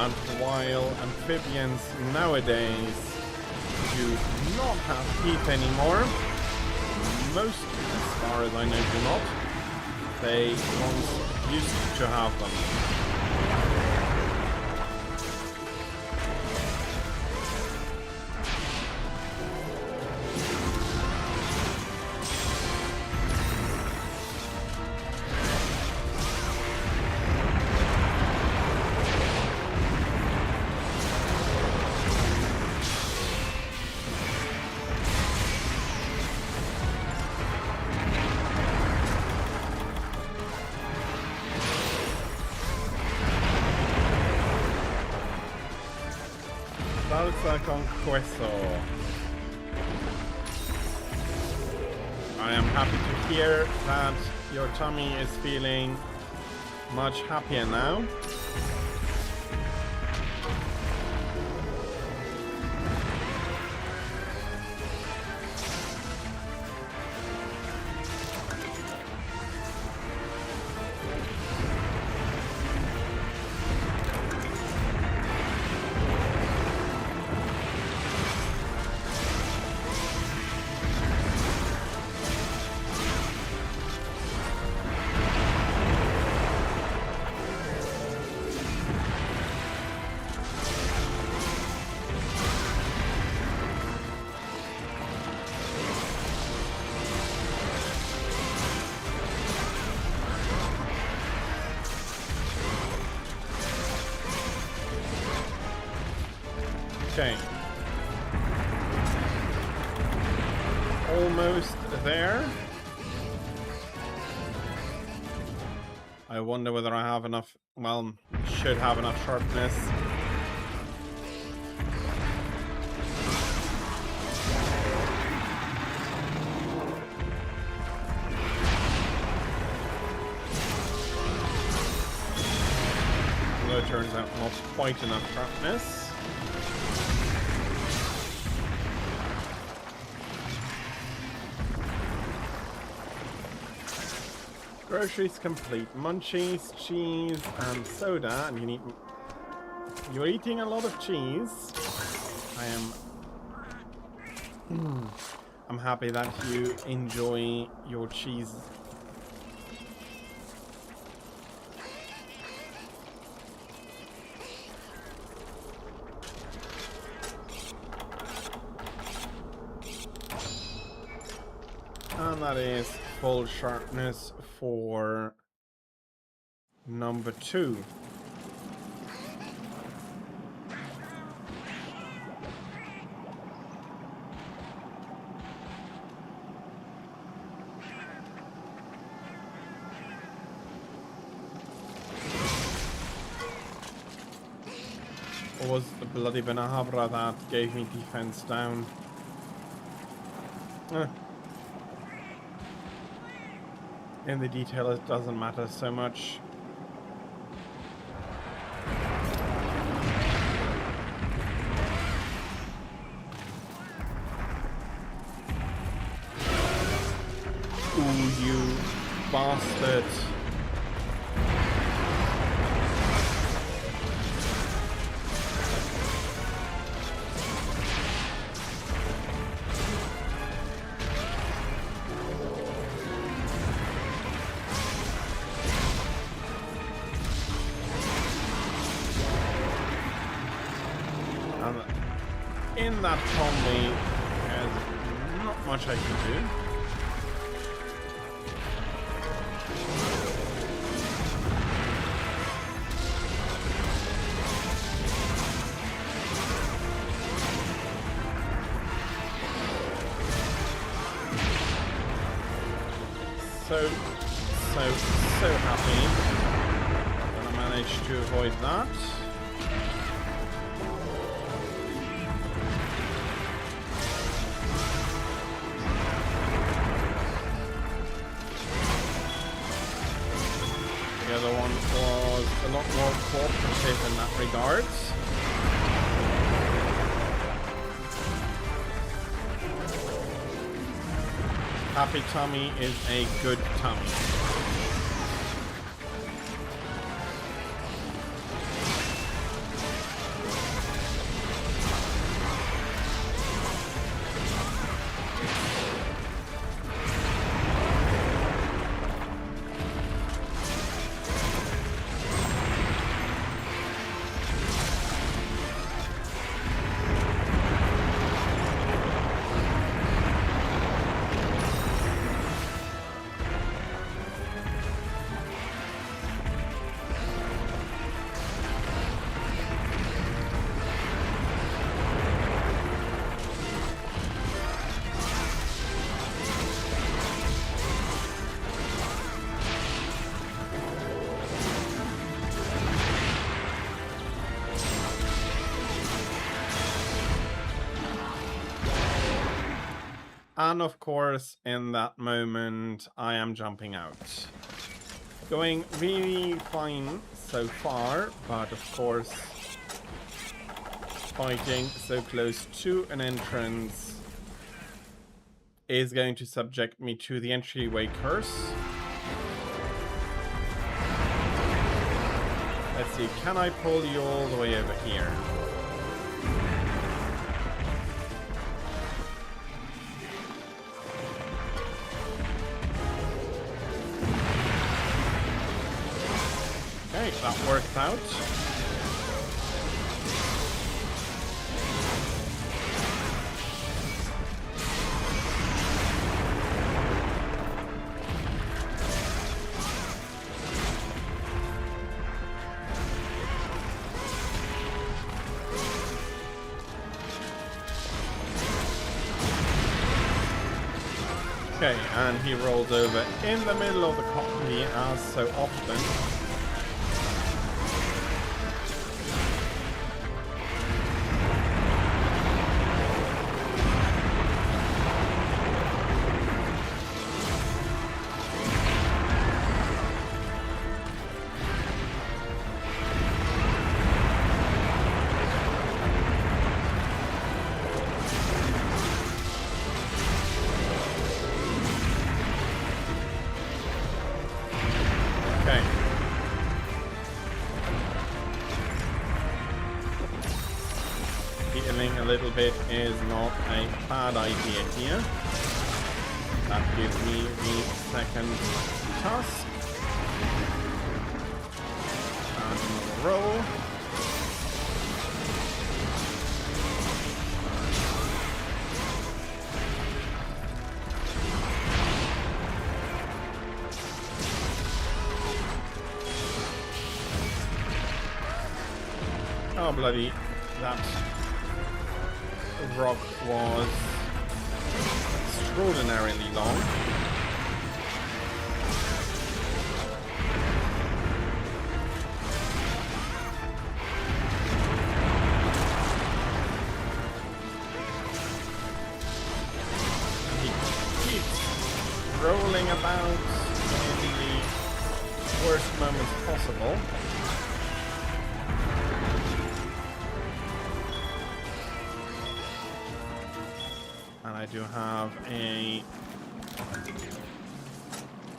And while amphibians nowadays do not have teeth anymore, most, as far as I know, do not, they once used to have them. Salsa con queso. I am happy to hear that your tummy is feeling much happier now. Okay. Almost there. I wonder whether I have enough, well, should have enough sharpness. Although it turns out not quite enough sharpness. Groceries complete. Munchies, cheese, and soda. And you're eating a lot of cheese. I'm happy that you enjoy your cheese. And that is full sharpness for number 2. Or was the bloody Benahabra that gave me defense down? In the detail, it doesn't matter so much. Ooh, you bastard. In that combi, there's not much I can do. So happy that I managed to avoid that. The other one was a lot more cooperative in that regard. Happy tummy is a good tummy. And of course, in that moment, I am jumping out. Going really fine so far, but of course, fighting so close to an entrance is going to subject me to the entryway curse. Let's see, can I pull you all the way over here? Okay, that worked out. Okay, and he rolls over in the middle of the combi as so often. Healing a little bit is not a bad idea here. That gives me the second task. And roll. Oh bloody, that rock was extraordinarily long. He keeps rolling about in the worst moments possible. I do have a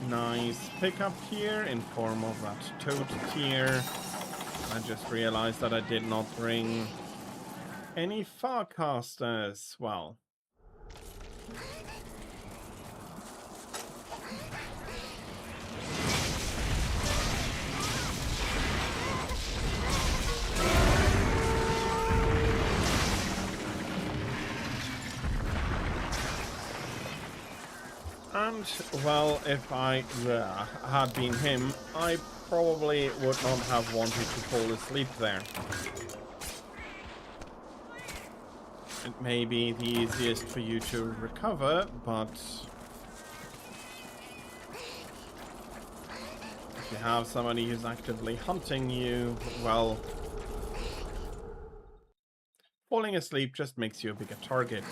nice pickup here in form of that toad tier. I just realized that I did not bring any Farcasters. Well, and, well, if I had been him, I probably would not have wanted to fall asleep there. It may be the easiest for you to recover, but if you have somebody who's actively hunting you, well, falling asleep just makes you a bigger target.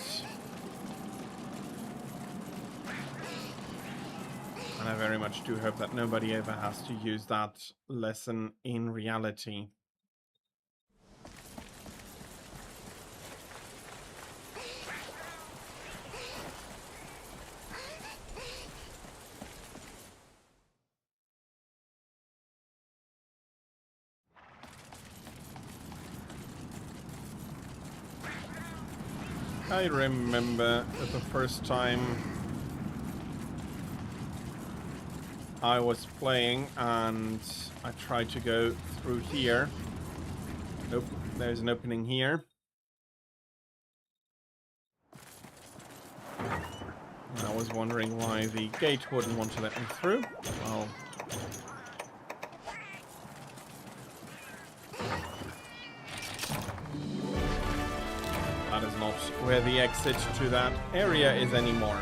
And I very much do hope that nobody ever has to use that lesson in reality. I remember the first time I was playing and I tried to go through here. Nope, there's an opening here. And I was wondering why the gate wouldn't want to let me through. Well, that is not where the exit to that area is anymore.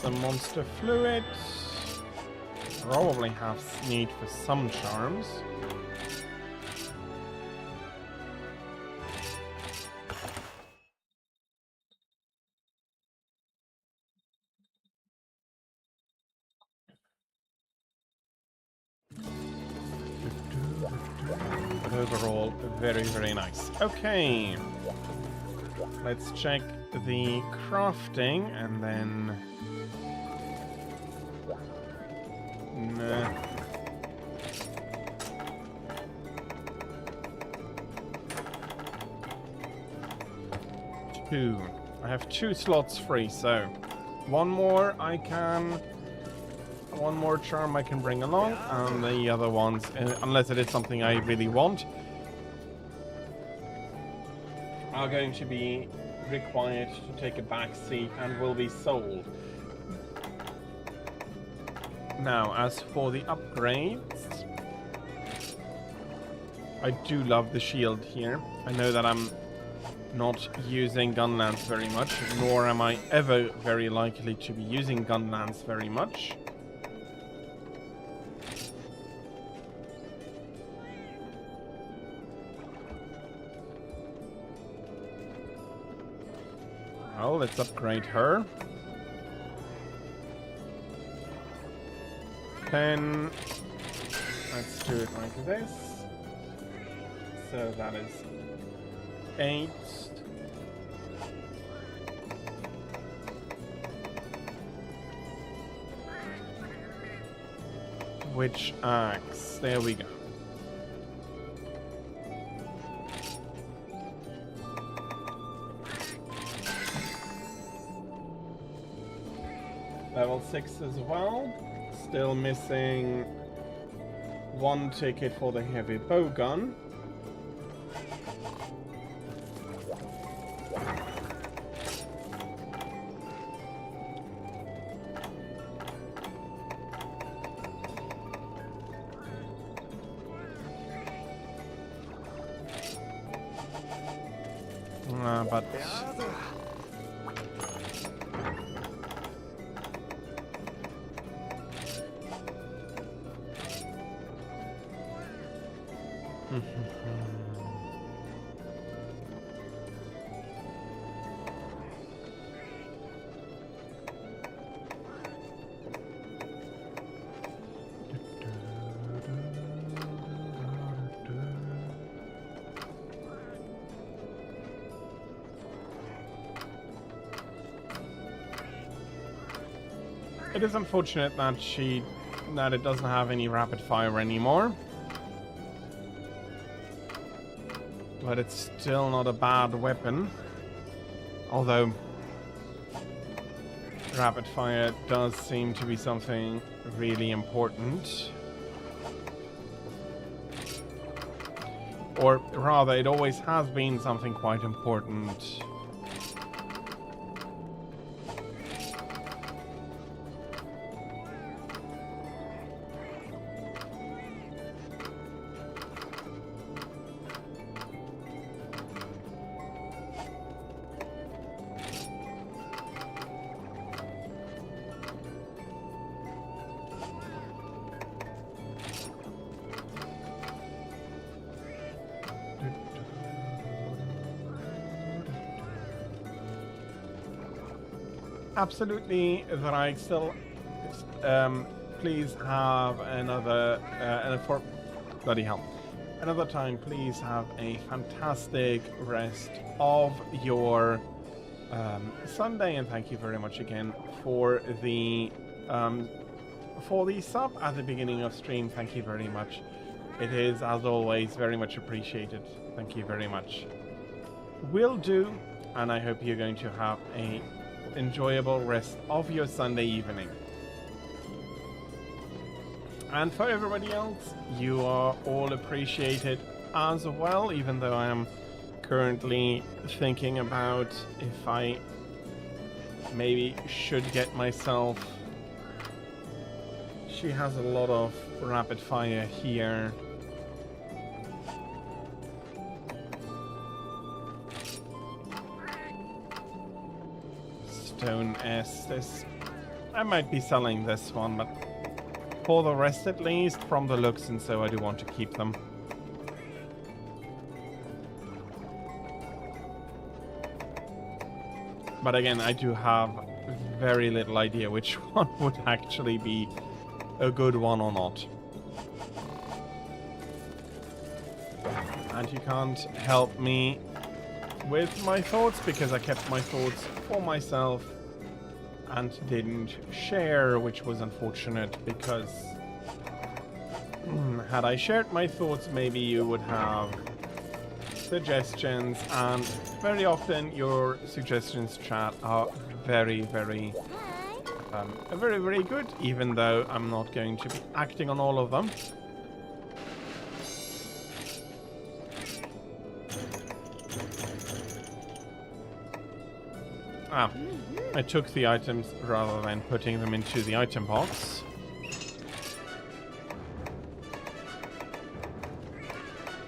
Some monster fluid. Probably have need for some charms. But overall, very, very nice. Okay. Let's check the crafting and then... Nah. Two. I have 2 slots free, so one more charm I can bring along, and the other ones, unless it is something I really want, are going to be required to take a back seat and will be sold. Now, as for the upgrades, I do love the shield here. I know that I'm not using Gunlance very much, nor am I ever very likely to be using Gunlance very much. Well, let's upgrade her. 10. Let's do it like this. So that is 8. Witch axe. There we go. Level 6 as well. Still missing 1 ticket for the heavy bowgun. But it is unfortunate that it doesn't have any rapid fire anymore. But it's still not a bad weapon. Although rapid fire does seem to be something really important. Or rather, it always has been something quite important. Absolutely, Varag. Still, please have another, for bloody hell, another time. Please have a fantastic rest of your Sunday, and thank you very much again for the sub at the beginning of stream. Thank you very much. It is, as always, very much appreciated. Thank you very much. Will do, and I hope you're going to have a enjoyable rest of your Sunday evening. And for everybody else, you are all appreciated as well, even though I am currently thinking about if I maybe should get myself... She has a lot of rapid fire here. Stone S. This, I might be selling this one, but for the rest at least, from the looks and so, I do want to keep them. But again, I do have very little idea which one would actually be a good one or not. And you can't help me with my thoughts because I kept my thoughts for myself and didn't share, which was unfortunate because had I shared my thoughts, maybe you would have suggestions, and very often your suggestions, chat, are very, very good, even though I'm not going to be acting on all of them. I took the items rather than putting them into the item box.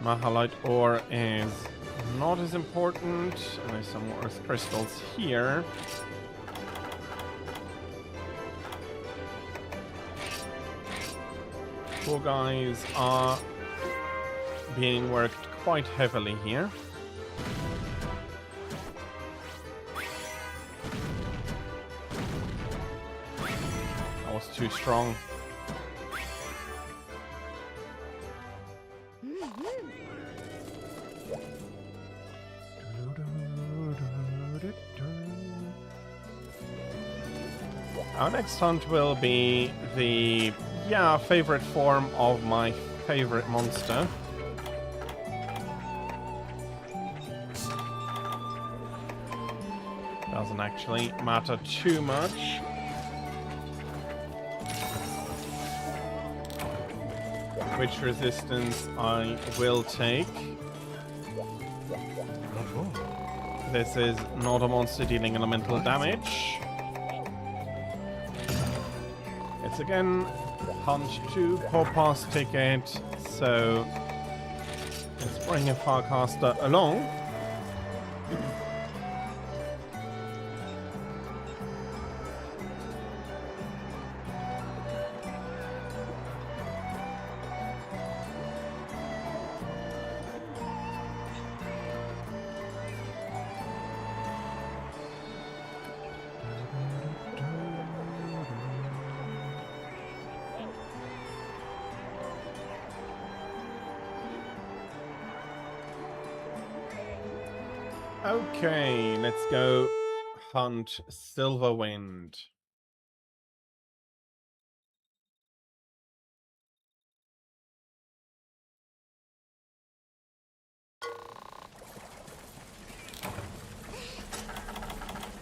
Mahalite ore is not as important. There's some more earth crystals here. Poor guys are being worked quite heavily here. That was too strong. Our next hunt will be the, favorite form of my favorite monster. Doesn't actually matter too much. Which resistance I will take. This is not a monster dealing elemental damage. It's again hunt 2 Popos ticket, so let's bring a Farcaster along. Okay, let's go hunt Silverwind.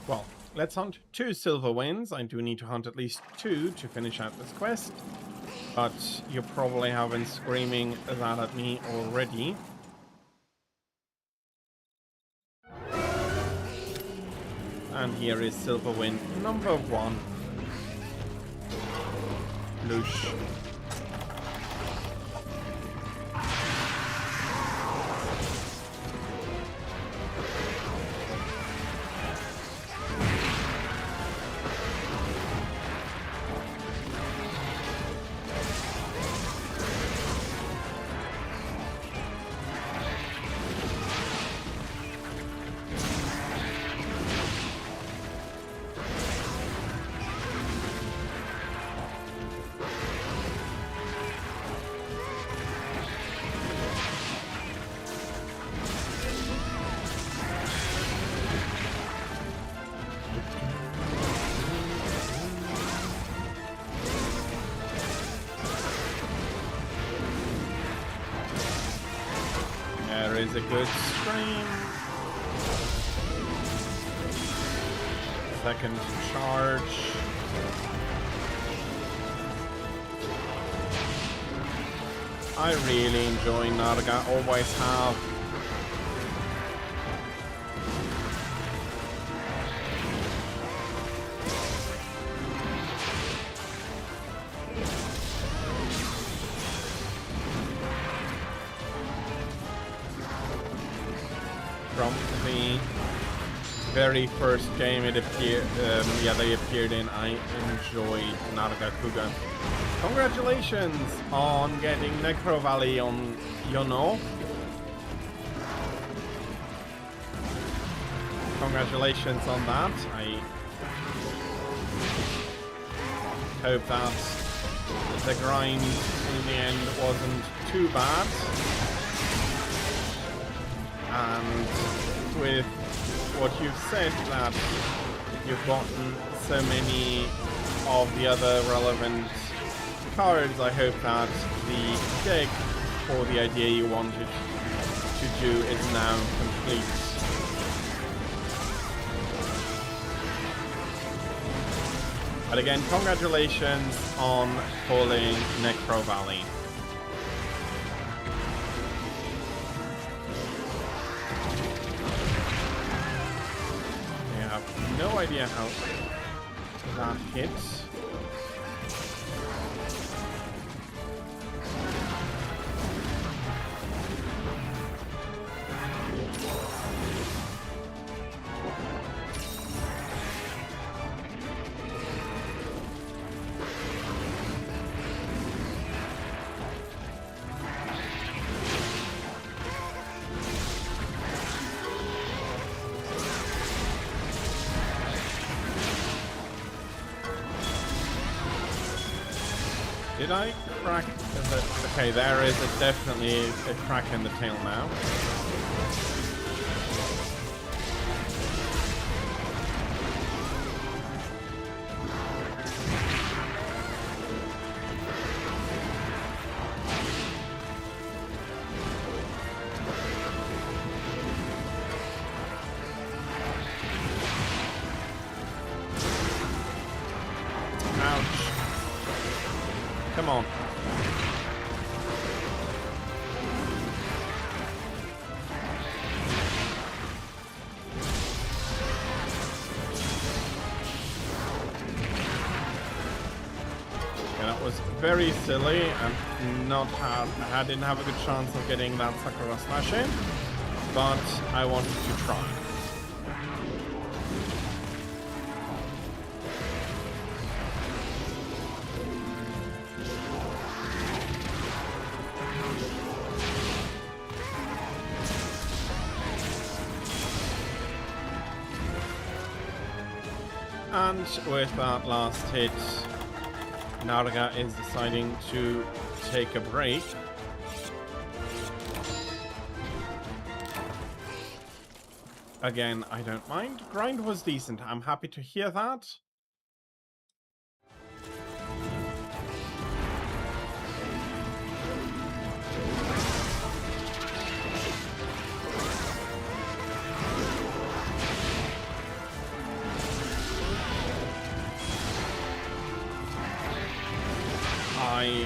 Well, let's hunt 2 Silverwinds. I do need to hunt at least 2 to finish out this quest. But you probably have been screaming that at me already. And here is Silverwind number 1. Loosh. There is a good stream. Second charge. I really enjoy Narga, always have. From the very first game it appeared, they appeared in, I enjoyed Nargacuga. Congratulations on getting Necro Valley on Yono. Congratulations on that. I hope that the grind in the end wasn't too bad. And with what you've said, that you've gotten so many of the other relevant cards, I hope that the deck or the idea you wanted to do is now complete. But again, congratulations on pulling Necro Valley. I have no idea how that hits. Did I crack the... Okay, there is definitely a crack in the tail now. Come on. Yeah, that was very silly and I didn't have a good chance of getting that Sakura slash in, but I wanted to try. And with that last hit, Narga is deciding to take a break. Again, I don't mind. Grind was decent. I'm happy to hear that. I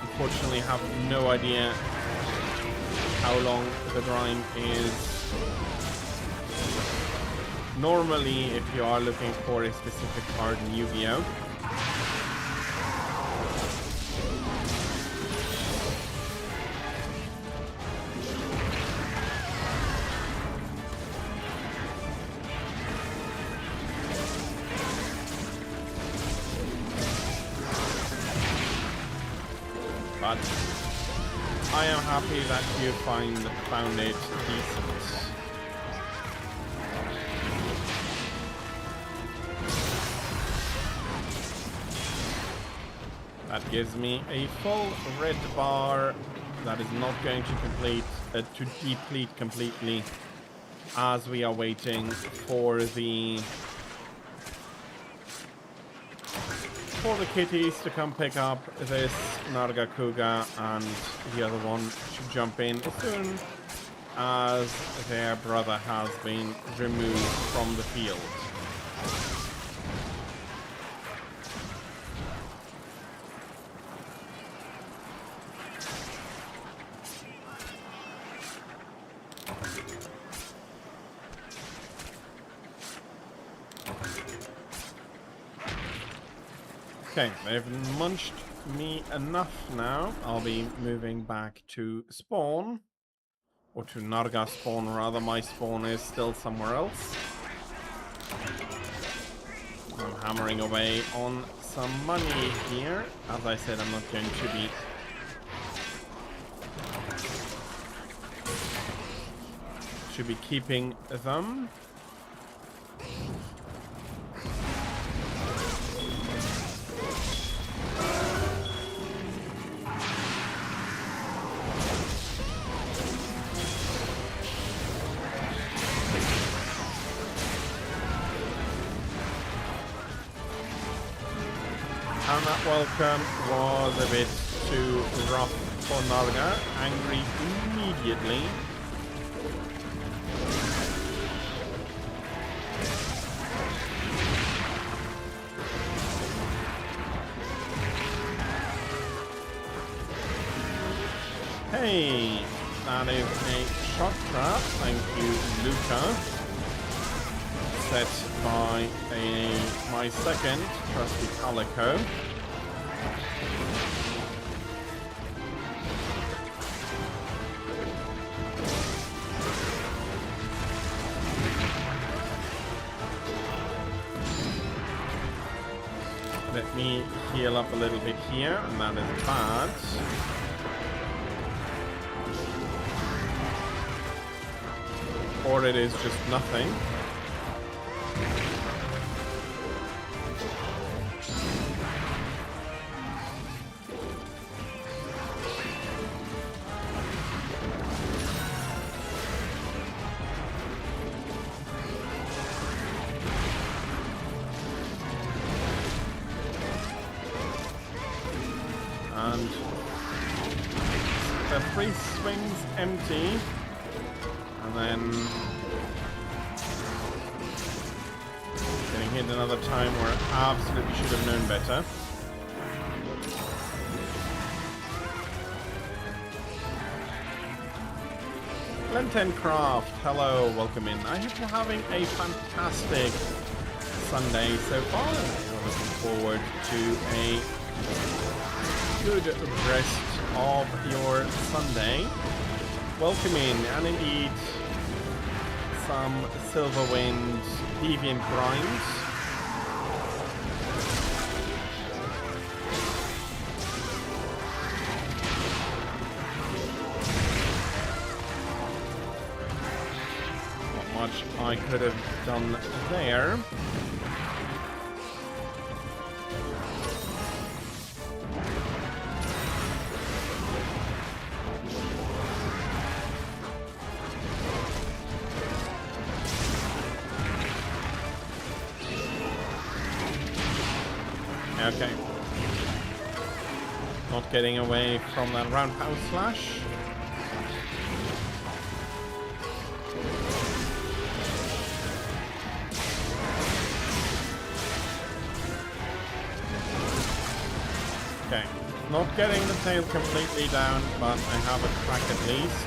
unfortunately have no idea how long the grind is. Normally, if you are looking for a specific card in Yu-Gi-Oh! But I am happy that you found it decent. That gives me a full red bar that is not going to deplete completely as we are waiting for the kitties to come pick up this Nargacuga, and the other one should jump in as soon as their brother has been removed from the field. Okay, they've munched me enough now. I'll be moving back to spawn. Or to Narga spawn, rather. My spawn is still somewhere else. I'm hammering away on some money here. As I said, I'm not going to be... should be keeping them. And that welcome was a bit too rough for Narga. Angry immediately. Hey, that is a shot trap. Thank you, Luca. Set by my second trusty Calico. Let me heal up a little bit here, and that is bad. Or it is just nothing. And the freeze swings empty. And then getting hit another time where I absolutely should have known better. Glentencraft, hello, welcome in. I hope you're having a fantastic Sunday so far. I'm looking forward to a good rest of your Sunday. Welcome in, and indeed some Silverwind Deviant Grind. Not much I could have done there. Okay. Not getting away from that roundhouse slash. Okay. Not getting the tail completely down, but I have a crack at least.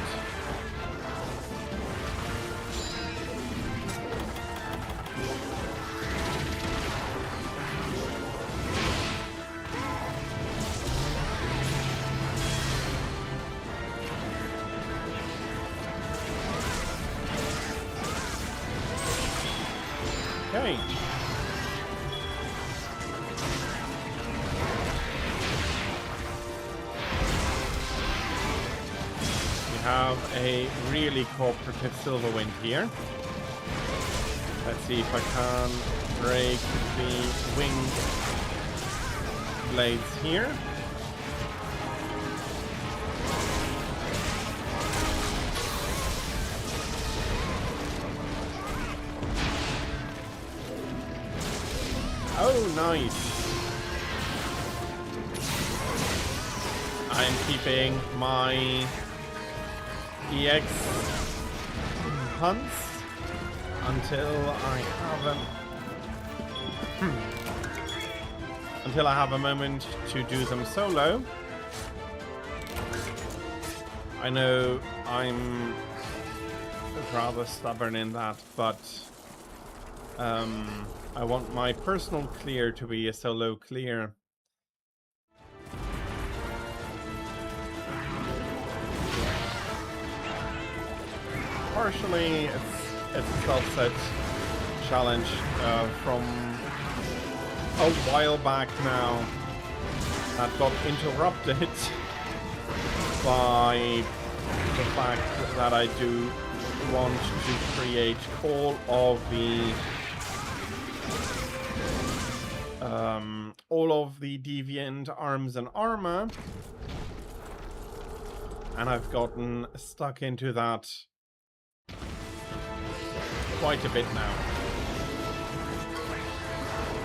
Okay. We have a really cooperative Silverwind here. Let's see if I can break the wing blades here. Oh, nice. I'm keeping my EX hunts until I have a moment to do them solo. I know I'm rather stubborn in that, but I want my personal clear to be a solo clear. Partially, it's a self-set challenge from a while back now that got interrupted by the fact that I do want to create all of the deviant arms and armor, and I've gotten stuck into that quite a bit now.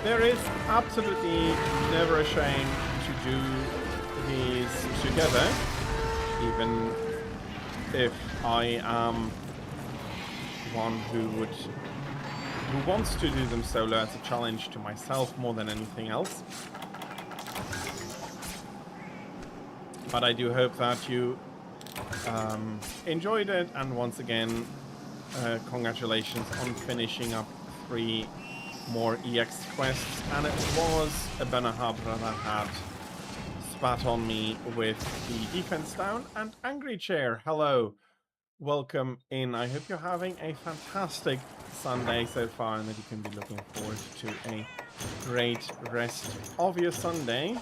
There is absolutely never a shame to do these together, even if I am one who wants to do them solo as a challenge to myself more than anything else. But I do hope that you enjoyed it, and once again, congratulations on finishing up 3 more EX quests. And it was a Benahabra that had spat on me with the defense down. And Angry Chair, hello, welcome in. I hope you're having a fantastic Sunday so far, and that you can be looking forward to a great rest of your Sunday.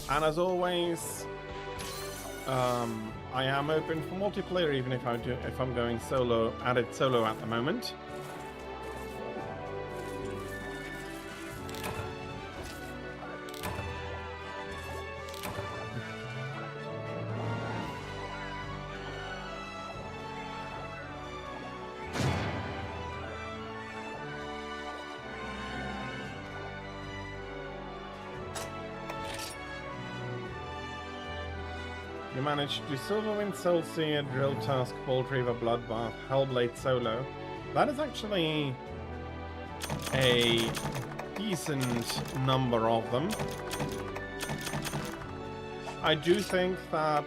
And as always, I am open for multiplayer, even if I'm going solo at the moment. You managed to Silverwind, Soulseer, Drill Tusk, Bolt Reaver, Bloodbath, Hellblade solo. That is actually a decent number of them. I do think that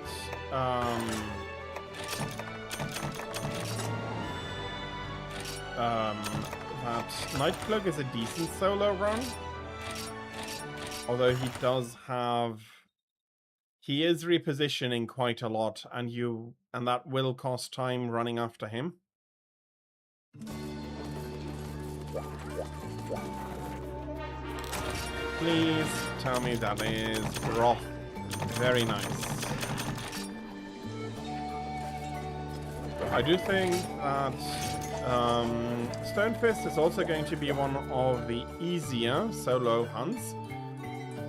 that Nightcloak is a decent solo run, although he is repositioning quite a lot, and that will cost time running after him. Please tell me that is Roth. Very nice. I do think that Stonefist is also going to be one of the easier solo hunts.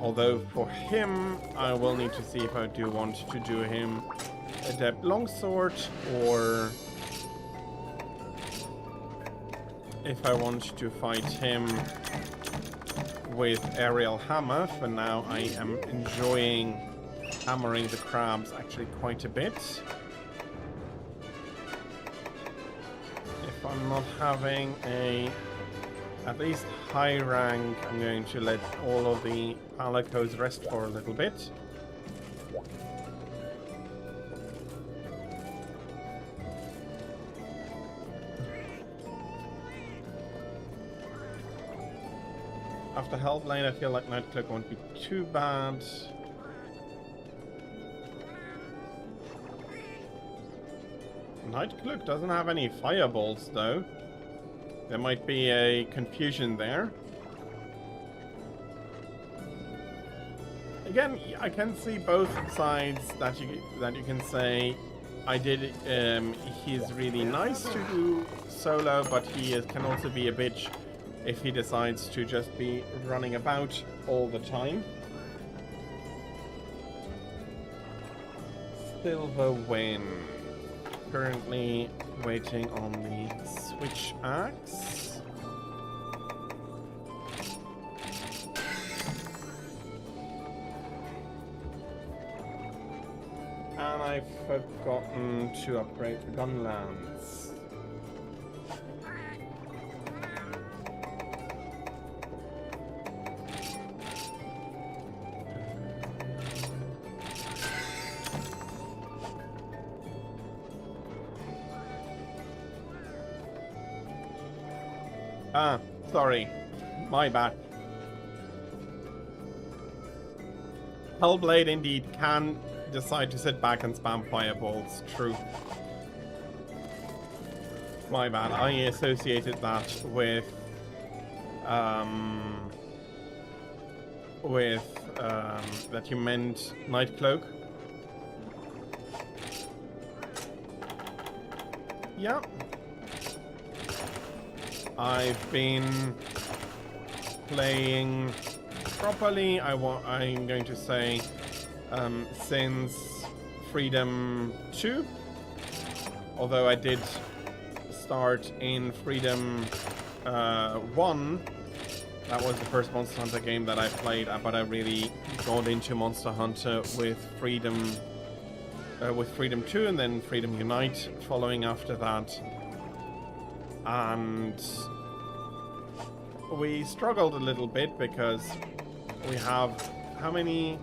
Although for him, I will need to see if I do want to do him Adept Longsword, or if I want to fight him with Aerial Hammer. For now, I am enjoying hammering the crabs actually quite a bit. If I'm not having a at least high rank, I'm going to let all of the Palicos rest for a little bit. After Hellblade, I feel like Nightcloak won't be too bad. Nightcloak doesn't have any fireballs though. There might be a confusion there. Again, I can see both sides that you can say. I did. He's really nice to do solo, but he can also be a bitch if he decides to just be running about all the time. Silver Win. Currently waiting on the switch axe. And I've forgotten to upgrade the Gunlance. Ah, sorry. My bad. Hellblade indeed can decide to sit back and spam fireballs. True. My bad. I associated that with that you meant Nightcloak. Yeah. I've been playing properly, I'm going to say, since Freedom 2. Although I did start in Freedom 1. That was the first Monster Hunter game that I played, but I really got into Monster Hunter with Freedom 2 and then Freedom Unite following after that. And we struggled a little bit because we have how many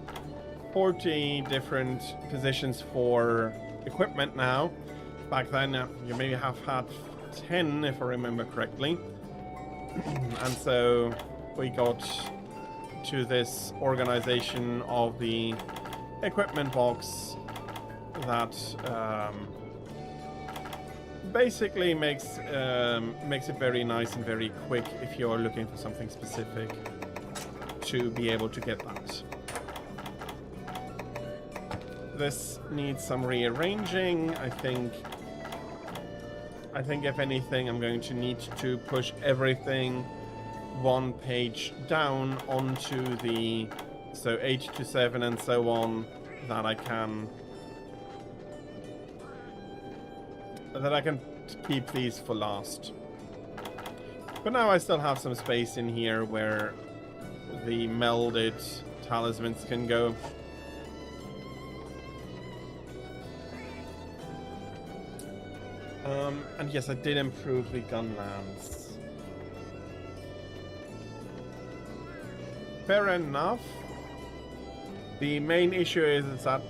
40 different positions for equipment now. Back then you maybe have had 10 if I remember correctly. And so we got to this organization of the equipment box that basically makes it very nice and very quick if you're looking for something specific to be able to get that. This needs some rearranging. I think if anything, I'm going to need to push everything one page down onto the 8 to 7 and so on, that I can keep these for last. But now I still have some space in here where the melded talismans can go. And yes, I did improve the Gunlance. Fair enough. The main issue is that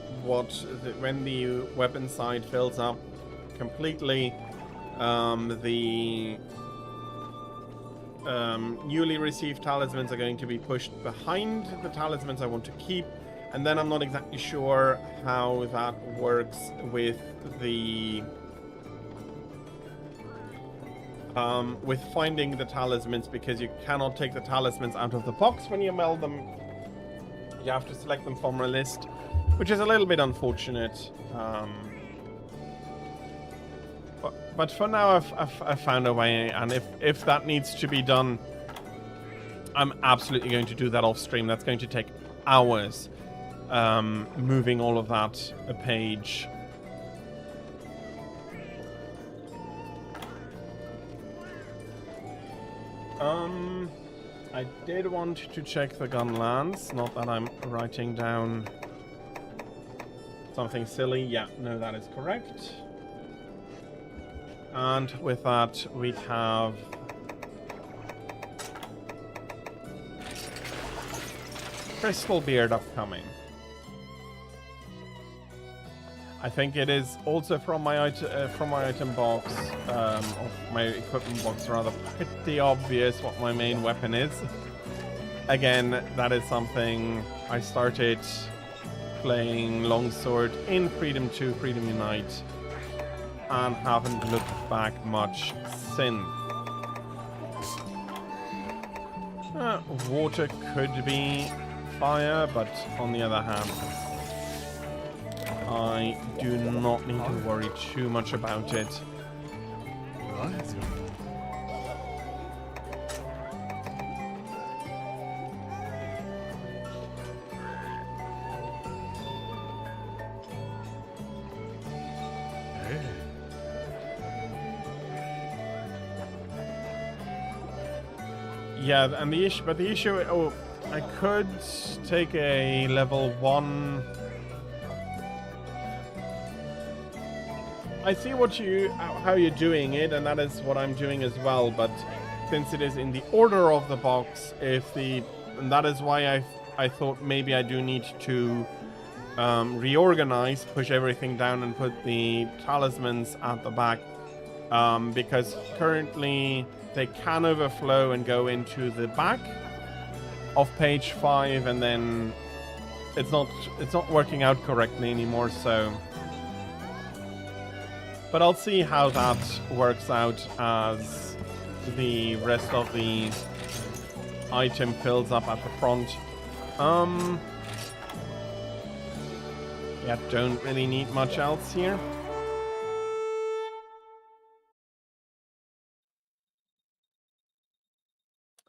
when the weapon side fills up completely, the newly received talismans are going to be pushed behind the talismans I want to keep, and then I'm not exactly sure how that works with the with finding the talismans, because you cannot take the talismans out of the box when you meld them. You have to select them from a list, which is a little bit unfortunate. But for now, I've found a way, and if that needs to be done, I'm absolutely going to do that off stream. That's going to take hours moving all of that a page. I did want to check the gun lands, not that I'm writing down something silly. Yeah, no, that is correct. And with that, we have Crystal Beard upcoming. I think it is also from my item box, of my equipment box rather, pretty obvious what my main weapon is. Again, that is something I started playing Longsword in Freedom 2, Freedom Unite, and haven't looked back much since. Water could be fire, but on the other hand, I do not need to worry too much about it. Yeah, and the issue, oh, I could take a level 1. I see how you're doing it, and that is what I'm doing as well, but since it is in the order of the box, and that is why I thought maybe I do need to reorganize, push everything down and put the talismans at the back, because currently they can overflow and go into the back of page 5, and then it's not working out correctly anymore, so. But I'll see how that works out as the rest of the item fills up at the front. Yeah, don't really need much else here.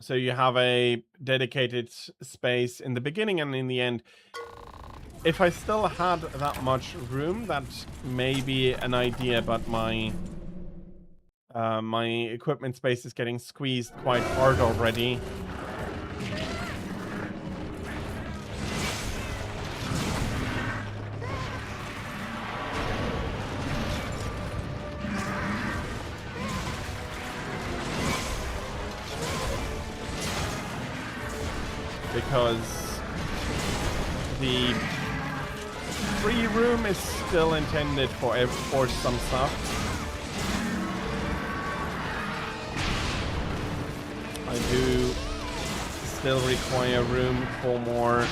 So you have a dedicated space in the beginning and in the end. If I still had that much room, that may be an idea, but my equipment space is getting squeezed quite hard already. Because the free room is still intended for some stuff. I do still require room for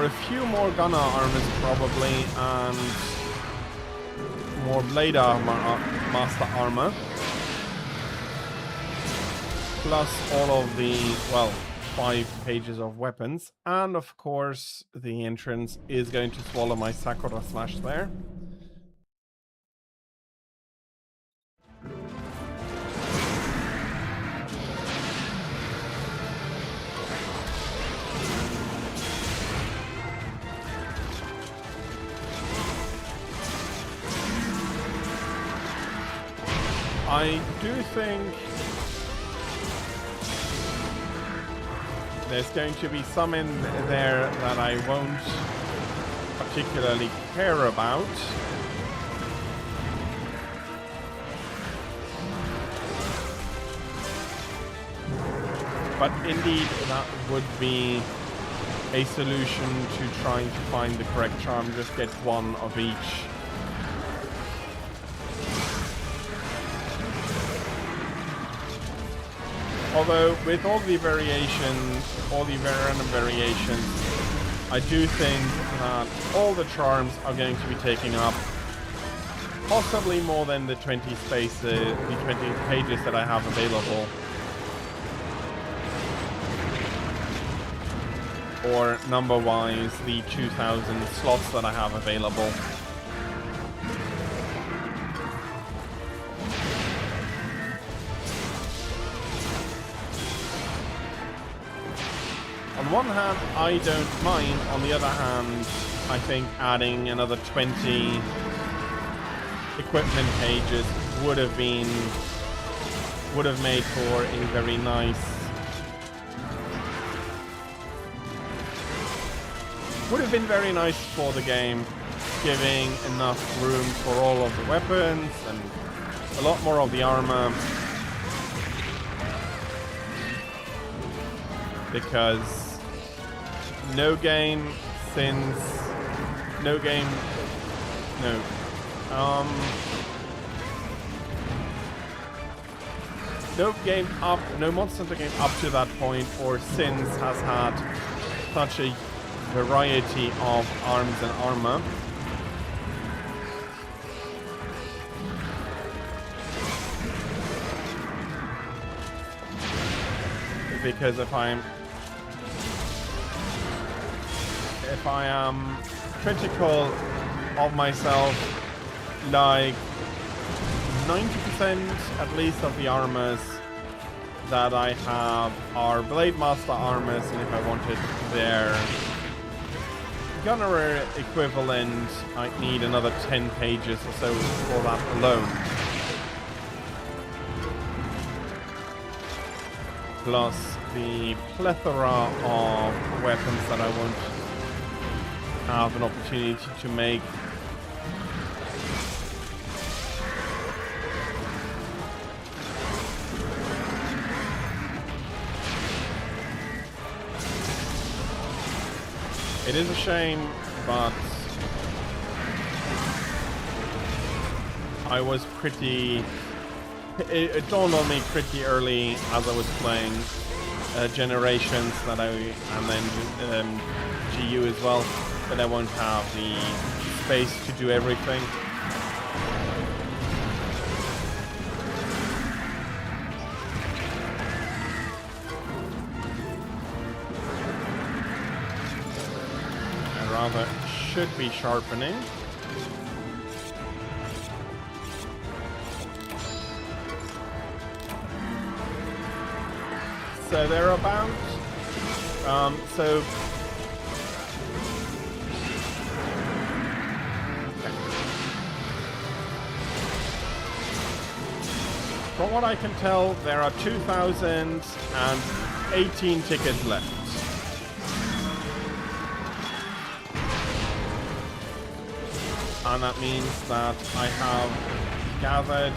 a few more gunner armors probably, and more blade armor, master armor, plus all of the, well, 5 pages of weapons, and of course the entrance is going to swallow my Sakura Slash there. I do think there's going to be some in there that I won't particularly care about. But indeed, that would be a solution to trying to find the correct charm. Just get one of each. Although, with all the variations, all the random variations, I do think that all the charms are going to be taking up possibly more than the 20 spaces, the 20 pages that I have available. Or number-wise, the 2,000 slots that I have available. On On one hand, I don't mind. On the other hand, I think adding another 20 equipment pages would have made for a very nice, would have been very nice for the game, giving enough room for all of the weapons and a lot more of the armor, because no game no Monster Hunter game up to that point or since has had such a variety of arms and armor. Because if I am critical of myself, like 90% at least of the armors that I have are Blade Master armors, and if I wanted their Gunnerer equivalent, I'd need another 10 pages or so for that alone. Plus the plethora of weapons that I won't have an opportunity to make. It is a shame, but I was pretty... It dawned on me pretty early as I was playing Generations that and then GU as well, that I won't have the space to do everything. I rather should be sharpening. So they're about, so from what I can tell, there are 2,018 tickets left. And that means that I have gathered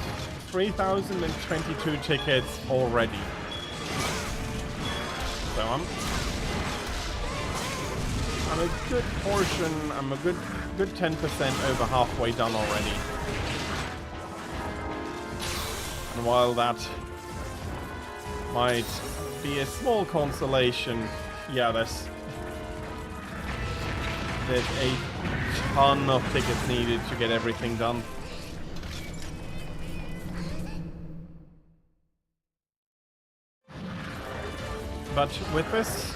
3,022 tickets already. So I'm a good portion, I'm a good 10% over halfway done already. And while that might be a small consolation, yeah, there's a ton of tickets needed to get everything done. But with this,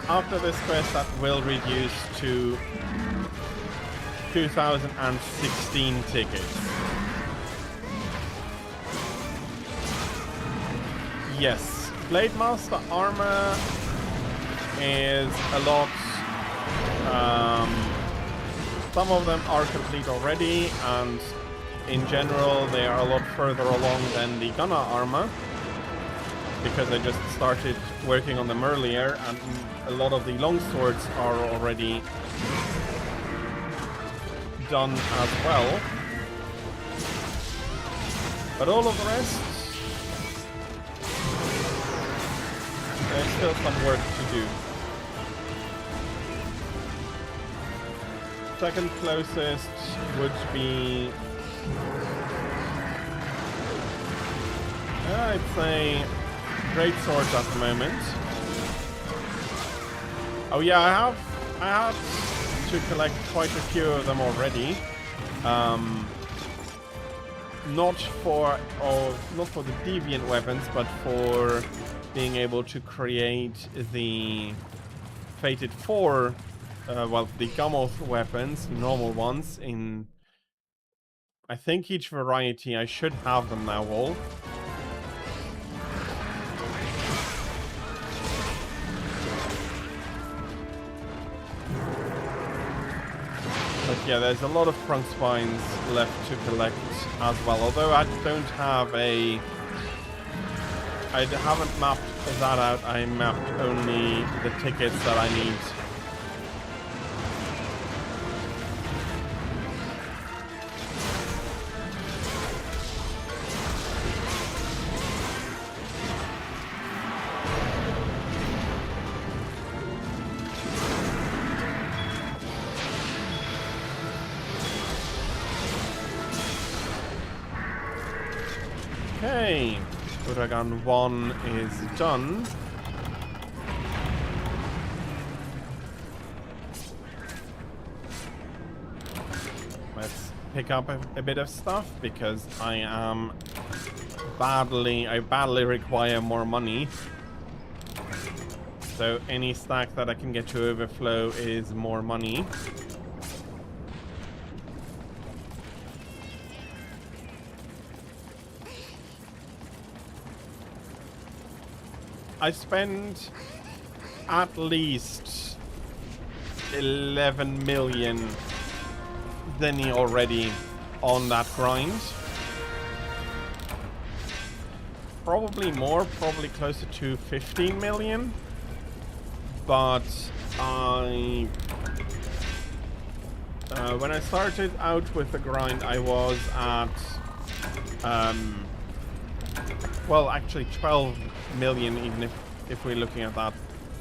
after this quest, that will reduce to 2,016 tickets. Yes, Blade Master armor is a lot. Some of them are complete already, and in general, they are a lot further along than the Gunner armor, because I just started working on them earlier, and a lot of the longswords are already done as well. But all of the rest, there's still some work to do. Second closest would be, I'd say, great swords at the moment. Oh yeah, I have to collect quite a few of them already. Not for the deviant weapons, but for being able to create the Fated 4, the Gammoth weapons, normal ones, in I think each variety. I should have them now all. Yeah, there's a lot of prunk spines left to collect as well. Although I don't have a... I haven't mapped that out. I mapped only the tickets that I need. Okay, Uragan 1 is done. Let's pick up a bit of stuff because I badly require more money. So any stack that I can get to overflow is more money. I spend at least 11 million Zenny already on that grind. Probably more, probably closer to 15 million. But when I started out with the grind, I was at well, actually 12 million, even if we're looking at that.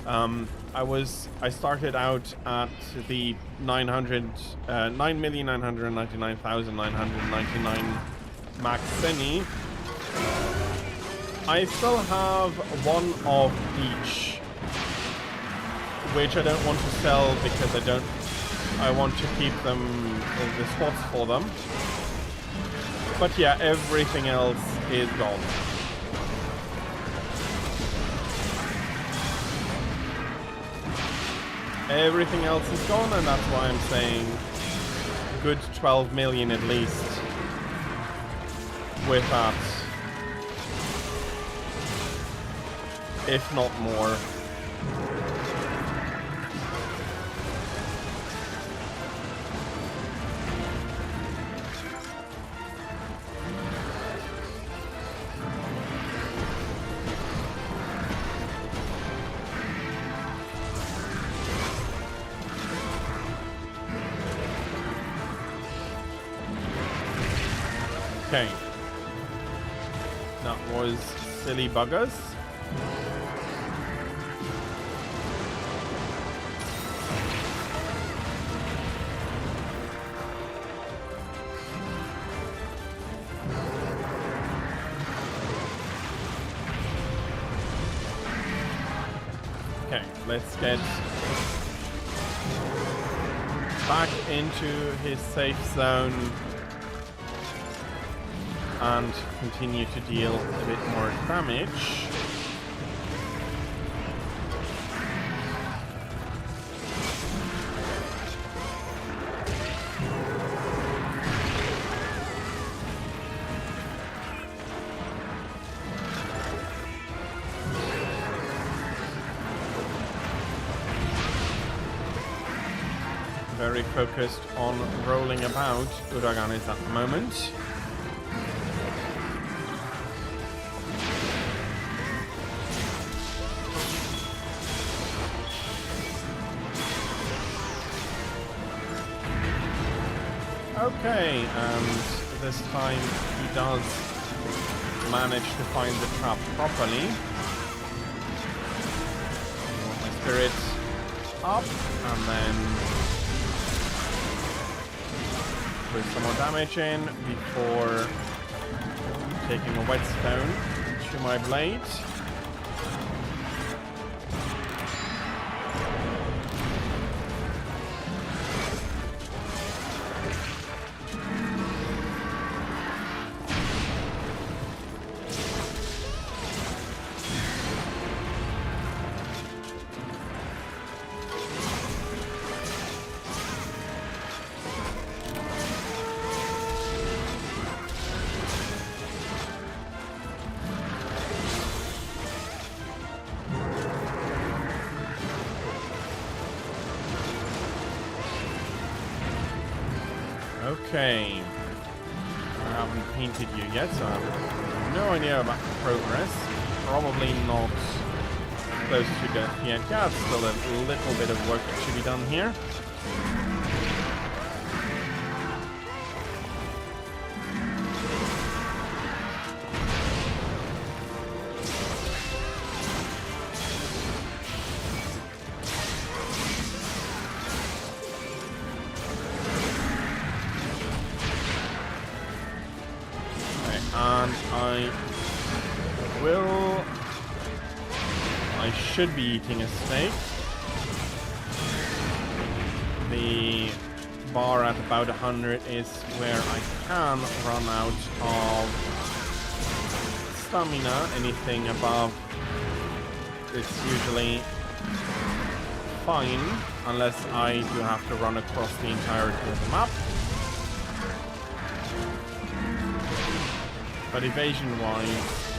I started out at the 9,999,999 max Zenny. I still have one of each, which I don't want to sell because I want to keep them the spots for them. But yeah, everything else is gone. Everything else is gone, and that's why I'm saying good 12 million at least with that, if not more. Okay, that was silly buggers. Okay, let's get back into his safe zone and continue to deal a bit more damage. Very focused on rolling about, Uragan is at the moment. Okay, and this time he does manage to find the trap properly. My spirit up, and then put some more damage in before taking a whetstone to my blade. Okay. I haven't painted you yet, so I have no idea about progress. Probably not close to death yet. Yeah, it's still a little bit of work that should be done here. I should be eating a steak. The bar at about 100 is where I can run out of stamina. Anything above, it's usually fine, unless I do have to run across the entirety of the map. But evasion-wise,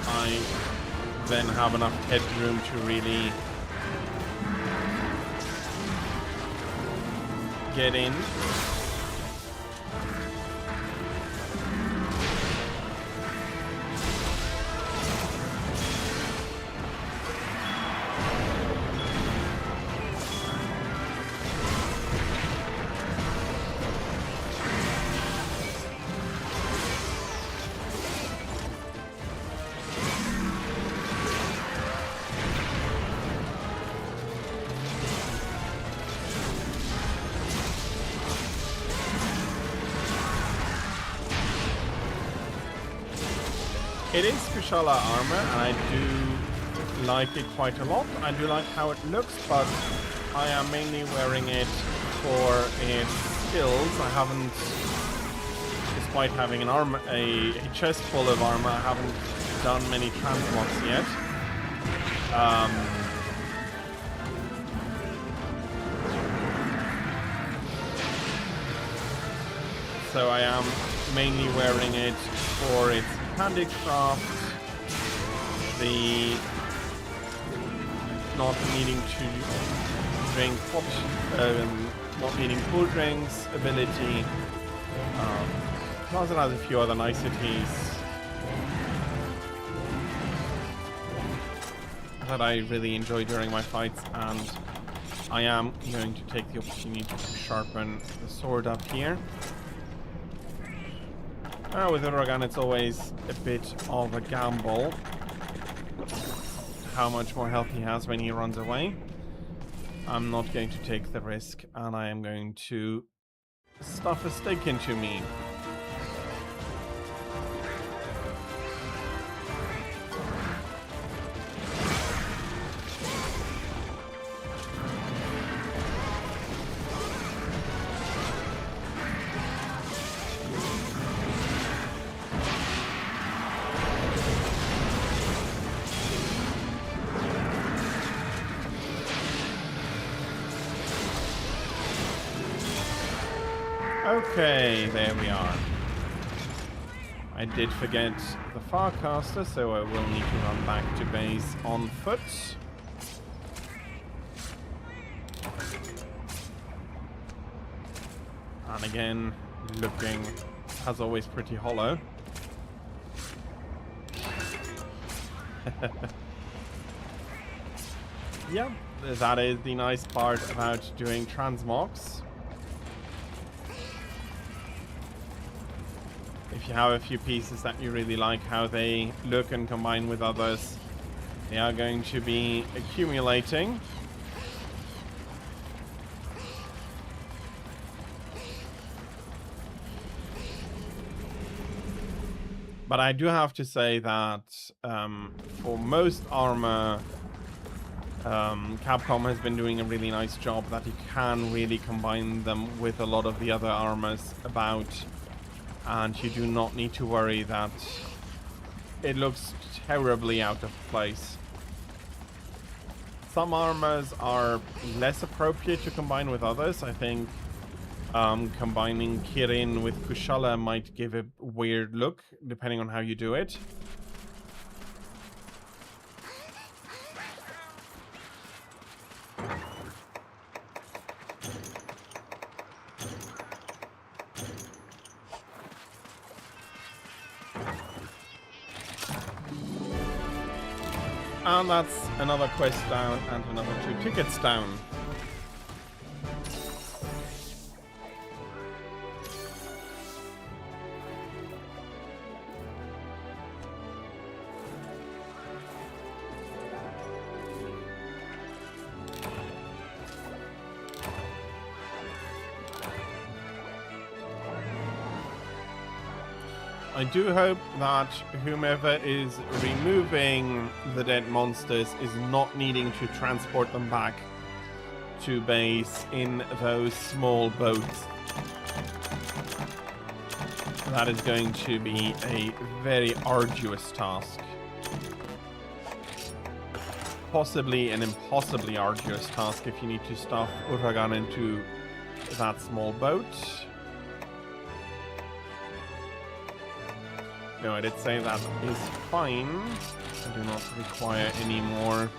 I then have enough headroom to really get in. It is Kushala armor, and I do like it quite a lot. I do like how it looks, but I am mainly wearing it for its skills. I haven't, despite having an armor, a chest full of armor, I haven't done many transmogs yet. So I am mainly wearing it for its handicraft, the not needing to drink not needing cool drinks ability, plus it has a few other niceties that I really enjoy during my fights, and I am going to take the opportunity to sharpen the sword up here. With Uragan, it's always a bit of a gamble how much more health he has when he runs away. I'm not going to take the risk, and I am going to stuff a stick into me. Okay, there we are. I did forget the Farcaster, so I will need to run back to base on foot. And again, looking, as always, pretty hollow. Yeah, that is the nice part about doing transmogs. If you have a few pieces that you really like how they look and combine with others, they are going to be accumulating. But I do have to say that for most armor, Capcom has been doing a really nice job that you can really combine them with a lot of the other armors about. And you do not need to worry that it looks terribly out of place. Some armors are less appropriate to combine with others. I think combining Kirin with Kushala might give a weird look, depending on how you do it. And that's another quest down and another 2 tickets down. I do hope that whomever is removing the dead monsters is not needing to transport them back to base in those small boats. That is going to be a very arduous task. Possibly an impossibly arduous task if you need to stuff Uragan into that small boat. No, I did say that is fine. I do not require any more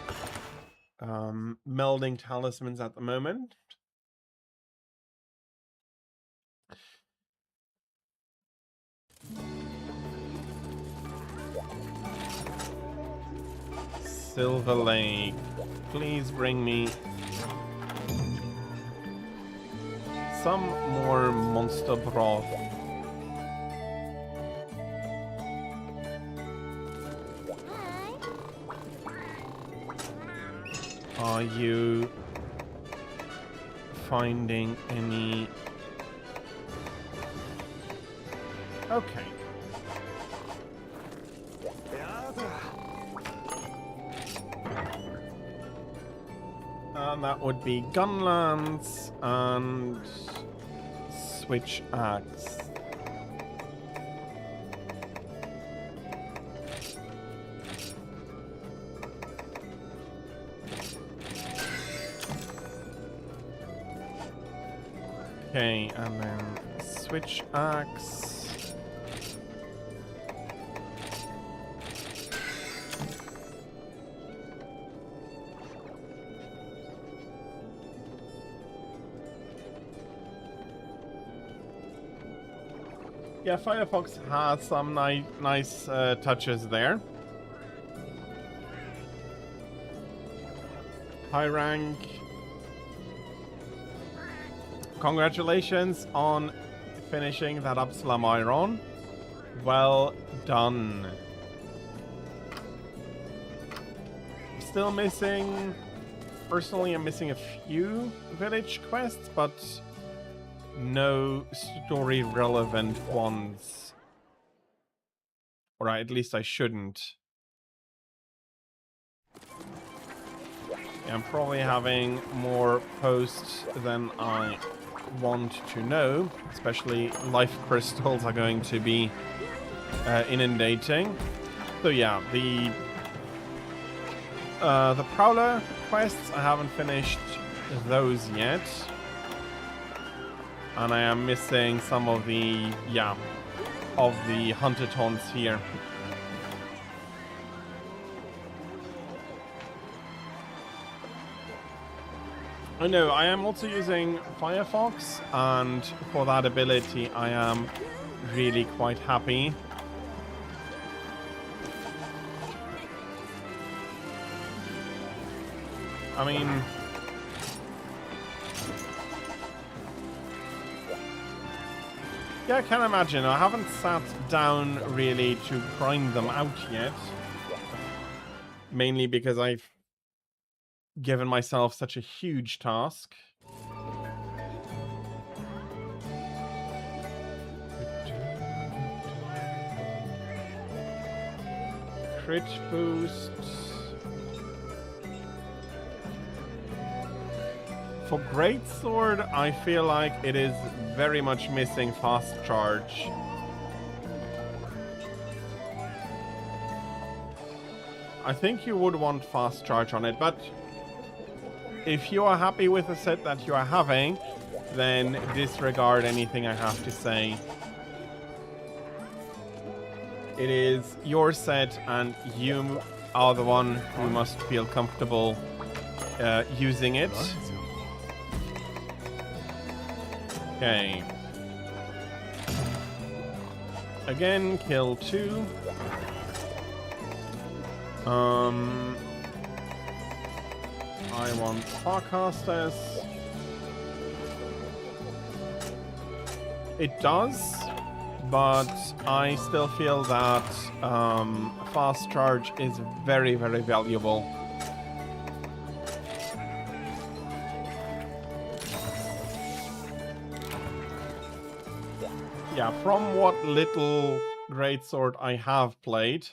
melding talismans at the moment. Silver Lake, please bring me some more monster broth. Are you finding any? Okay. And that would be Gunlance and Switch Axe. Okay, and then Switch Axe. Yeah, Firefox has some nice touches there. High rank. Congratulations on finishing that Absalom Iron. Well done. Still missing... Personally, I'm missing a few village quests, but no story-relevant ones. Or at least I shouldn't. Yeah, I'm probably having more posts than I want to know, especially life crystals are going to be inundating. So yeah, the Prowler quests, I haven't finished those yet, and I am missing some of the hunted haunts here. I know, I am also using Firefox, and for that ability I am really quite happy. I mean... yeah, I can imagine. I haven't sat down really to grind them out yet. Mainly because I've given myself such a huge task. Crit boost. For Greatsword, I feel like it is very much missing fast charge. I think you would want fast charge on it, but if you are happy with the set that you are having, then disregard anything I have to say. It is your set, and you are the one who must feel comfortable using it. Okay. Again, kill 2. I want Farcasters. It does, but I still feel that fast charge is very, very valuable. Yeah, from what little greatsword I have played,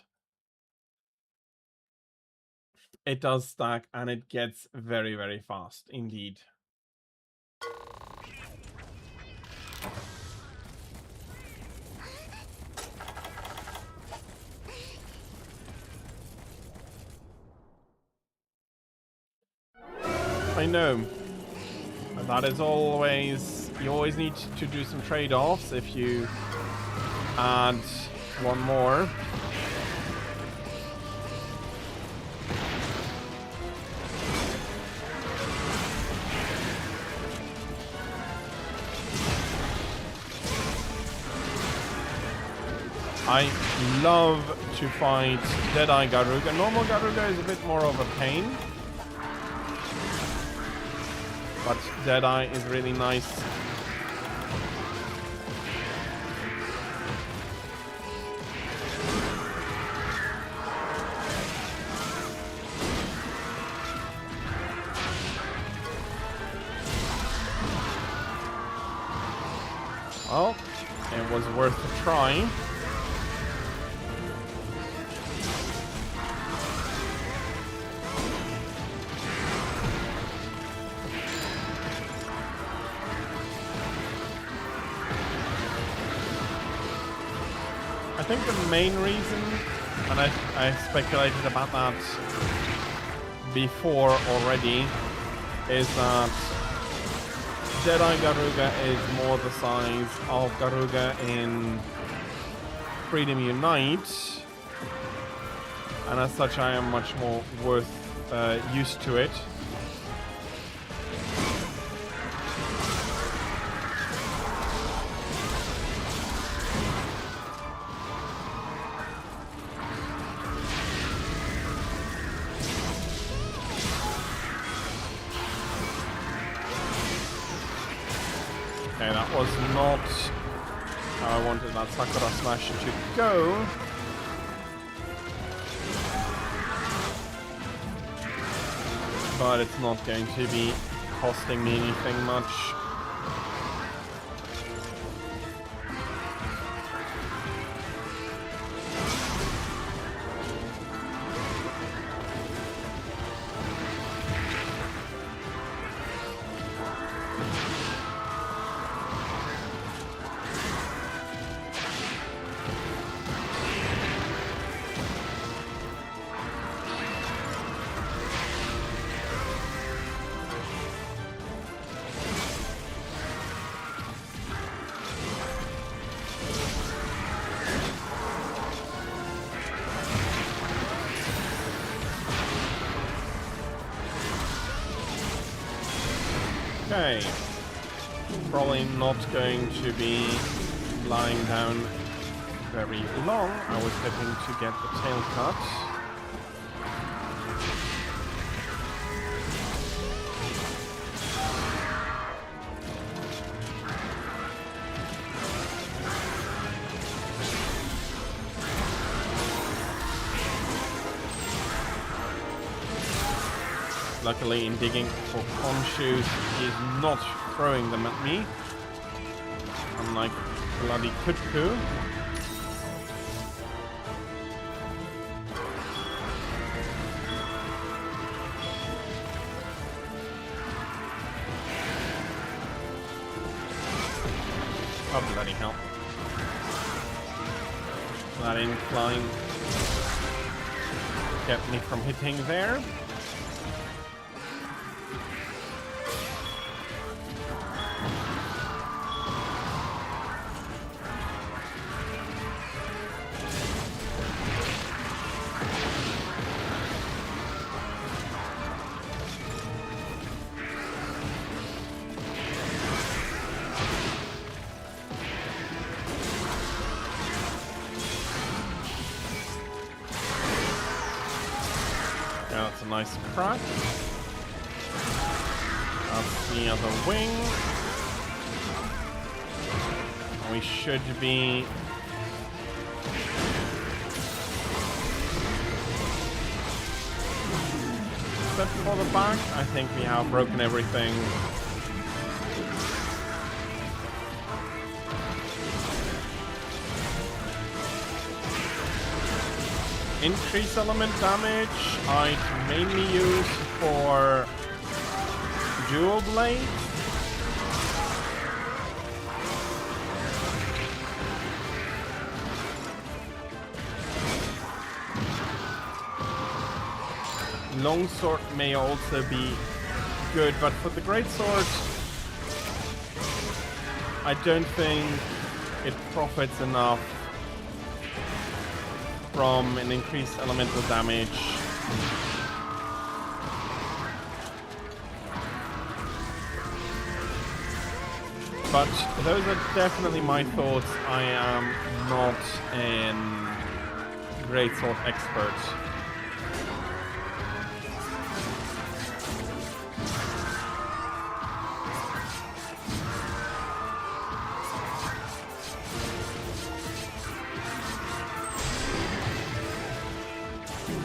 it does stack and it gets very, very fast indeed. I know. That is always, you always need to do some trade-offs if you add one more. I love to fight Deadeye Garuga. Normal Garuga is a bit more of a pain, but Deadeye is really nice. Well, it was worth a try. I think the main reason, and I speculated about that before already, is that Jedi Garuga is more the size of Garuga in Freedom Unite, and as such I am much more used to it. Okay, that was not how I wanted that Sakura Smash to go. But it's not going to be costing me anything much. Okay, probably not going to be lying down very long. I was hoping to get the tail cut. Luckily, in digging for Khonshu, he's not throwing them at me, unlike bloody Kutku. Oh, bloody hell. That incline kept me from hitting there. Yeah, that's a nice crack. That's the other wing. We should be except for the back. I think we have broken everything. Increase element damage I mainly use for dual blade. Longsword may also be good, but for the greatsword, I don't think it profits enough from an increased elemental damage. But those are definitely my thoughts. I am not a greatsword expert.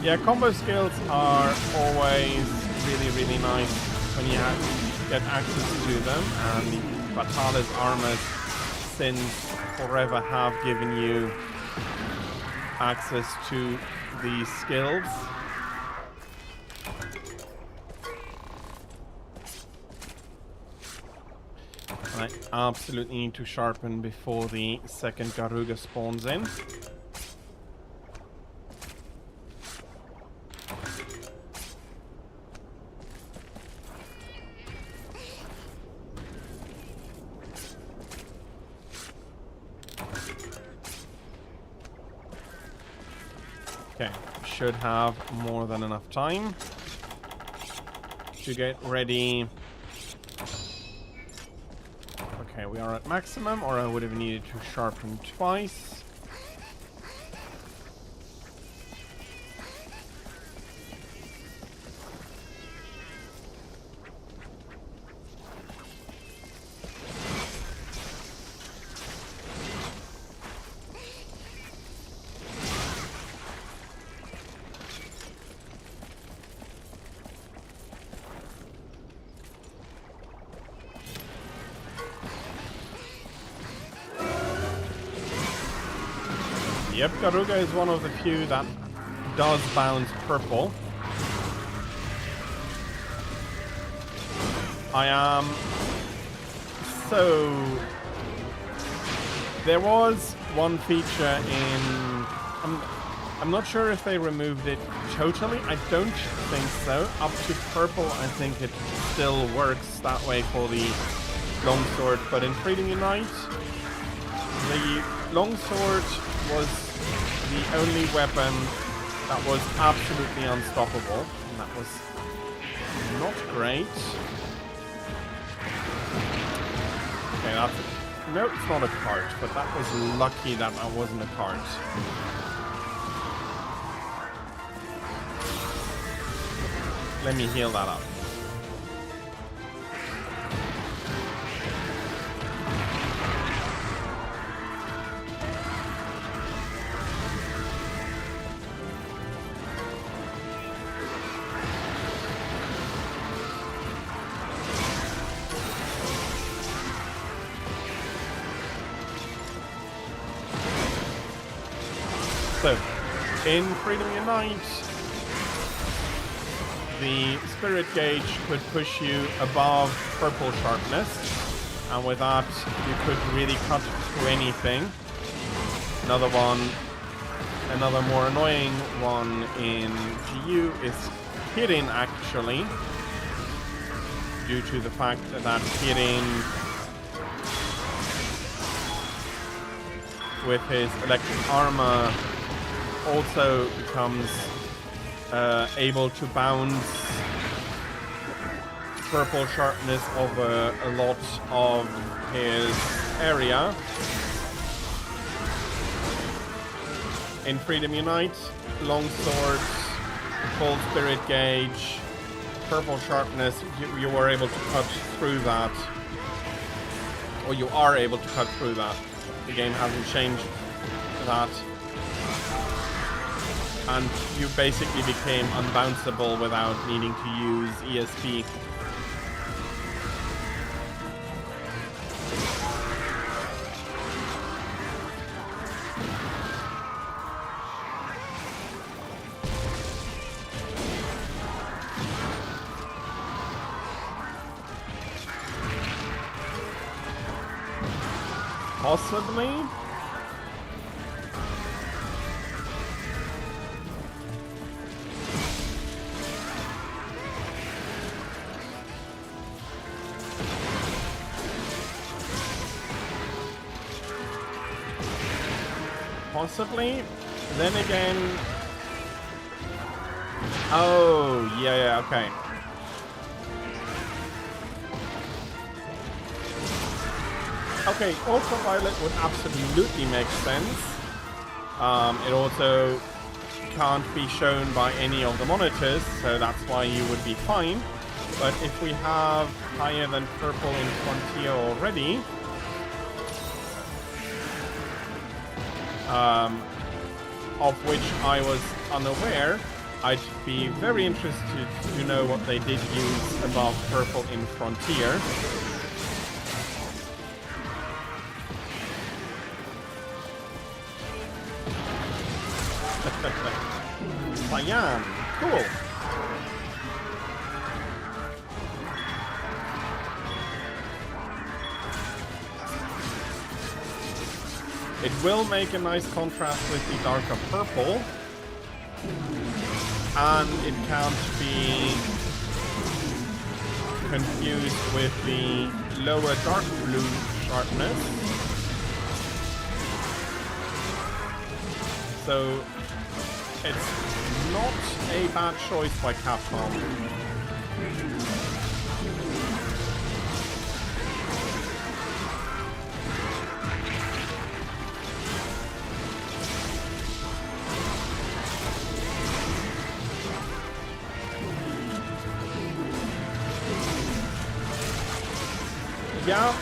Yeah, combo skills are always really nice when you get access to them, and Vatala's armors since forever have given you access to these skills. I absolutely need to sharpen before the second Garuga spawns in. Okay, should have more than enough time to get ready. Okay, we are at maximum, or I would have needed to sharpen twice. Yep, Garuga is one of the few that does bounce purple. There was one feature in... I'm not sure if they removed it totally. I don't think so. Up to purple, I think it still works that way for the longsword. But in Freedom Unite, the longsword was the only weapon that was absolutely unstoppable, and that was not great. Okay, that's... No, it's not a cart, but that was lucky that that wasn't a cart. Let me heal that up. So, in Freedom Unite, the Spirit Gauge could push you above purple sharpness, and with that, you could really cut through anything. Another more annoying one in GU is Kirin, actually, due to the fact that Kirin, with his electric armor, also becomes able to bounce purple sharpness over a lot of his area. In Freedom Unite, longswords, full Spirit Gauge, purple sharpness, you were able to cut through that. Or you are able to cut through that. The game hasn't changed that. And you basically became unbounceable without needing to use ESP. Possibly? Possibly? Then again... Oh, yeah, okay. Okay, ultraviolet would absolutely make sense. It also can't be shown by any of the monitors, so that's why you would be fine. But if we have higher than purple in Frontier already, of which I was unaware, I'd be very interested to know what they did use above purple in Frontier. Cyan, cool. It will make a nice contrast with the darker purple, and it can't be confused with the lower dark blue sharpness. So it's not a bad choice by Capcom. Yeah.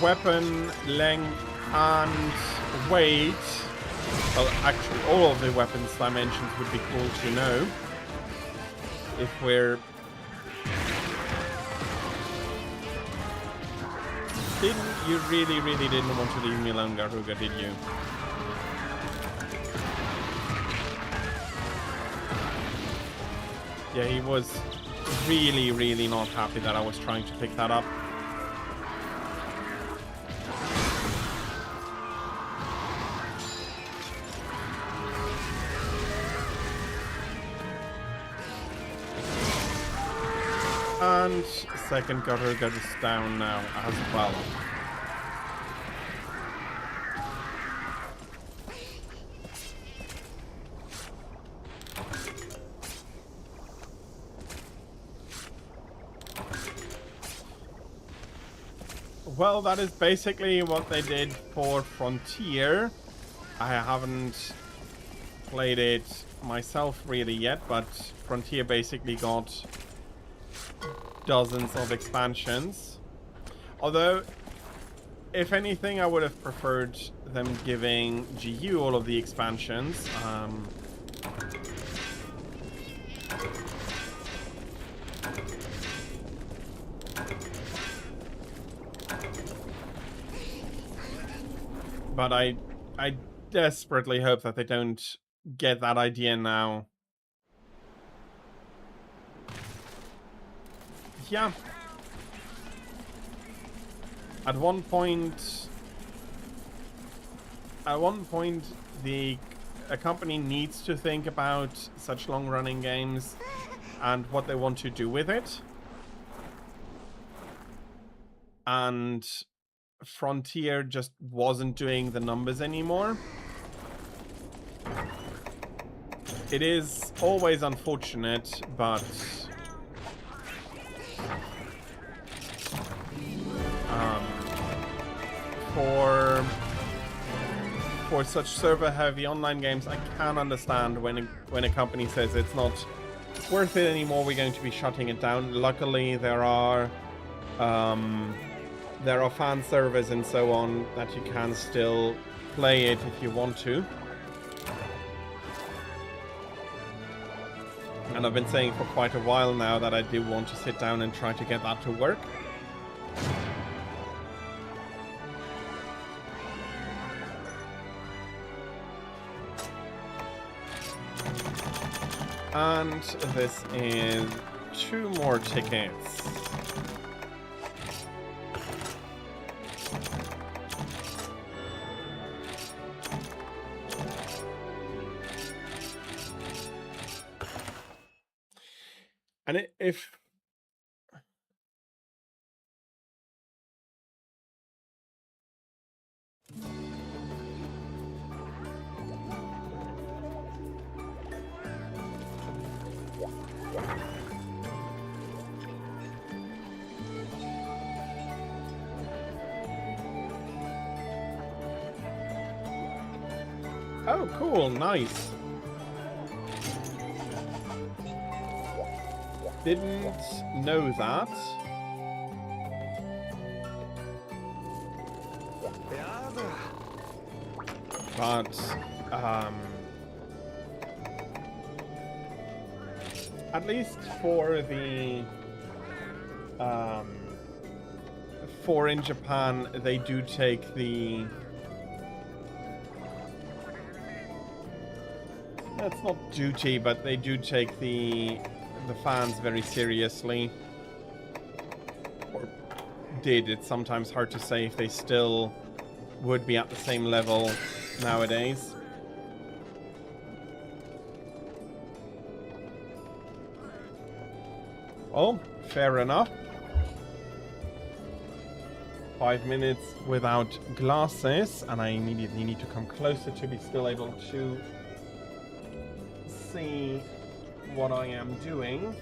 Weapon length and weight. Well, actually, all of the weapons dimensions would be cool to know. If we're... You really didn't want to leave me alone, Garuga, did you? Yeah, he was really not happy that I was trying to pick that up. And second Garuga is down now as well. Well, that is basically what they did for Frontier. I haven't played it myself really yet, but Frontier basically got dozens of expansions. Although, if anything, I would have preferred them giving GU all of the expansions. But I desperately hope that they don't get that idea now. Yeah. At one point, a company needs to think about such long-running games and what they want to do with it. And Frontier just wasn't doing the numbers anymore. It is always unfortunate, but for such server-heavy online games, I can understand when a company says it's not worth it anymore, we're going to be shutting it down. Luckily, there are fan servers and so on that you can still play it if you want to. And I've been saying for quite a while now that I do want to sit down and try to get that to work. And this is 2 more tickets. And if oh, cool, nice. Didn't know that. But, at least for the, for in Japan, they do take the... That's not duty, but they do take the fans very seriously. Or did. It's sometimes hard to say if they still would be at the same level nowadays. Oh, fair enough. 5 minutes without glasses, and I immediately need to come closer to be still able to see what I am doing.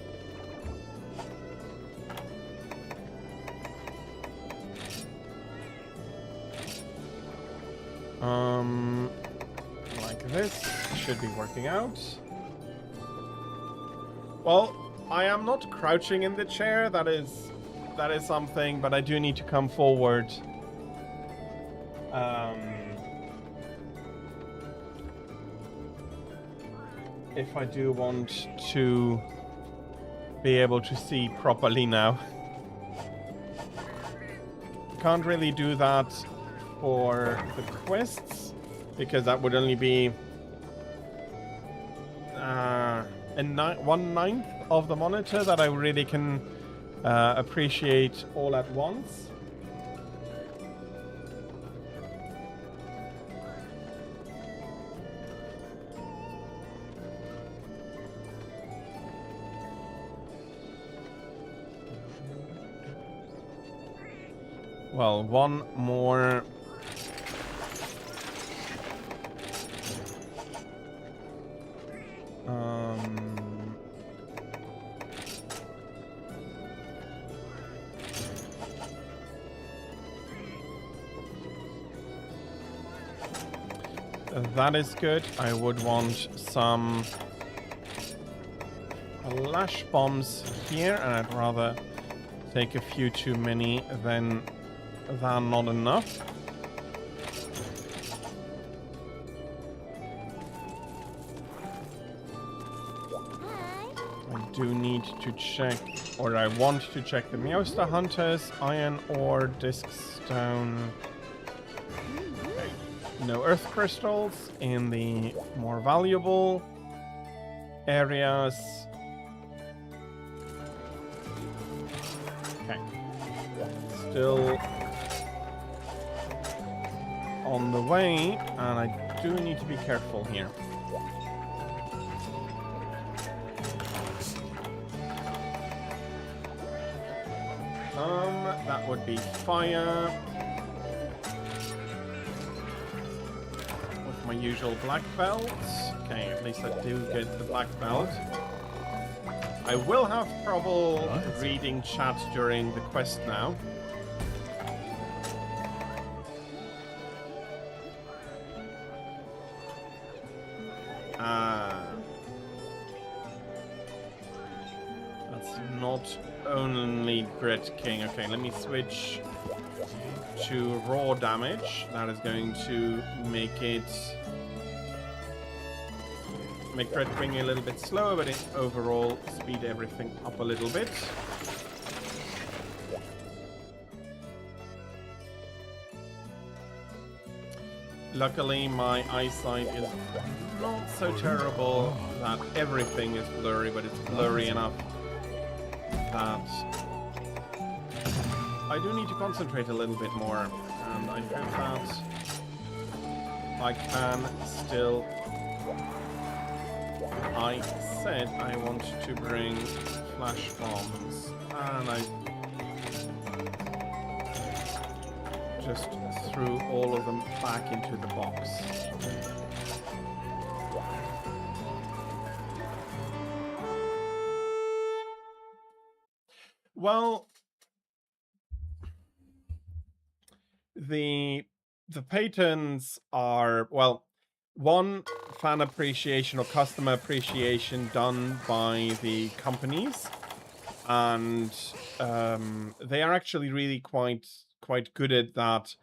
Like this should be working out. Well, I am not crouching in the chair. That is something, but I do need to come forward. If I do want to be able to see properly now. Can't really do that for the quests, because that would only be 1/9 of the monitor that I really can appreciate all at once. Well, one more. That is good. I would want some flash bombs here, and I'd rather take a few too many than not enough. I do need to check, or I want to check the Meowster Hunters, iron ore, disc stone. Okay. No earth crystals in the more valuable areas. Okay. Still on the way, and I do need to be careful here. That would be fire. With my usual black belt. Okay, at least I do get the black belt. I will have trouble reading chat during the quest now. it's not only Grit King. Okay, let me switch to raw damage. That is going to make Grit King a little bit slower, but it overall speed everything up a little bit. Luckily, my eyesight is not so terrible that everything is blurry, but it's blurry enough that I do need to concentrate a little bit more. And I found that I can still... I said I want to bring flash bombs, and I just threw all of them back into the box. Well, the patents are, well, one, fan appreciation or customer appreciation done by the companies, and they are actually really quite good at that.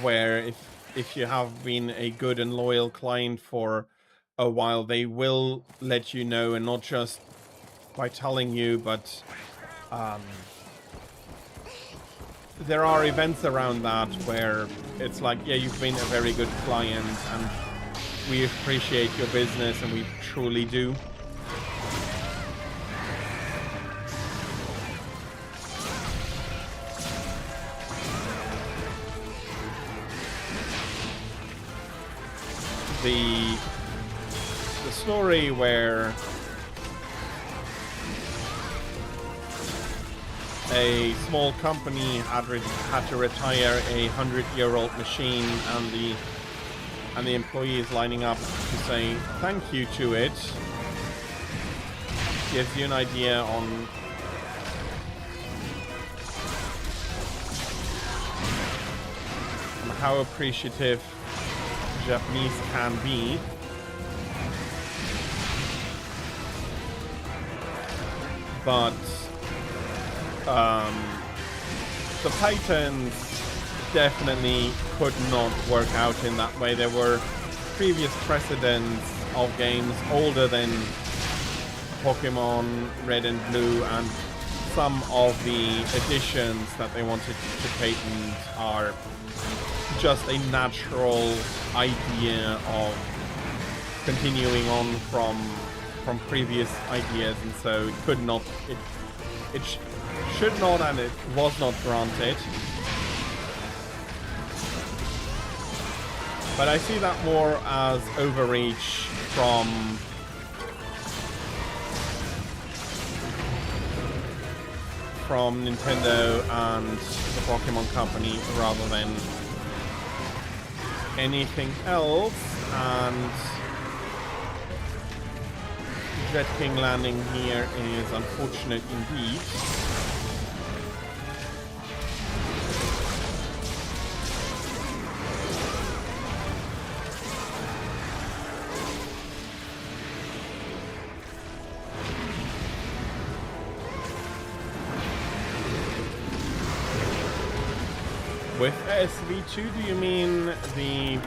Where if you have been a good and loyal client for a while, they will let you know, and not just by telling you, but there are events around that where it's like, yeah, you've been a very good client and we appreciate your business, and we truly do. The story where a small company had to retire a 100-year-old machine, and the employees lining up to say thank you to it gives you an idea on how appreciative Japanese can be. But the patents definitely could not work out in that way. There were previous precedents of games older than Pokemon Red and Blue, and some of the additions that they wanted to patent are just a natural idea of continuing on from previous ideas, and so it could not, it should not, and it was not granted. But I see that more as overreach from Nintendo and the Pokemon Company rather than anything else. And Jet King landing here is unfortunate indeed. With SV2, do you mean the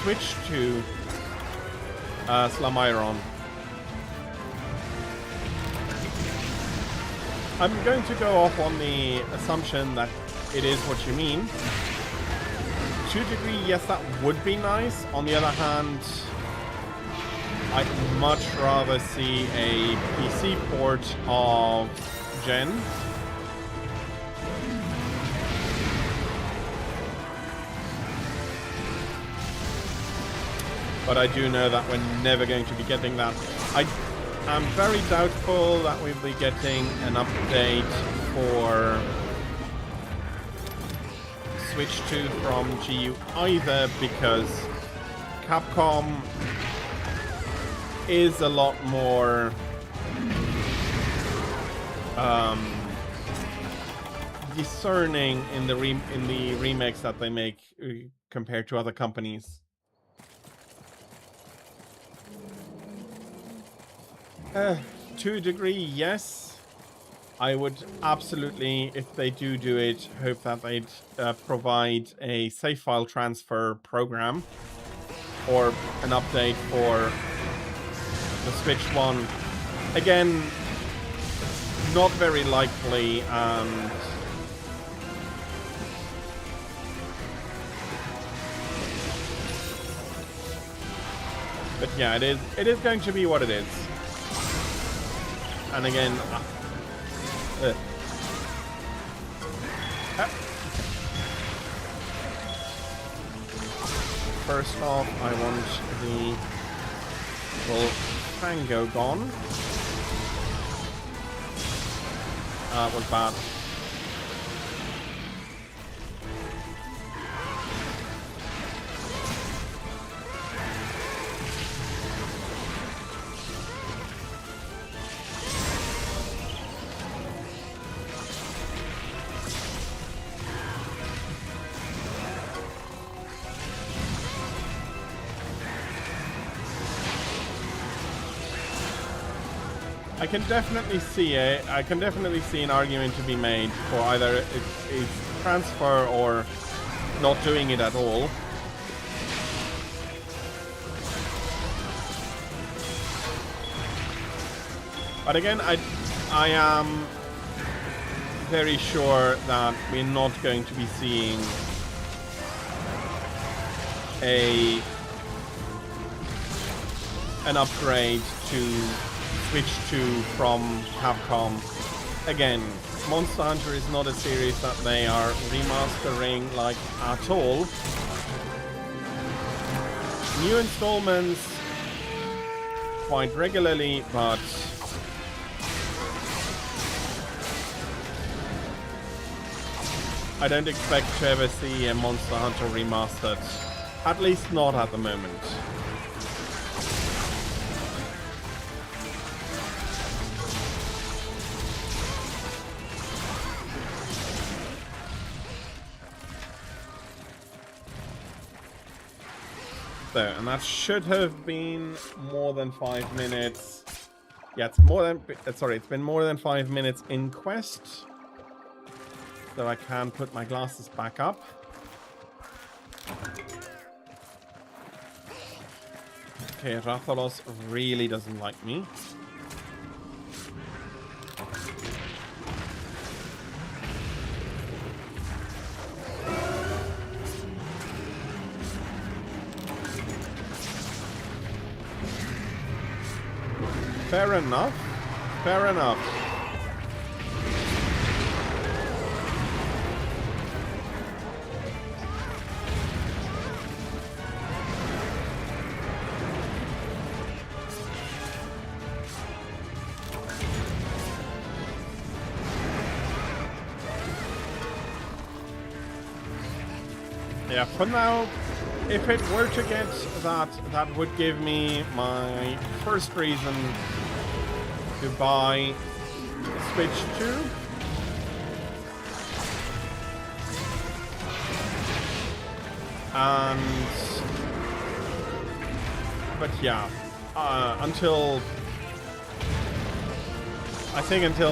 switch to Slamiron? I'm going to go off on the assumption that it is what you mean. To a degree, yes, that would be nice. On the other hand, I'd much rather see a PC port of Gen. But I do know that we're never going to be getting that. I'm very doubtful that we'll be getting an update for Switch 2 from GU either, because Capcom is a lot more discerning in the remakes that they make compared to other companies. To a degree, yes. I would absolutely, if they do it, hope that they'd provide a save file transfer program or an update for the Switch One. Again, not very likely, and but yeah, it is going to be what it is. And again, first off, I want the little Fango gone. That was bad. I can definitely see it. I can definitely see an argument to be made for either it's transfer or not doing it at all. But again, I am very sure that we're not going to be seeing an upgrade to Switch 2 from Capcom. Again, Monster Hunter is not a series that they are remastering like at all. New installments quite regularly, but I don't expect to ever see a Monster Hunter remastered. At least not at the moment. So, and that should have been more than 5 minutes. Yeah, it's more than, sorry, it's been more than 5 minutes in quest. So I can put my glasses back up. Okay, Rathalos really doesn't like me. Fair enough. Fair enough. Yeah, for now, if it were to get that, that would give me my first reason to buy Switch 2. And but yeah, until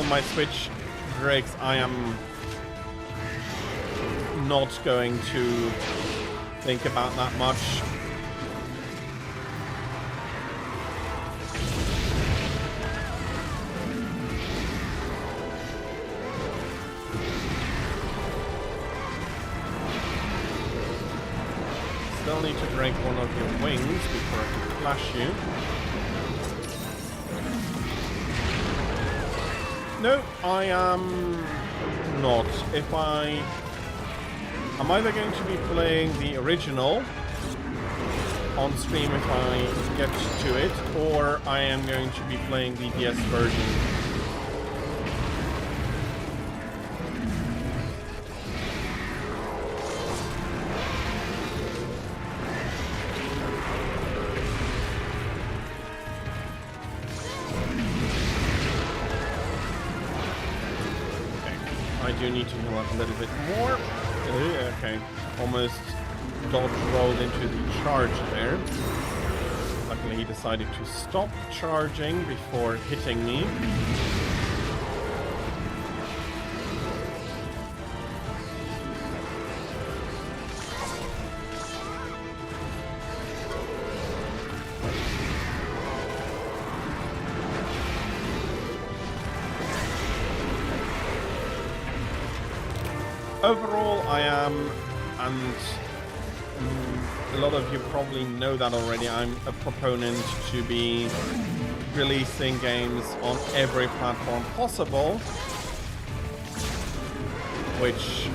my Switch breaks, I am not going to think about that much. Still need to break one of your wings before I can flash you. No, I am not. I'm either going to be playing the original on stream if I get to it, or I am going to be playing the DS version. I do need to heal up a little bit more. Okay, almost dodge rolled into the charge there. Luckily he decided to stop charging before hitting me. Overall, I am, and a lot of you probably know that already, I'm a proponent to be releasing games on every platform possible, which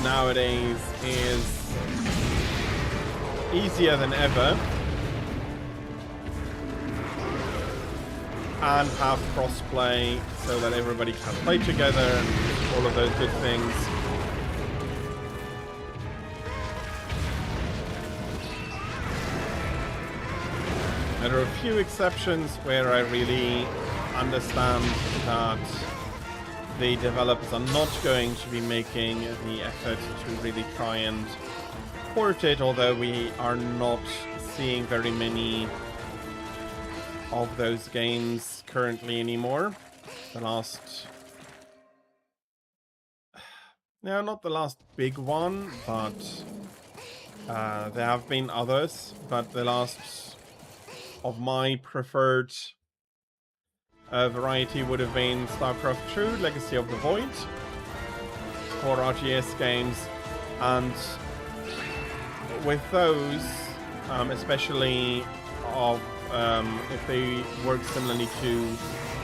nowadays is easier than ever, and have crossplay so that everybody can play together and all of those good things. There are a few exceptions where I really understand that the developers are not going to be making the effort to really try and port it, although we are not seeing very many of those games currently anymore. The last... No, not the last big one, but there have been others, but the last of my preferred variety would have been StarCraft 2, Legacy of the Void, for RTS games, and with those, especially of if they work similarly to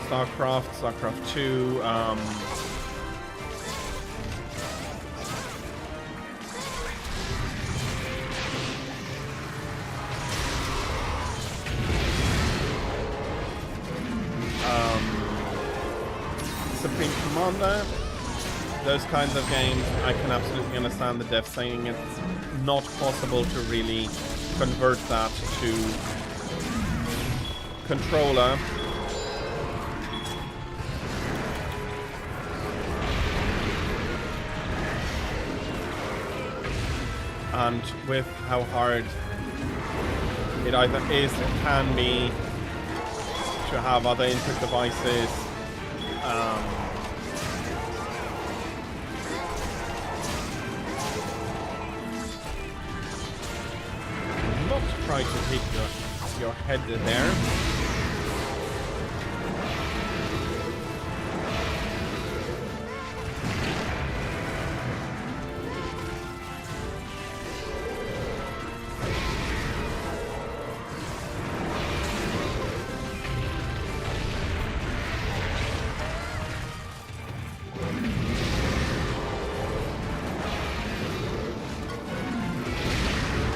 StarCraft, StarCraft 2, Supreme Commander, those kinds of games, I can absolutely understand the devs saying it's not possible to really convert that to controller. And with how hard it either is or can be to have other input devices, not try to hit your head there.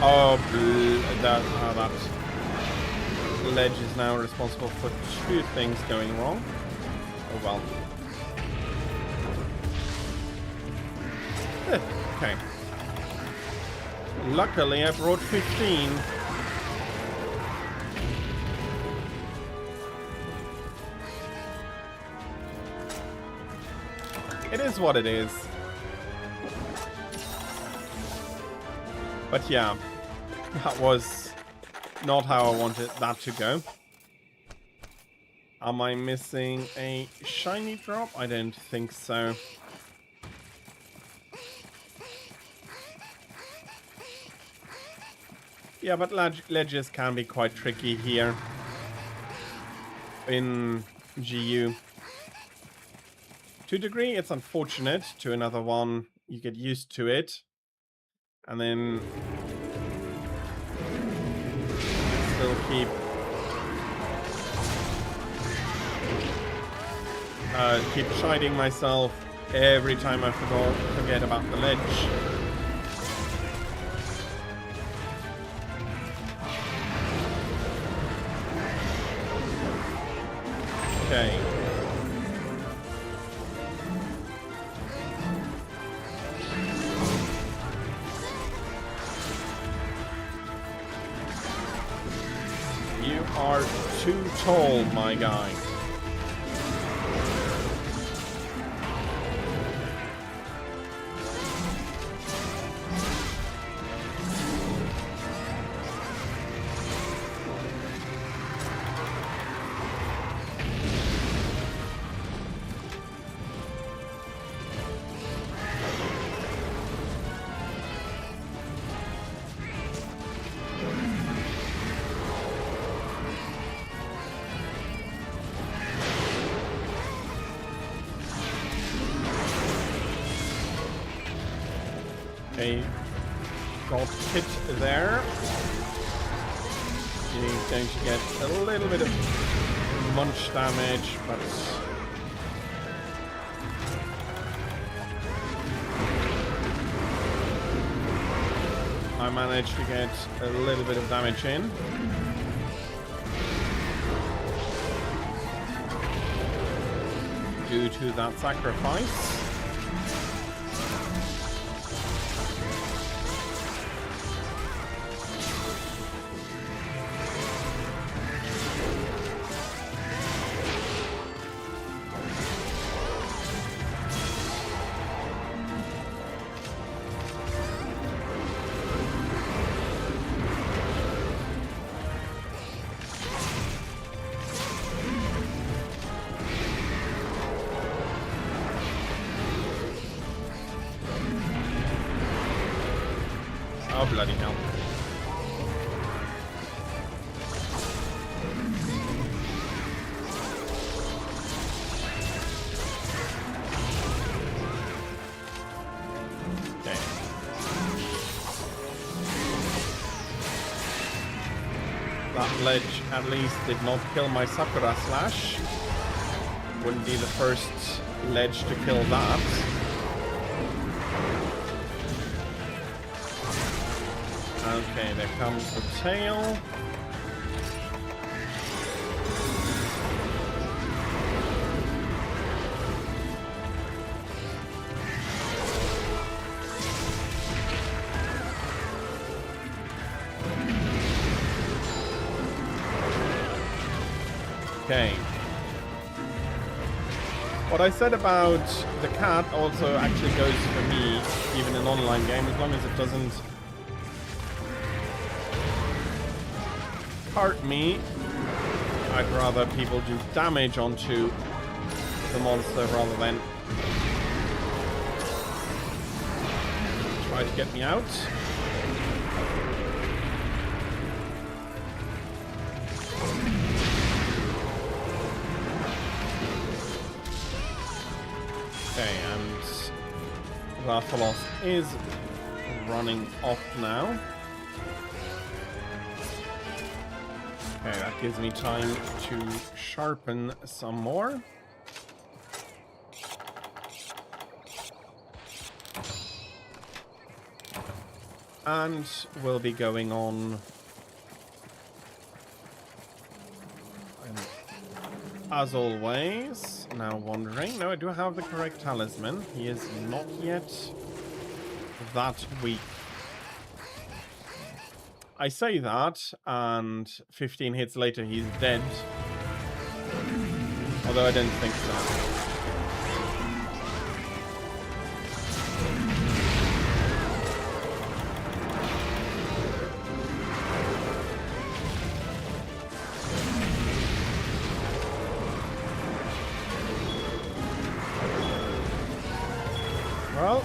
Oh, that ledge is now responsible for two things going wrong. Oh well. Okay. Luckily, I brought 15. It is what it is. But yeah, that was not how I wanted that to go. Am I missing a shiny drop? I don't think so. Yeah, but ledges can be quite tricky here in GU. To a degree, it's unfortunate. To another one, you get used to it. And then still keep chiding myself every time I forget about the ledge. Okay. You are too tall, my guy. Okay, got hit there. He's going to get a little bit of munch damage, but I managed to get a little bit of damage in. Due to that sacrifice. Oh, bloody hell. Okay. That ledge at least did not kill my Sakura Slash. Wouldn't be the first ledge to kill that. Okay, there comes the tail. Okay. What I said about the cat also actually goes for me, even in an online game, as long as it doesn't hurt me. I'd rather people do damage onto the monster rather than try to get me out. Okay, and Rathalos is running off now. Okay, that gives me time to sharpen some more. And we'll be going on. And as always, now wondering. No, I do have the correct talisman. He is not yet that weak. I say that, and 15 hits later he's dead. Although I don't think so. Well,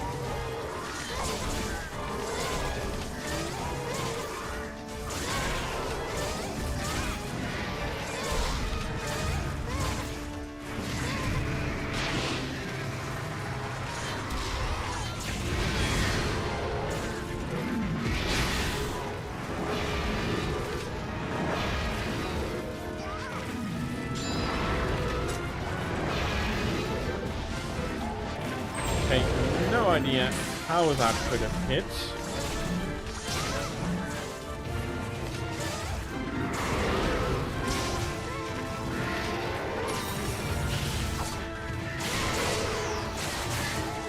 okay, no idea how that could have hit.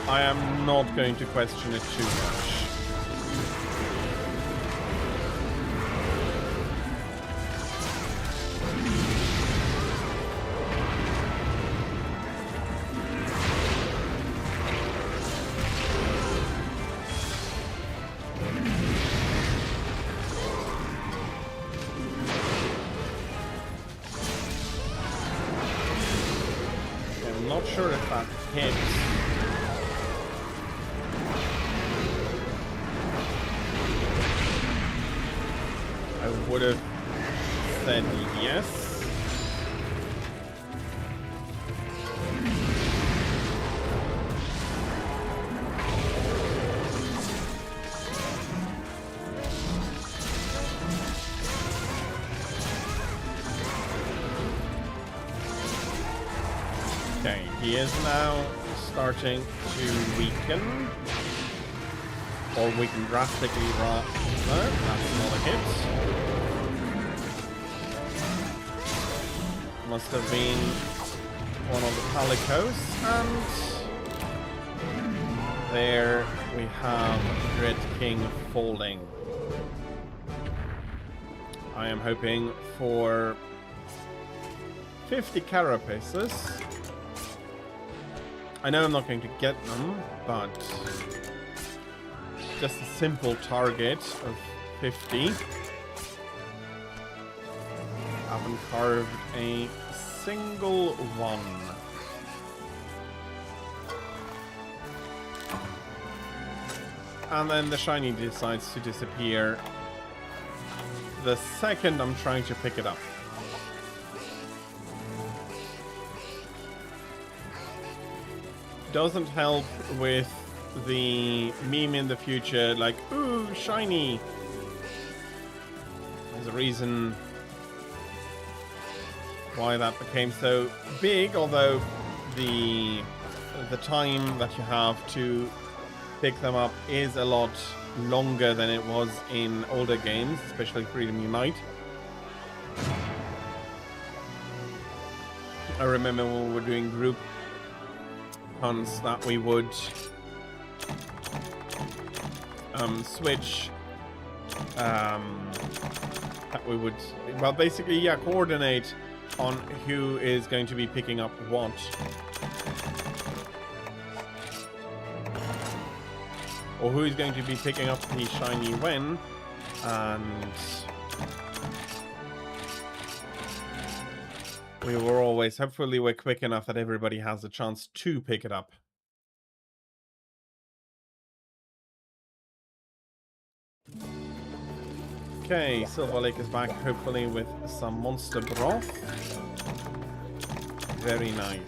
I am not going to question it too much. I'm not sure if that hits. I would have said yes. Okay, he is now starting to weaken. Or weaken drastically. No, that's not a hit. Must have been one of the Palicos, and there we have Dread King falling. I am hoping for 50 carapaces. I know I'm not going to get them, but just a simple target of 50. Haven't carved a single one. And then the shiny decides to disappear the second I'm trying to pick it up. Doesn't help with the meme in the future, like, ooh, shiny. There's a reason why that became so big, although the time that you have to pick them up is a lot longer than it was in older games, especially Freedom Unite. I remember when we were doing group hunts that we would switch, that we would, well, basically, yeah, coordinate on who is going to be picking up what. Or who is going to be picking up the shiny when, and we were always, hopefully we're quick enough that everybody has a chance to pick it up. Okay, Silver Lake is back, hopefully with some monster broth. Very nice.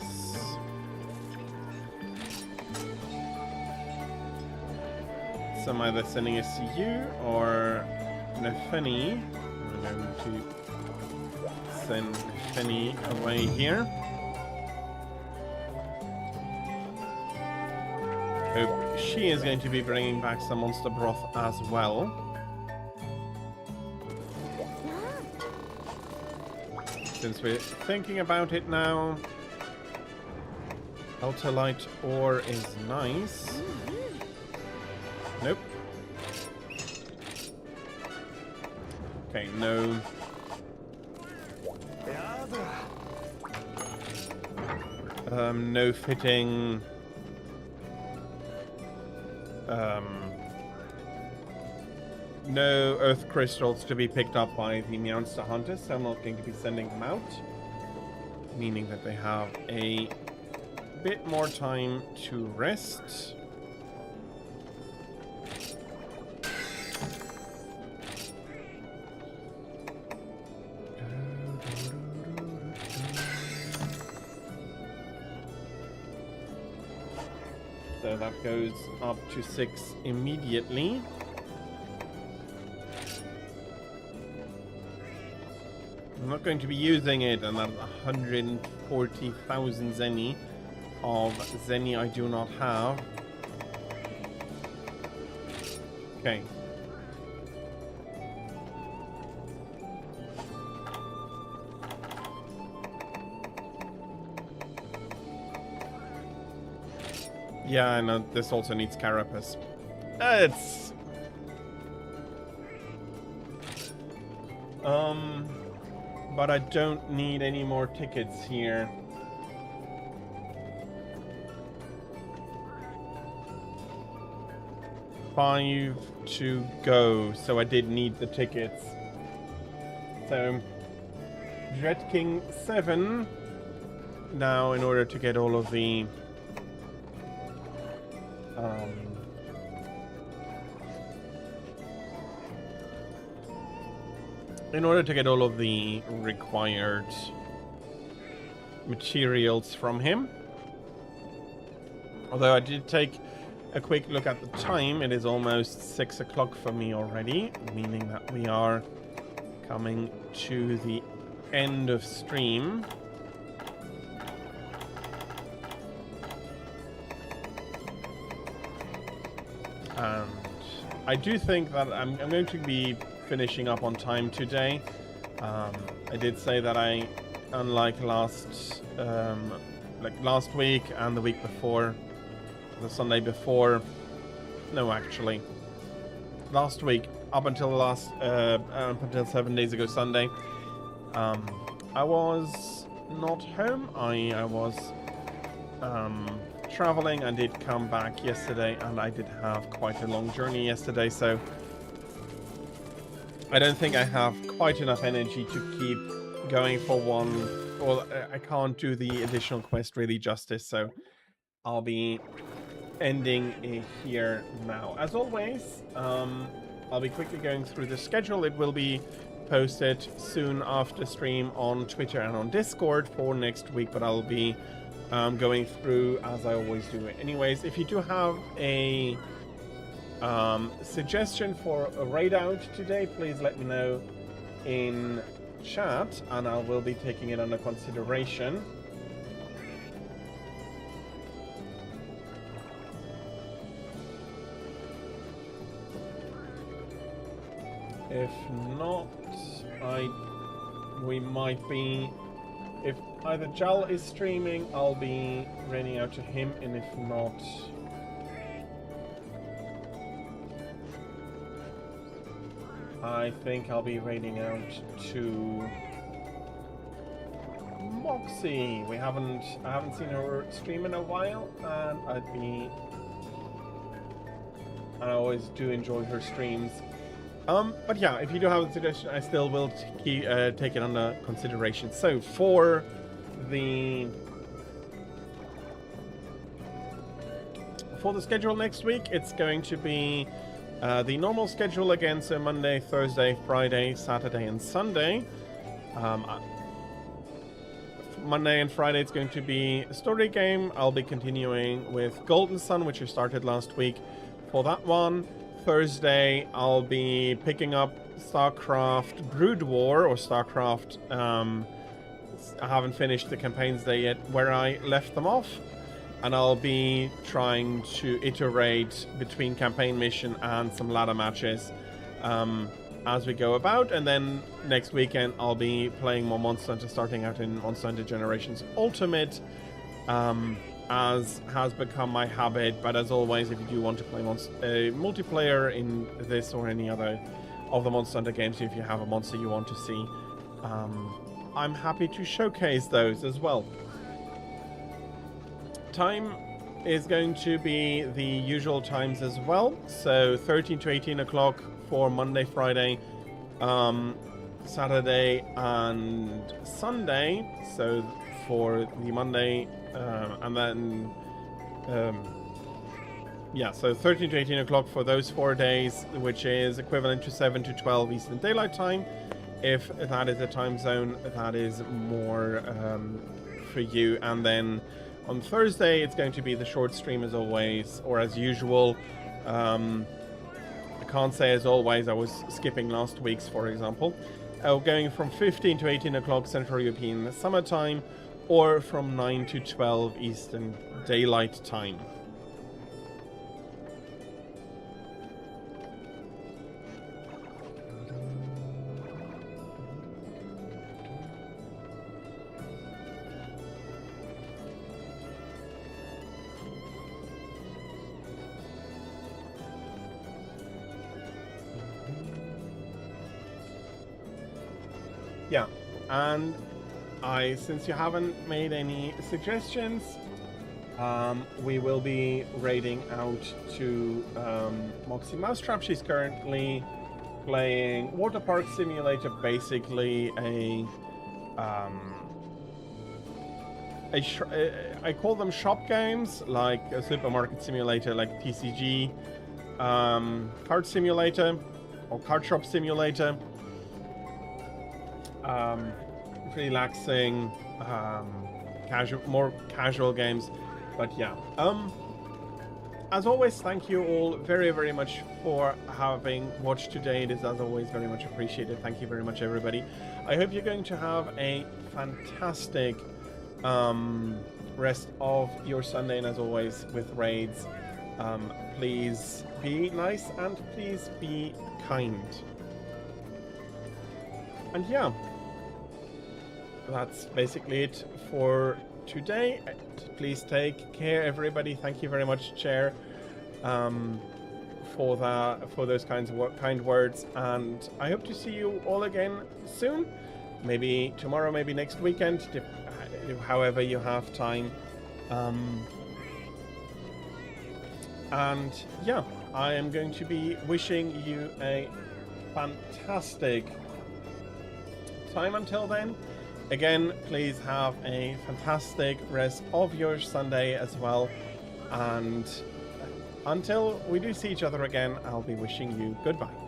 So I'm either sending it to you or Nefeni. I'm going to send Nefeni away here. Hope she is going to be bringing back some monster broth as well. Since we're thinking about it now, Ultralight ore is nice. Nope. Okay, no. No fitting. No earth crystals to be picked up by the Meowster Hunters, so I'm not going to be sending them out. Meaning that they have a bit more time to rest. So that goes up to 6 immediately. I'm not going to be using it, and that's 140,000 Zenny of Zenny I do not have. Okay. Yeah, I know this also needs carapace. But I don't need any more tickets here. Five to go, so I did need the tickets. So, Dread King 7 now, in order to get all of the required materials from him. Although I did take a quick look at the time, it is almost 6 o'clock for me already, meaning that we are coming to the end of stream. And I do think that I'm going to be finishing up on time today. I did say that unlike last week and the week before, the Sunday before, no, actually, last week up until 7 days ago Sunday, I was not home. I was traveling. I did come back yesterday, and I did have quite a long journey yesterday, so I don't think I have quite enough energy to keep going for one. Well, I can't do the additional quest really justice, so I'll be ending it here now. As always, I'll be quickly going through the schedule. It will be posted soon after stream on Twitter and on Discord for next week, but I'll be going through as I always do. Anyways, if you do have a suggestion for a raid out today, please let me know in chat and I will be taking it under consideration. If not, we might be, if either Jal is streaming, I'll be raiding out to him, and if not, I think I'll be raiding out to Moxie. I haven't seen her stream in a while, and I always do enjoy her streams. But yeah, if you do have a suggestion, I still will take it under consideration. So for the schedule next week, it's going to be the normal schedule again. So Monday, Thursday, Friday, Saturday, and Sunday. Monday and Friday, it's going to be a story game. I'll be continuing with Golden Sun, which I started last week. For that one, Thursday, I'll be picking up StarCraft Brood War, or StarCraft, I haven't finished the campaigns there yet, where I left them off. And I'll be trying to iterate between campaign mission and some ladder matches as we go about. And then next weekend, I'll be playing more Monster Hunter, starting out in Monster Hunter Generations Ultimate. As has become my habit, but as always, if you do want to play multiplayer in this or any other of the Monster Hunter games, if you have a monster you want to see, I'm happy to showcase those as well. Time is going to be the usual times as well, so 13 to 18 o'clock for Monday, Friday, Saturday and Sunday. So for the Monday, and then yeah, so 13 to 18 o'clock for those 4 days, which is equivalent to 7 to 12 Eastern Daylight Time. If that is a time zone that is more for you. And then on Thursday, it's going to be the short stream as always, or as usual. I can't say as always, I was skipping last week's, for example. Going from 15 to 18 o'clock Central European Summertime, or from 9 to 12 Eastern Daylight Time. Yeah, and since you haven't made any suggestions, we will be raiding out to Moxie Mousetrap. She's currently playing Water Park Simulator, basically I call them shop games, like a supermarket simulator, like TCG, card simulator, or card shop simulator. Relaxing, more casual games, but yeah. As always, thank you all very, very much for having watched today. It is, as always, very much appreciated. Thank you very much, everybody. I hope you're going to have a fantastic rest of your Sunday, and as always, with raids, Please be nice and please be kind. And yeah, that's basically it for today. Please take care, everybody. Thank you very much, Chair, for those kind words, and I hope to see you all again soon. Maybe tomorrow, maybe next weekend, however you have time. And yeah, I am going to be wishing you a fantastic time until then. Again, please have a fantastic rest of your Sunday as well. And until we do see each other again, I'll be wishing you goodbye.